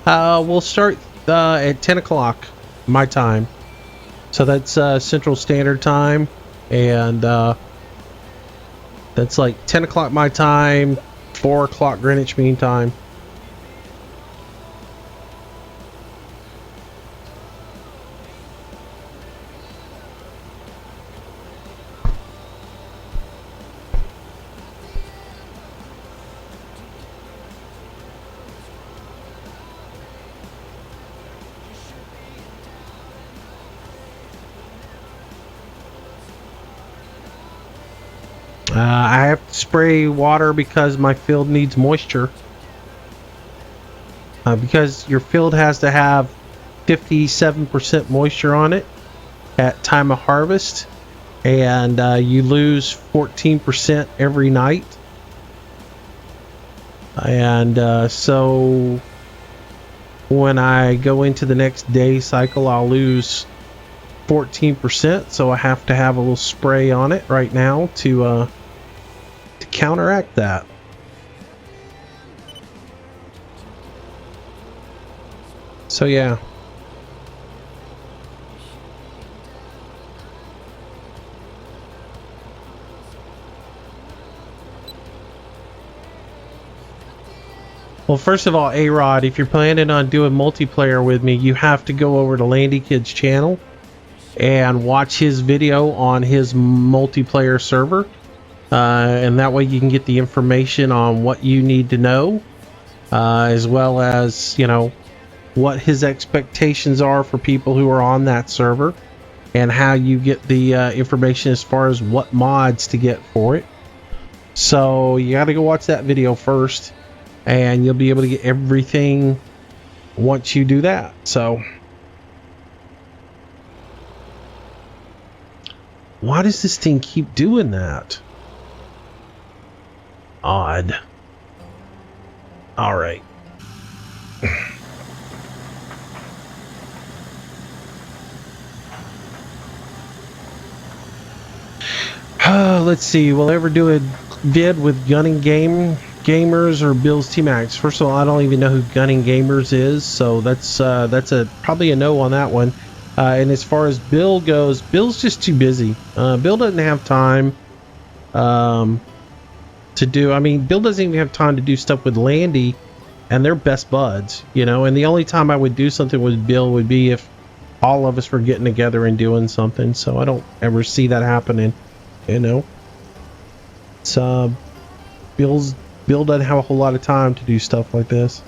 We'll start at 10 o'clock my time. So that's Central Standard Time, and that's like 10 o'clock my time, 4 o'clock Greenwich Mean Time. I have to spray water because my field needs moisture. Because your field has to have 57% moisture on it at time of harvest, and you lose 14% every night. And so when I go into the next day cycle, I'll lose 14%. So I have to have a little spray on it right now to counteract that. So yeah. Well, first of all, A-Rod, if you're planning on doing multiplayer with me, you have to go over to Landy Kid's channel and watch his video on his multiplayer server. And that way you can get the information on what you need to know, as well as, you know, what his expectations are for people who are on that server, and how you get the information as far as what mods to get for it. So you got to go watch that video first, and you'll be able to get everything once you do that. So why does this thing keep doing that? Odd. All right. Let's see. Will I ever do a vid with Gunning Gamers or Bill's T-Max? First of all, I don't even know who Gunning Gamers is, so that's probably a no on that one. And as far as Bill goes, Bill's just too busy. Bill doesn't have time to do. I mean, Bill doesn't even have time to do stuff with Landy, and they're best buds, you know. And the only time I would do something with Bill would be if all of us were getting together and doing something. So I don't ever see that happening, you know. It's Bill doesn't have a whole lot of time to do stuff like this.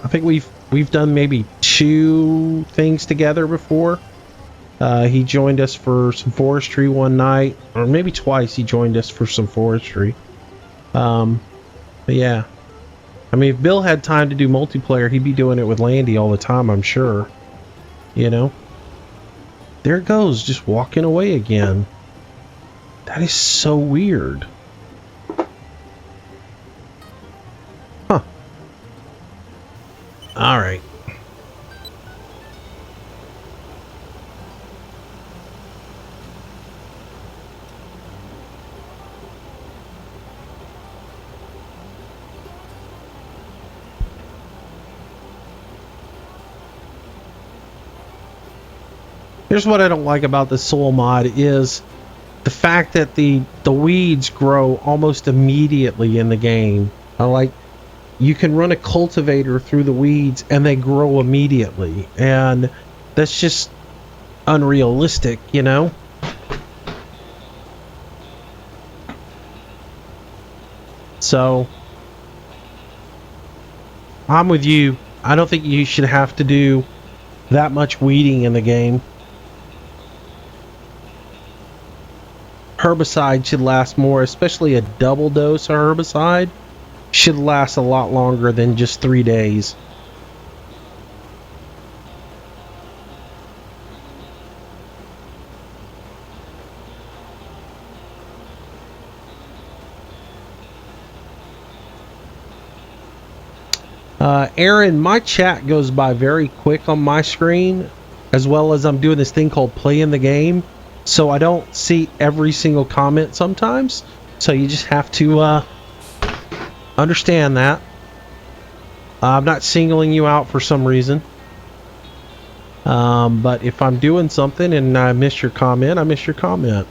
I think we've done maybe 2 things together before. He joined us for some forestry one night, or maybe twice he joined us for some forestry. But yeah, I mean, if Bill had time to do multiplayer, he'd be doing it with Landy all the time, I'm sure. You know? There it goes, just walking away again. That is so weird. Huh. Alright. Here's what I don't like about the soil mod is the the fact that the weeds grow almost immediately in the game. Like, you can run a cultivator through the weeds and they grow immediately, and that's just unrealistic, you know. So I'm with you. I don't think you should have to do that much weeding in the game. Herbicide should last more, especially a double dose of herbicide should last a lot longer than just 3 days. Aaron, my chat goes by very quick on my screen, as well as I'm doing this thing called playing the game, so I don't see every single comment sometimes. So you just have to understand that. I'm not singling you out for some reason. But if I'm doing something and I miss your comment, I miss your comment.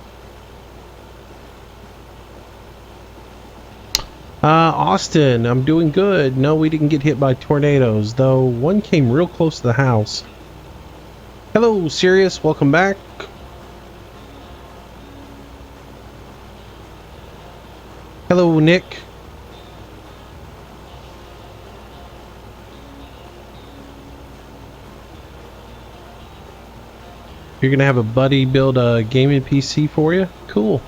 Austin, I'm doing good. No, we didn't get hit by tornadoes, though one came real close to the house. Hello, Sirius. Welcome back. Hello, Nick. You're gonna have a buddy build a gaming PC for you? Cool.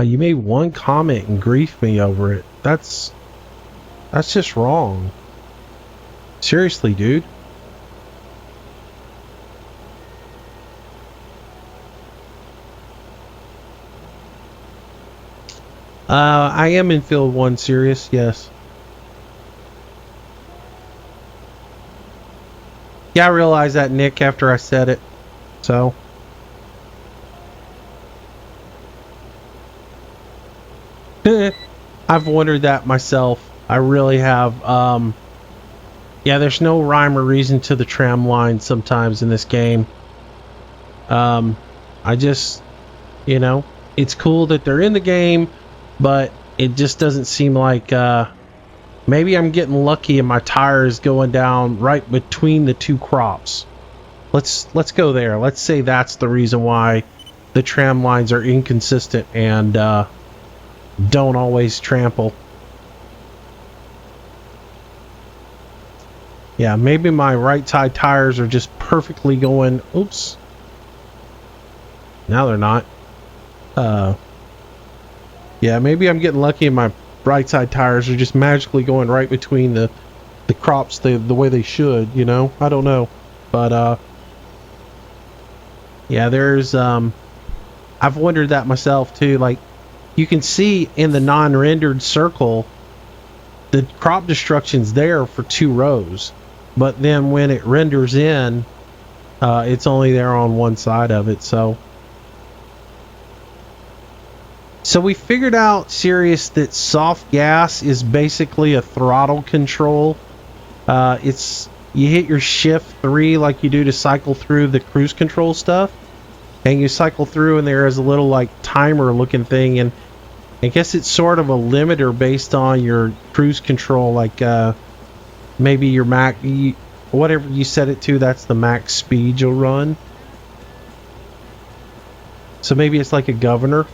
You made one comment and griefed me over it. That's just wrong. Seriously, dude. I am in field 1, Sirius, yes. Yeah, I realized that, Nick, after I said it. So. I've wondered that myself. I really have. Yeah, there's no rhyme or reason to the tram line sometimes in this game. I just, you know, it's cool that they're in the game, but it just doesn't seem like, maybe I'm getting lucky and my tire is going down right between the two crops. Let's go there. Let's say that's the reason why the tram lines are inconsistent and, don't always trample. Yeah, maybe my right side tires are just perfectly going. Oops. Now they're not. Yeah, maybe I'm getting lucky and my right side tires are just magically going right between the crops the way they should, you know? I don't know. But yeah, there's I've wondered that myself too. Like, you can see in the non-rendered circle, the crop destruction's there for 2 rows. But then when it renders in, it's only there on one side of it. So we figured out, Sirius, that soft gas is basically a throttle control. It's, you hit your shift 3 like you do to cycle through the cruise control stuff. And you cycle through and there is a little like timer looking thing, and I guess it's sort of a limiter based on your cruise control, like maybe your whatever you set it to, that's the max speed you'll run. So maybe it's like a governor.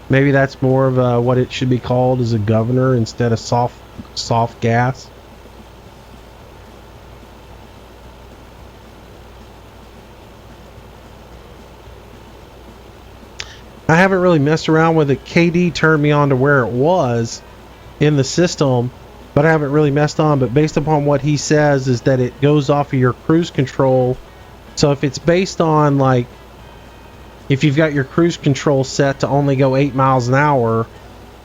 Maybe that's more of what it should be called, as a governor instead of soft gas. I haven't really messed around with it. KD turned me on to where it was in the system, but I haven't really messed on. But based upon what he says is that it goes off of your cruise control. So if it's based on, like, if you've got your cruise control set to only go 8 miles an hour,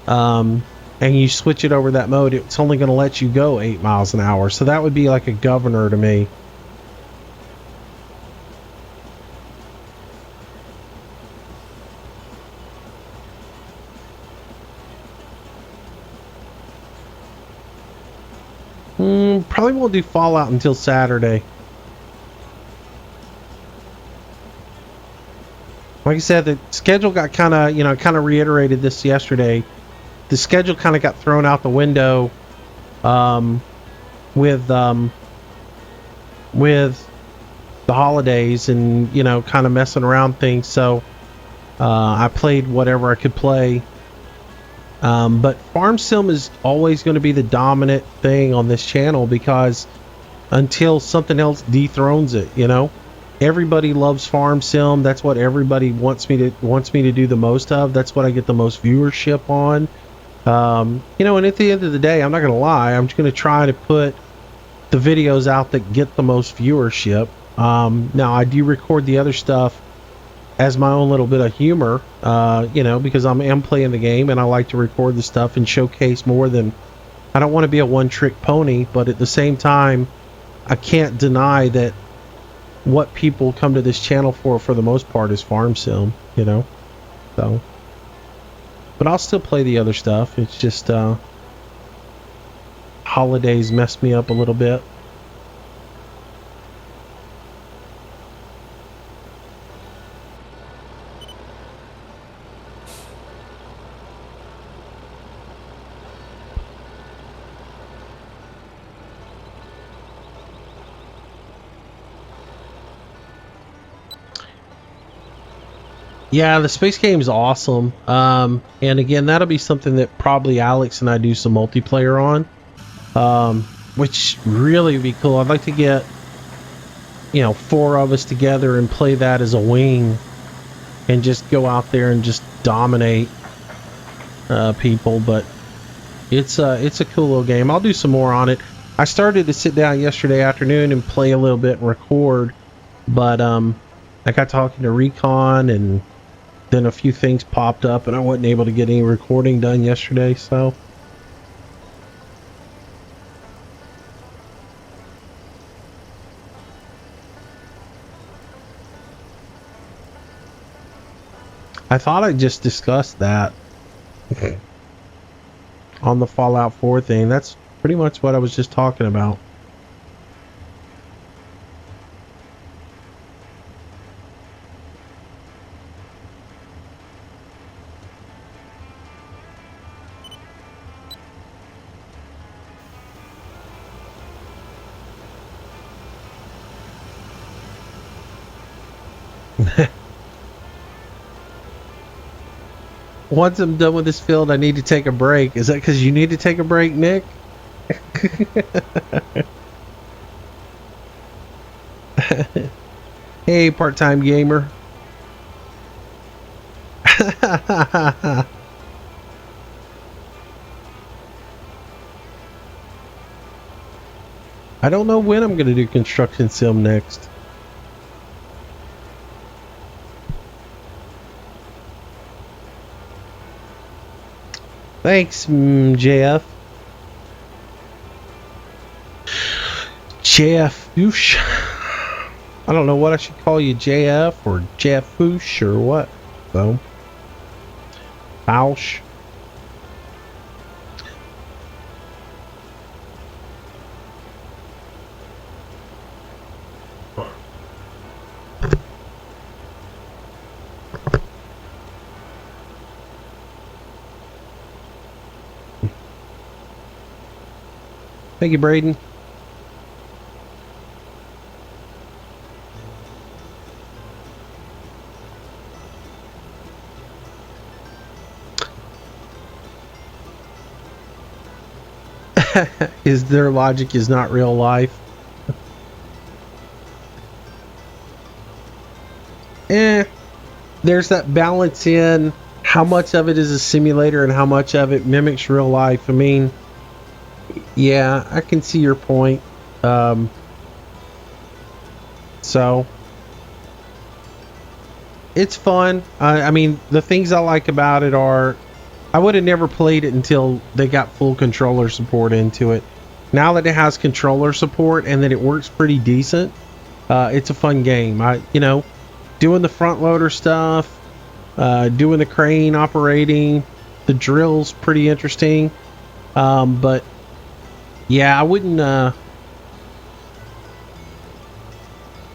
and you switch it over that mode, it's only going to let you go 8 miles an hour. So that would be like a governor to me. Probably won't do Fallout until Saturday. Like I said, the schedule got kind of reiterated this yesterday. The schedule kind of got thrown out the window with the holidays and, kind of messing around things. So I played whatever I could play. But Farm Sim is always going to be the dominant thing on this channel, because until something else dethrones it, everybody loves Farm Sim. That's what everybody wants me to do the most of. That's what I get the most viewership on. And at the end of the day, I'm not going to lie, I'm just going to try to put the videos out that get the most viewership. Now I do record the other stuff as my own little bit of humor, because I am playing the game and I like to record the stuff and showcase more than, I don't want to be a one-trick pony, but at the same time, I can't deny that what people come to this channel for the most part is Farm Sim, so. But I'll still play the other stuff. It's just holidays messed me up a little bit. Yeah, the space game is awesome. And again, that'll be something that probably Alex and I do some multiplayer on, which really would be cool. I'd like to get, 4 of us together and play that as a wing and just go out there and just dominate people. But it's a cool little game. I'll do some more on it. I started to sit down yesterday afternoon and play a little bit and record, but I got talking to Recon, and then a few things popped up and I wasn't able to get any recording done yesterday, so. I thought I just discussed that on the Fallout 4 thing. That's pretty much what I was just talking about. Once I'm done with this field, I need to take a break. Is that because you need to take a break, Nick? Hey, part-time gamer. I don't know when I'm going to do Construction Sim next. Thanks, JF. JF-oosh. I don't know what I should call you, JF or JF-oosh or what. So, Ouch. Thank you, Braden. Their logic is not real life. there's that balance in how much of it is a simulator and how much of it mimics real life. I mean, yeah, I can see your point. Um, so it's fun. I mean, the things I like about it are I would have never played it until they got full controller support into it. Now that it has controller support and that it works pretty decent, it's a fun game. Doing the front loader stuff, doing the crane operating, the drill's pretty interesting. But yeah, I wouldn't.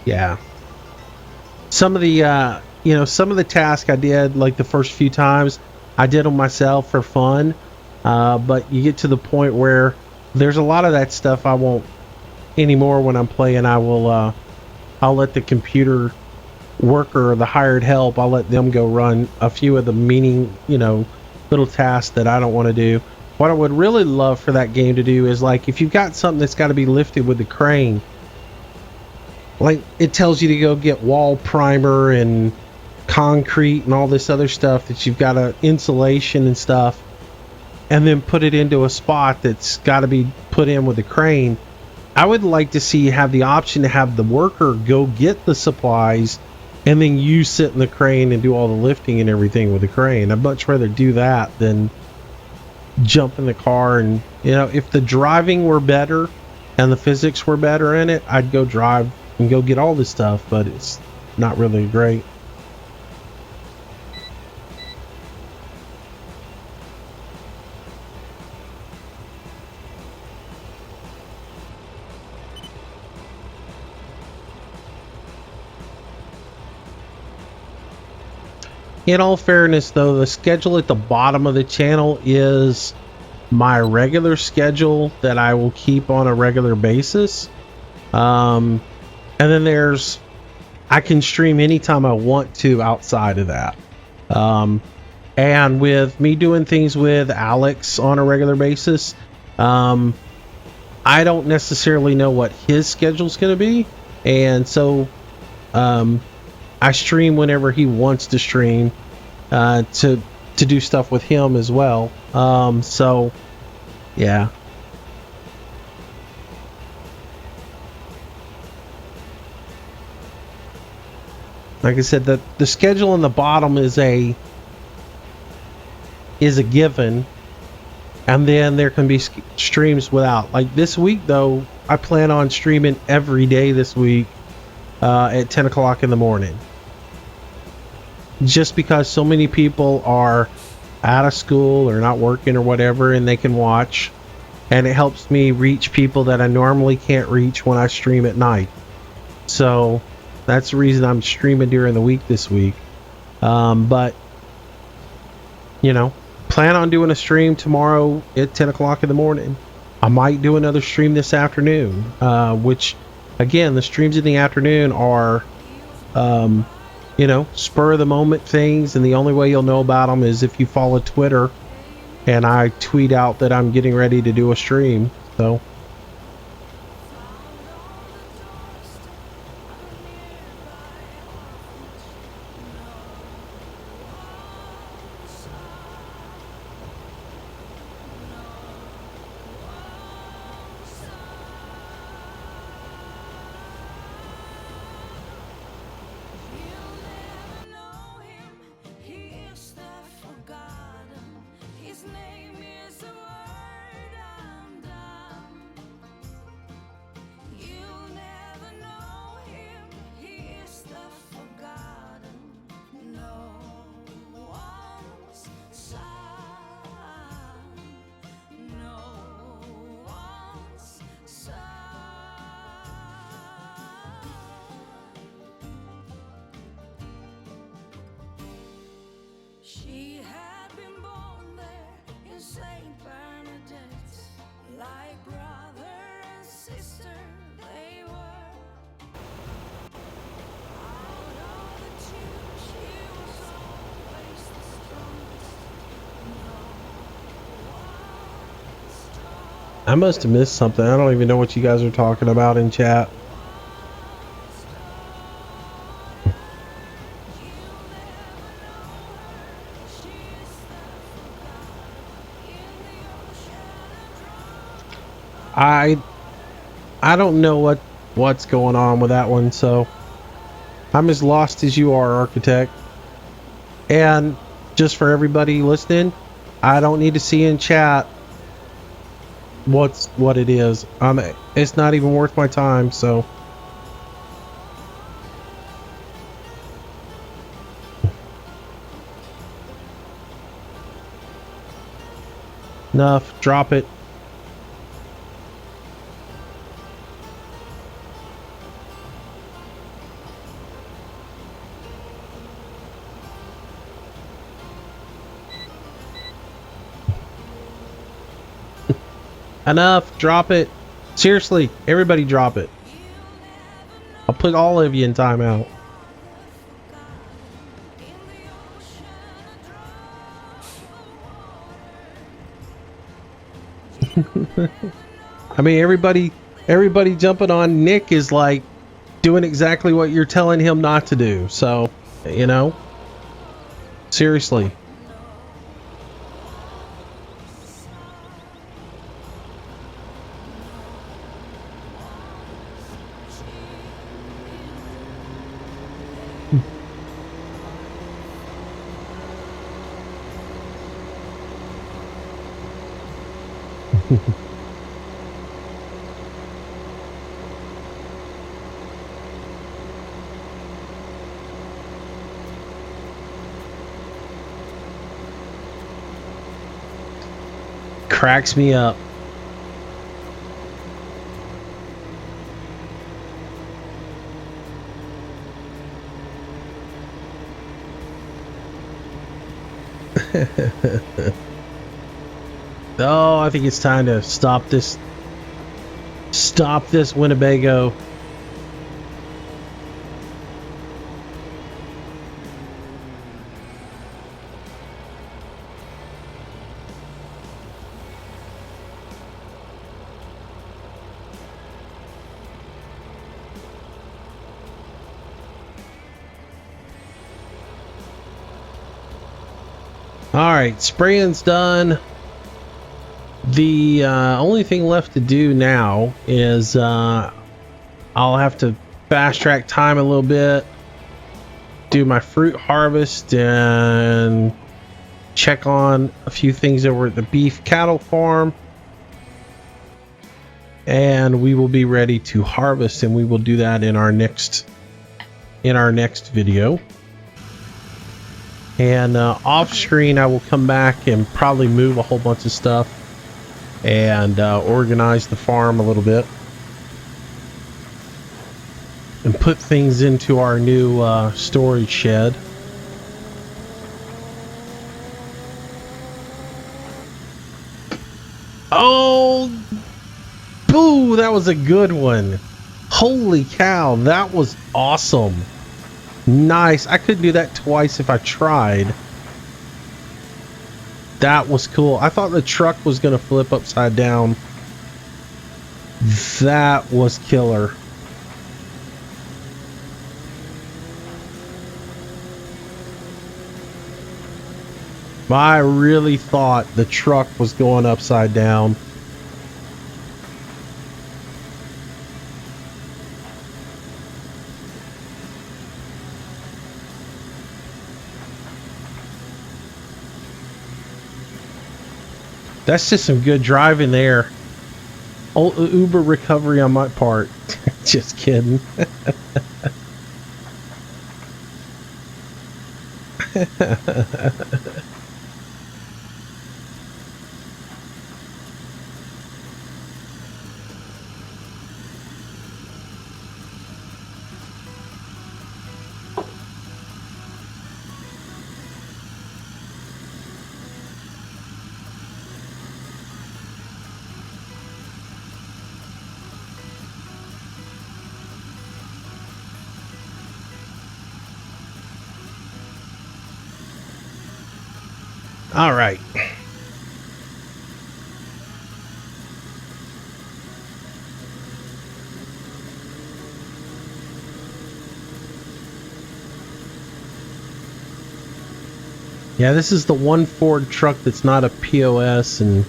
Yeah, some of the tasks I did like the first few times, I did them myself for fun. But you get to the point where there's a lot of that stuff I won't anymore when I'm playing. I'll let the computer worker or the hired help, I'll let them go run a few of the little tasks that I don't want to do. What I would really love for that game to do is, like, if you've got something that's got to be lifted with the crane, like it tells you to go get wall primer and concrete and all this other stuff that you've got to insulation and stuff, and then put it into a spot that's got to be put in with the crane. I would like to see you have the option to have the worker go get the supplies and then you sit in the crane and do all the lifting and everything with the crane. I'd much rather do that than jump in the car. And if the driving were better and the physics were better in it, I'd go drive and go get all this stuff, but it's not really great. In all fairness, though, the schedule at the bottom of the channel is my regular schedule that I will keep on a regular basis. And then I can stream anytime I want to outside of that. And with me doing things with Alex on a regular basis, I don't necessarily know what his schedule's going to be. And so I stream whenever he wants to stream to do stuff with him as well. So yeah. Like I said, the schedule on the bottom is a given, and then there can be streams without. Like this week, though, I plan on streaming every day this week at 10 o'clock in the morning, just because so many people are out of school or not working or whatever, and they can watch, and it helps me reach people that I normally can't reach when I stream at night. So that's the reason I'm streaming during the week this week. But plan on doing a stream tomorrow at 10 o'clock in the morning. I might do another stream this afternoon, which, again, the streams in the afternoon are spur of the moment things, and the only way you'll know about them is if you follow Twitter and I tweet out that I'm getting ready to do a stream. So she had been born there in St. Bernadette, like brother and sister they were. Out of the two, she was always the strongest. No one strong. I must have missed something. I don't even know what you guys are talking about in chat. I don't know what's going on with that one, so I'm as lost as you are, architect. And just for everybody listening, I don't need to see in chat what it is. It's not even worth my time, so enough, drop it. Enough, drop it. Seriously, everybody drop it. I'll put all of you in timeout. I mean, everybody jumping on Nick is like doing exactly what you're telling him not to do. So, you know, seriously. Cracks me up. Oh, I think it's time to stop this Winnebago. All right, spraying's done. The only thing left to do now is I'll have to fast track time a little bit, do my fruit harvest, and check on a few things over at the beef cattle farm, and we will be ready to harvest, and we will do that in our next video. And off screen, I will come back and probably move a whole bunch of stuff and organize the farm a little bit and put things into our new storage shed. Oh, boo, that was a good one. Holy cow, that was awesome. Nice. I could do that twice if I tried. That was cool. I thought the truck was going to flip upside down. That was killer. I really thought the truck was going upside down. That's just some good driving there. Oh, Uber recovery on my part. Just kidding. All right. Yeah, this is the one Ford truck that's not a POS and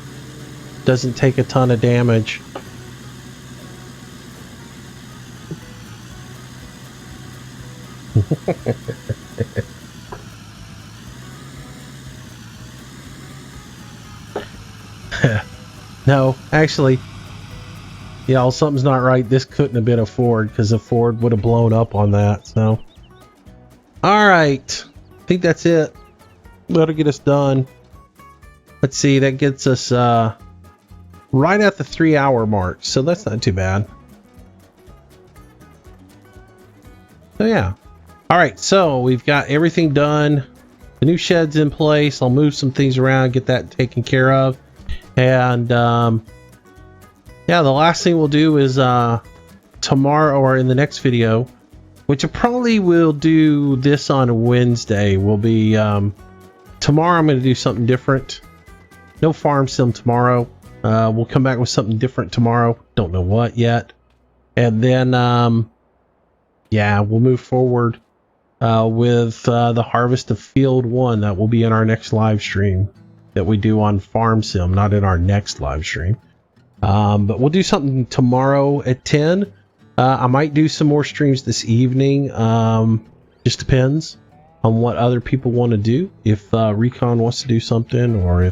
doesn't take a ton of damage. No, actually, yeah, something's not right. This couldn't have been a Ford because a Ford would have blown up on that. So, all right, I think that's it. That'll get us done. Let's see, that gets us right at the 3-hour mark, so that's not too bad. So yeah. All right, so we've got everything done. The new shed's in place. I'll move some things around, get that taken care of. And yeah, the last thing we'll do is tomorrow or in the next video, which I probably will do this on Wednesday, will be tomorrow I'm going to do something different. No farm sim tomorrow. We'll come back with something different tomorrow. Don't know what yet. And then yeah, we'll move forward with the harvest of field 1. That will be in our next live stream that we do on farm sim, not in our next live stream. But we'll do something tomorrow at 10. I might do some more streams this evening. Just depends on what other people want to do. If Recon wants to do something, or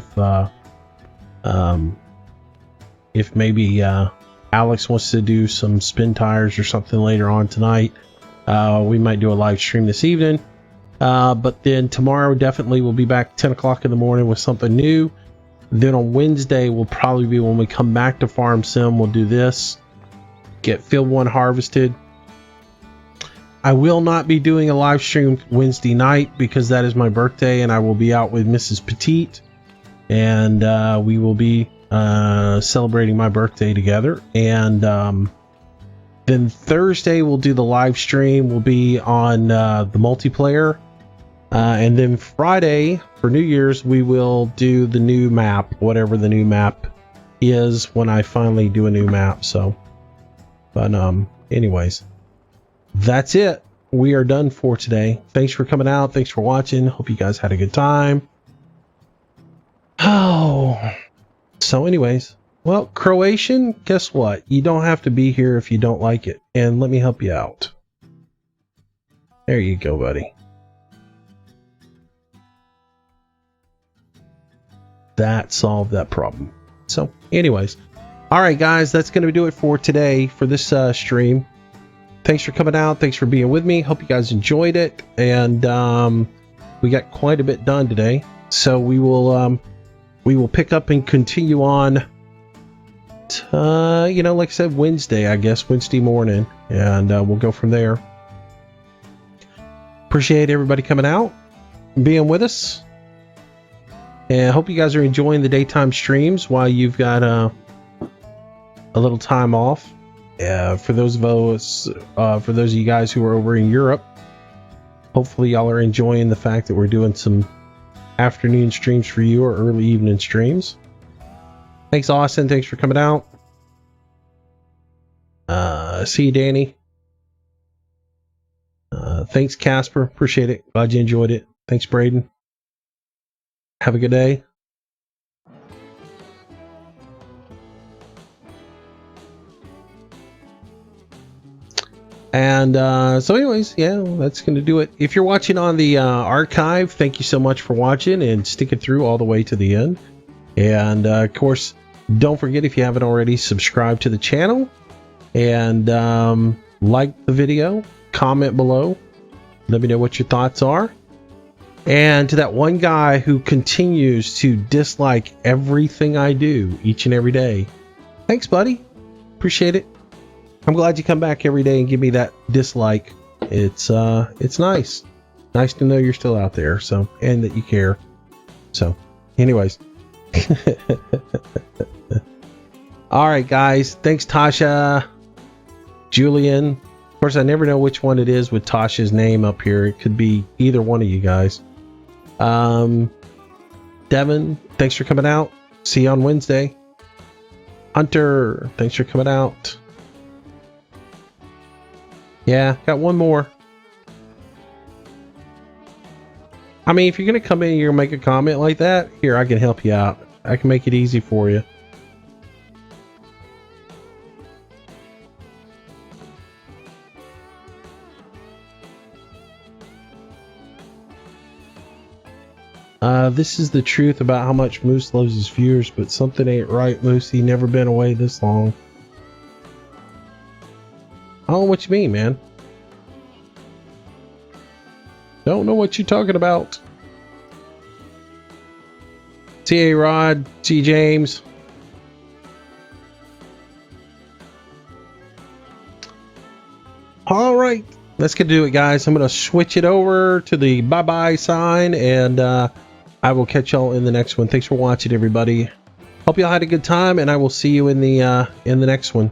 if maybe Alex wants to do some spin tires or something later on tonight, we might do a live stream this evening. But then tomorrow definitely we'll be back 10 o'clock in the morning with something new. Then on Wednesday will probably be when we come back to Farm Sim. We'll do this, get Field 1 harvested. I will not be doing a live stream Wednesday night because that is my birthday and I will be out with Mrs. Petite, and we will be celebrating my birthday together. And then Thursday we'll do the live stream. We'll be on the multiplayer. And then Friday for New Year's, we will do the new map, whatever the new map is when I finally do a new map. So, but anyways, that's it. We are done for today. Thanks for coming out. Thanks for watching. Hope you guys had a good time. Oh, so anyways, well, Croatian, guess what? You don't have to be here if you don't like it. And let me help you out. There you go, buddy. That solved that problem. So anyways, all right guys, that's going to do it for today for this stream. Thanks for coming out. Thanks for being with me. Hope you guys enjoyed it. And we got quite a bit done today, so we will pick up and continue on you know, like I said, Wednesday, I guess Wednesday morning, and we'll go from there. Appreciate everybody coming out and being with us. And I hope you guys are enjoying the daytime streams while you've got a little time off. For those of us, for those of you guys who are over in Europe, hopefully y'all are enjoying the fact that we're doing some afternoon streams for you, or early evening streams. Thanks, Austin. Thanks for coming out. See you, Danny. Thanks, Casper. Appreciate it. Glad you enjoyed it. Thanks, Braden. Have a good day. And so anyways, yeah, that's going to do it. If you're watching on the archive, thank you so much for watching and sticking through all the way to the end. And of course, don't forget, if you haven't already, subscribe to the channel and like the video, comment below. Let me know what your thoughts are. And to that one guy who continues to dislike everything I do each and every day, thanks, buddy. Appreciate it. I'm glad you come back every day and give me that dislike. It's nice. Nice to know you're still out there, so, and that you care. So, anyways. All right, guys. Thanks, Tasha. Julian. Of course, I never know which one it is with Tasha's name up here. It could be either one of you guys. Devin, thanks for coming out. See you on Wednesday. Hunter, thanks for coming out. Yeah, got one more. I mean, if you're going to come in here and make a comment like that, here, I can help you out. I can make it easy for you. This is the truth about how much Moose loves his viewers, but something ain't right, Moosey. Never been away this long. I don't know what you mean, man. Don't know what you're talking about. T.A. Rod, T. James. All right, let's get to do it, guys. I'm going to switch it over to the bye-bye sign, and I will catch y'all in the next one. Thanks for watching, everybody. Hope y'all had a good time, and I will see you in the next one.